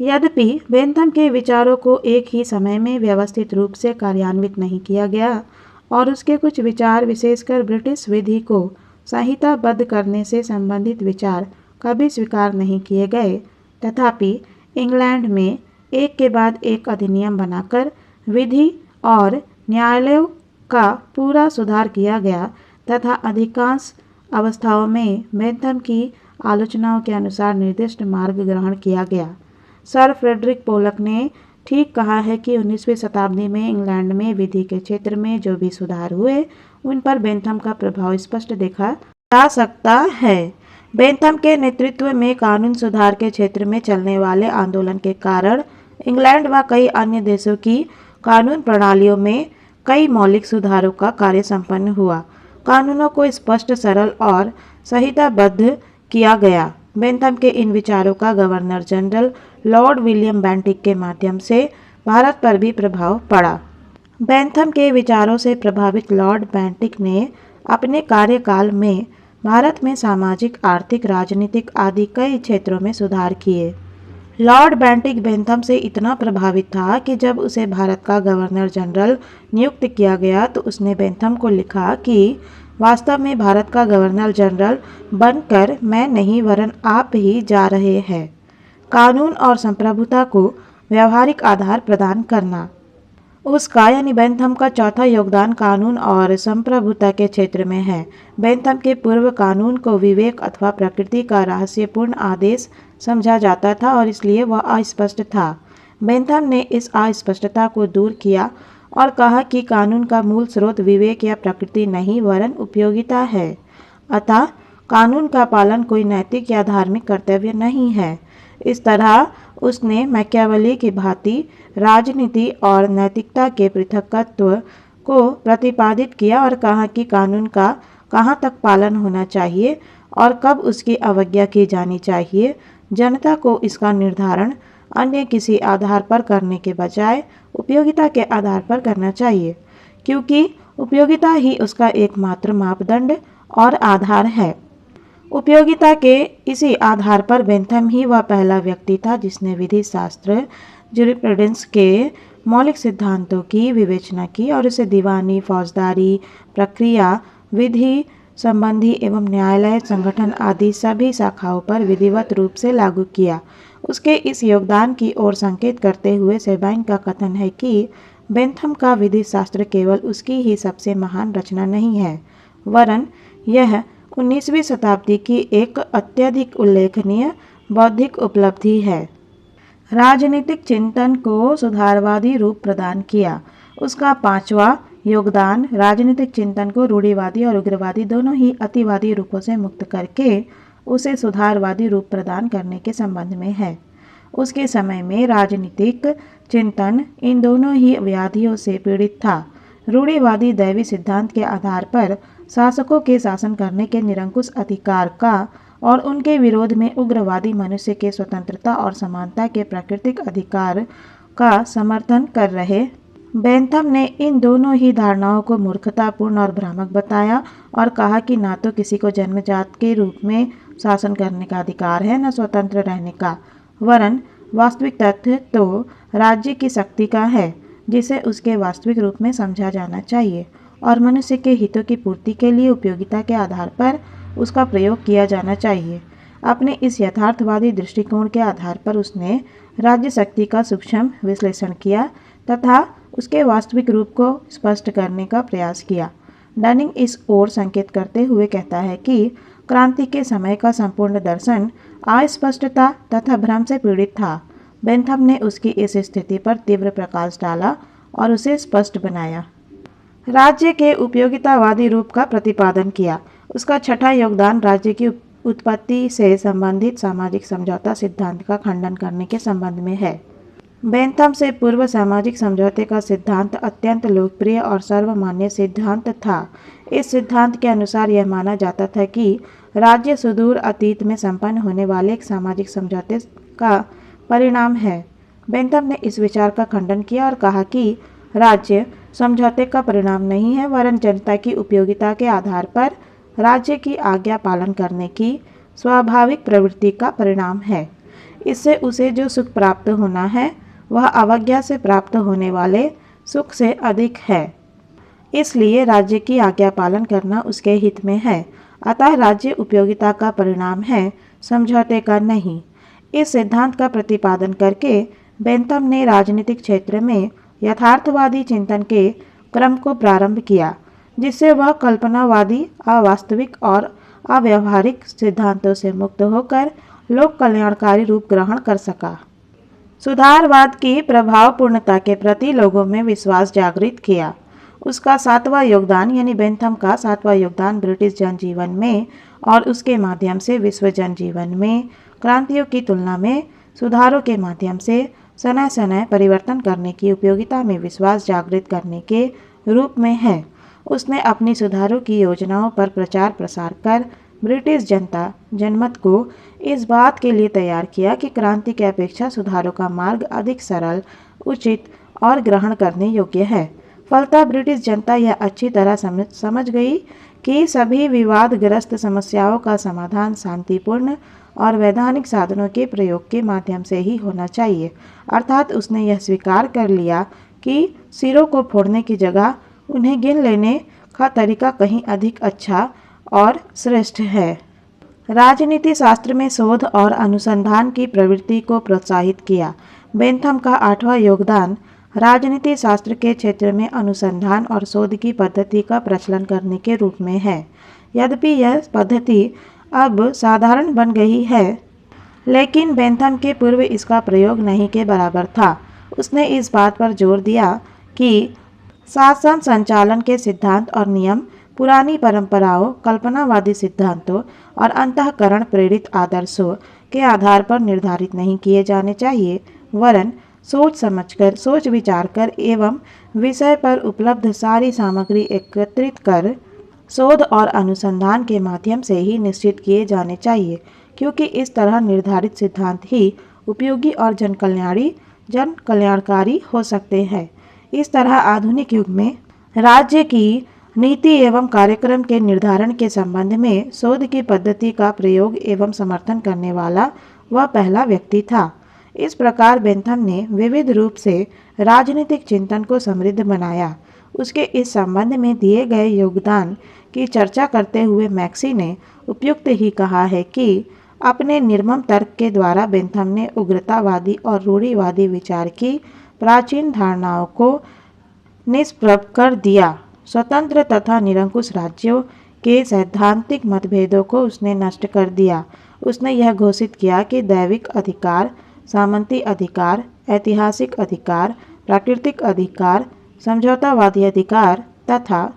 यद्यपि बेंथम के विचारों को एक ही समय में व्यवस्थित रूप से कार्यान्वित नहीं किया गया और उसके कुछ विचार विशेषकर ब्रिटिश विधि को संहिताबद्ध करने से संबंधित विचार कभी स्वीकार नहीं किए गए, तथापि इंग्लैंड में एक के बाद एक अधिनियम बनाकर विधि और न्यायालयों का पूरा सुधार किया गया तथा अधिकांश अवस्थाओं में बेंथम की आलोचनाओं के अनुसार निर्दिष्ट मार्ग ग्रहण किया गया। सर फ्रेडरिक पोलक ने ठीक कहा है कि 19वीं शताब्दी में इंग्लैंड में विधि के क्षेत्र में जो भी सुधार हुए उन पर बेंथम का प्रभाव स्पष्ट देखा जा सकता है। बेंथम के नेतृत्व में कानून सुधार के क्षेत्र में चलने वाले आंदोलन के कारण इंग्लैंड व कई अन्य देशों की कानून प्रणालियों में कई मौलिक सुधारों का कार्य संपन्न हुआ। कानूनों को स्पष्ट, सरल और संहिताबद्ध किया गया। बेंथम के इन विचारों का governor general Lord William Bentinck के माध्यम से भारत पर भी प्रभाव पड़ा। बेंथम के विचारों से प्रभावित लॉर्ड बेंटिक ने अपने कार्यकाल में भारत में सामाजिक, आर्थिक, राजनीतिक आदि कई क्षेत्रों में सुधार किए। लॉर्ड बेंटिक बेंथम से इतना प्रभावित था कि जब उसे भारत का गवर्नर जनरल नियुक्त किया गया तो उसने बेंथम को लिखा कि वास्तव में भारत का गवर्नर जनरल बनकर मैं नहीं वरन आप ही जा रहे हैं। कानून और संप्रभुता को व्यावहारिक आधार प्रदान करना। उसका यानी बेंथम का चौथा योगदान कानून और संप्रभुता के क्षेत्र में है। बेंथम के पूर्व कानून को विवेक अथवा प्रकृति का रहस्यपूर्ण आदेश समझा जाता था और इसलिए वह अस्पष्ट था। बेंथम ने इस अस्पष्टता को दूर किया और कहा कि कानून का मूल स्रोत विवेक या प्रकृति नहीं वरन उपयोगिता है। अतः कानून का पालन कोई नैतिक या धार्मिक कर्तव्य नहीं है। इस तरह उसने मैकियावेली की भांति राजनीति और नैतिकता के पृथकत्व को प्रतिपादित किया और कहा कि कानून का कहाँ तक पालन होना चाहिए और कब उसकी अवज्ञा की जानी चाहिए, जनता को इसका निर्धारण अन्य किसी आधार पर करने के बजाय उपयोगिता के आधार पर करना चाहिए, क्योंकि उपयोगिता ही उसका एकमात्र मापदंड और आधार है। उपयोगिता के इसी आधार पर बेंथम ही वह पहला व्यक्ति था जिसने विधि शास्त्र ज्यूरिस्प्रूडेंस के मौलिक सिद्धांतों की विवेचना की और उसे दीवानी, फौजदारी प्रक्रिया, विधि संबंधी एवं न्यायालय संगठन आदि सभी शाखाओं पर विधिवत रूप से लागू किया। उसके इस योगदान की ओर संकेत करते हुए सेबाइन का कथन है कि बेंथम का विधि शास्त्र केवल उसकी ही सबसे महान रचना नहीं है, वरन यह 19वीं शताब्दी की एक अत्यधिक उल्लेखनीय बौद्धिक उपलब्धि है। राजनीतिक चिंतन को सुधारवादी रूप प्रदान किया। उसका पांचवा योगदान राजनीतिक चिंतन को रूढ़िवादी और उग्रवादी दोनों ही अतिवादी रूपों से मुक्त करके उसे सुधारवादी रूप प्रदान करने के संबंध में है। उसके समय में राजनीतिक चिंतन इन दोनों ही व्याधियों से पीड़ित था। रूढ़िवादी दैवी सिद्धांत के आधार पर शासकों के शासन करने के निरंकुश अधिकार का और उनके विरोध में उग्रवादी मनुष्य के स्वतंत्रता और समानता के प्राकृतिक अधिकार का समर्थन कर रहे। बेंथम ने इन दोनों ही धारणाओं को मूर्खतापूर्ण और भ्रामक बताया और कहा कि ना तो किसी को जन्मजात के रूप में शासन करने का अधिकार है, न स्वतंत्र रहने का, वरन वास्तविक तथ्य तो राज्य की शक्ति का है जिसे उसके वास्तविक रूप में समझा जाना चाहिए और मनुष्य के हितों की पूर्ति के लिए उपयोगिता के आधार पर उसका प्रयोग किया जाना चाहिए। अपने इस यथार्थवादी दृष्टिकोण के आधार पर उसने राज्य शक्ति का सूक्ष्म विश्लेषण किया तथा उसके वास्तविक रूप को स्पष्ट करने का प्रयास किया। डनिंग इस ओर संकेत करते हुए कहता है कि क्रांति के समय का संपूर्ण दर्शन अस्पष्टता तथा भ्रम से पीड़ित था। बेंथम ने उसकी इस स्थिति पर तीव्र प्रकाश डाला और उसे स्पष्ट बनाया। राज्य के उपयोगितावादी रूप का प्रतिपादन किया। उसका छठा योगदान राज्य की उत्पत्ति से संबंधित सामाजिक समझौता सिद्धांत का खंडन करने के संबंध में है। बेंथम से पूर्व सामाजिक समझौते का सिद्धांत अत्यंत लोकप्रिय और सर्वमान्य सिद्धांत था। इस सिद्धांत के अनुसार यह माना जाता था कि राज्य सुदूर अतीत में संपन्न होने वाले एक सामाजिक समझौते का परिणाम है। बेंथम ने इस विचार का खंडन किया और कहा कि राज्य समझौते का परिणाम नहीं है, वरन जनता की उपयोगिता के आधार पर राज्य की आज्ञा पालन करने की स्वाभाविक प्रवृत्ति का परिणाम है। इससे उसे जो सुख प्राप्त होना है वह अवज्ञा से प्राप्त होने वाले सुख से अधिक है। इसलिए राज्य की आज्ञा पालन करना उसके हित में है। अतः राज्य उपयोगिता का परिणाम है, समझौते का नहीं। इस सिद्धांत का प्रतिपादन करके बेंथम ने राजनीतिक क्षेत्र में यथार्थवादी चिंतन के क्रम को प्रारंभ किया, जिससे वह कल्पनावादी, अवास्तविक और अव्यवहारिक सिद्धांतों से मुक्त होकर लोक कल्याणकारी रूप ग्रहण कर सका। सुधारवाद की प्रभावपूर्णता के प्रति लोगों में विश्वास जागृत किया। उसका सातवां योगदान यानी बेंथम का सातवां योगदान ब्रिटिश जनजीवन में और उसके माध्यम से विश्व जनजीवन में क्रांतियों की तुलना में सुधारों के माध्यम से सनय सनय परिवर्तन करने की उपयोगिता में विश्वास जागृत करने के रूप में है। उसने अपनी सुधारों की योजनाओं पर प्रचार प्रसार कर ब्रिटिश जनमत को इस बात के लिए तैयार किया कि क्रांति की अपेक्षा सुधारों का मार्ग अधिक सरल, उचित और ग्रहण करने योग्य है। फलतः ब्रिटिश जनता यह अच्छी तरह समझ गई कि सभी विवादग्रस्त समस्याओं का समाधान शांतिपूर्ण और वैधानिक साधनों के प्रयोग के माध्यम से ही होना चाहिए। अर्थात उसने यह स्वीकार कर लिया कि सिरों को फोड़ने की जगह उन्हें गिन लेने का तरीका कहीं अधिक अच्छा और श्रेष्ठ है। राजनीति शास्त्र में शोध और अनुसंधान की प्रवृत्ति को प्रोत्साहित किया। बेंथम का 8वां योगदान राजनीति शास्त्र के क्षेत्र में अनुसंधान और शोध की पद्धति का प्रचलन करने के रूप में है। यद्यपि यह पद्धति अब साधारण बन गई है, लेकिन बेंथम के पूर्व इसका प्रयोग नहीं के बराबर था। उसने इस बात पर जोर दिया कि शासन संचालन के सिद्धांत और नियम पुरानी परंपराओं, कल्पनावादी सिद्धांतों और अंतःकरण प्रेरित आदर्शों के आधार पर निर्धारित नहीं किए जाने चाहिए, वरन सोच समझकर, सोच विचार कर एवं विषय पर उपलब्ध सारी सामग्री एकत्रित कर शोध और अनुसंधान के माध्यम से ही निश्चित किए जाने चाहिए, क्योंकि इस तरह निर्धारित सिद्धांत ही उपयोगी और जन कल्याणकारी हो सकते हैं। इस तरह आधुनिक युग में राज्य की नीति एवं कार्यक्रम के निर्धारण के संबंध में शोध की पद्धति का प्रयोग एवं समर्थन करने वाला वह पहला व्यक्ति था। इस प्रकार बेंथम ने विविध रूप से राजनीतिक चिंतन को समृद्ध बनाया। उसके इस संबंध में दिए गए योगदान की चर्चा करते हुए मैक्सी ने उपयुक्त ही कहा है कि अपने निर्मम तर्क के द्वारा बेंथम ने उग्रतावादी और रूढ़िवादी विचार की प्राचीन धारणाओं को निष्प्रभ कर दिया। स्वतंत्र तथा निरंकुश राज्यों के सैद्धांतिक मतभेदों को उसने नष्ट कर दिया। उसने यह घोषित किया कि दैविक अधिकार, सामंती अधिकार, ऐतिहासिक अधिकार, प्राकृतिक अधिकार, समझौतावादी अधिकार तथा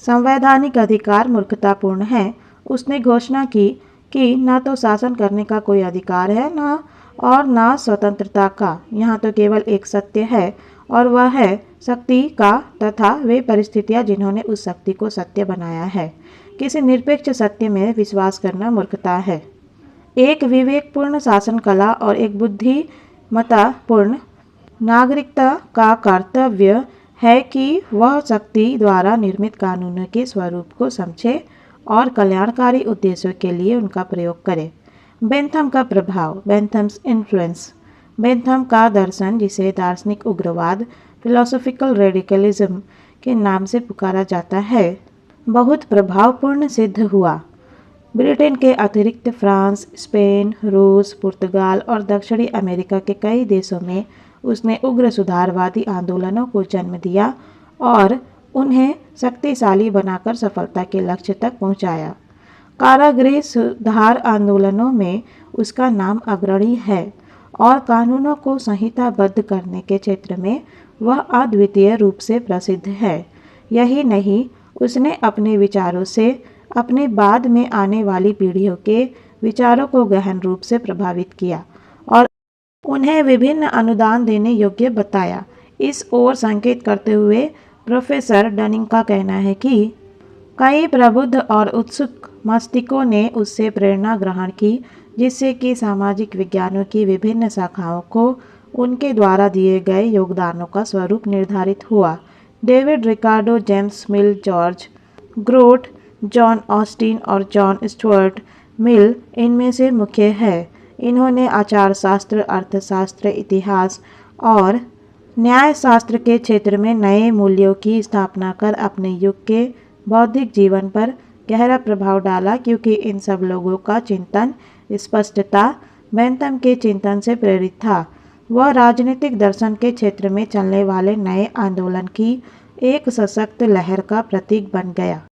संवैधानिक अधिकार मूर्खतापूर्ण है। उसने घोषणा की कि न तो शासन करने का कोई अधिकार है न स्वतंत्रता का। यहाँ तो केवल एक सत्य है और वह है शक्ति का तथा वे परिस्थितियाँ जिन्होंने उस शक्ति को सत्य बनाया है। किसी निरपेक्ष सत्य में विश्वास करना मूर्खता है। एक विवेकपूर्ण शासन कला और एक बुद्धिमत्तापूर्ण नागरिकता का कर्तव्य है कि वह शक्ति द्वारा निर्मित कानूनों के स्वरूप को समझे और कल्याणकारी उद्देश्यों के लिए उनका प्रयोग करे। बेंथम का प्रभाव, बेंथम्स इन्फ्लुएंस। बेंथम का दर्शन, जिसे दार्शनिक उग्रवाद, फिलोसॉफिकल रेडिकलिज्म के नाम से पुकारा जाता है, बहुत प्रभावपूर्ण सिद्ध हुआ। ब्रिटेन के अतिरिक्त फ्रांस, स्पेन, रूस, पुर्तगाल और दक्षिणी अमेरिका के कई देशों में उसने उग्र सुधारवादी आंदोलनों को जन्म दिया और उन्हें शक्तिशाली बनाकर सफलता के लक्ष्य तक पहुंचाया। कारागृह सुधार आंदोलनों में उसका नाम अग्रणी है और कानूनों को संहिताबद्ध करने के क्षेत्र में वह अद्वितीय रूप से प्रसिद्ध है। यही नहीं, उसने अपने विचारों से अपने बाद में आने वाली पीढ़ियों के विचारों को गहन रूप से प्रभावित किया और उन्हें विभिन्न अनुदान देने योग्य बताया। इस ओर संकेत करते हुए प्रोफेसर डनिंग का कहना है कि कई प्रबुद्ध और उत्सुक मस्तिष्कों ने उससे प्रेरणा ग्रहण की, जिससे कि सामाजिक विज्ञानों की विभिन्न शाखाओं को उनके द्वारा दिए गए योगदानों का स्वरूप निर्धारित हुआ। डेविड रिकार्डो, जेम्स मिल, जॉर्ज ग्रोट, जॉन ऑस्टिन और जॉन स्टुअर्ट मिल इनमें से मुख्य है। इन्होंने आचार शास्त्र, अर्थशास्त्र, इतिहास और न्यायशास्त्र के क्षेत्र में नए मूल्यों की स्थापना कर अपने युग के बौद्धिक जीवन पर गहरा प्रभाव डाला, क्योंकि इन सब लोगों का चिंतन स्पष्टता बेंथम के चिंतन से प्रेरित था। वह राजनीतिक दर्शन के क्षेत्र में चलने वाले नए आंदोलन की एक सशक्त लहर का प्रतीक बन गया।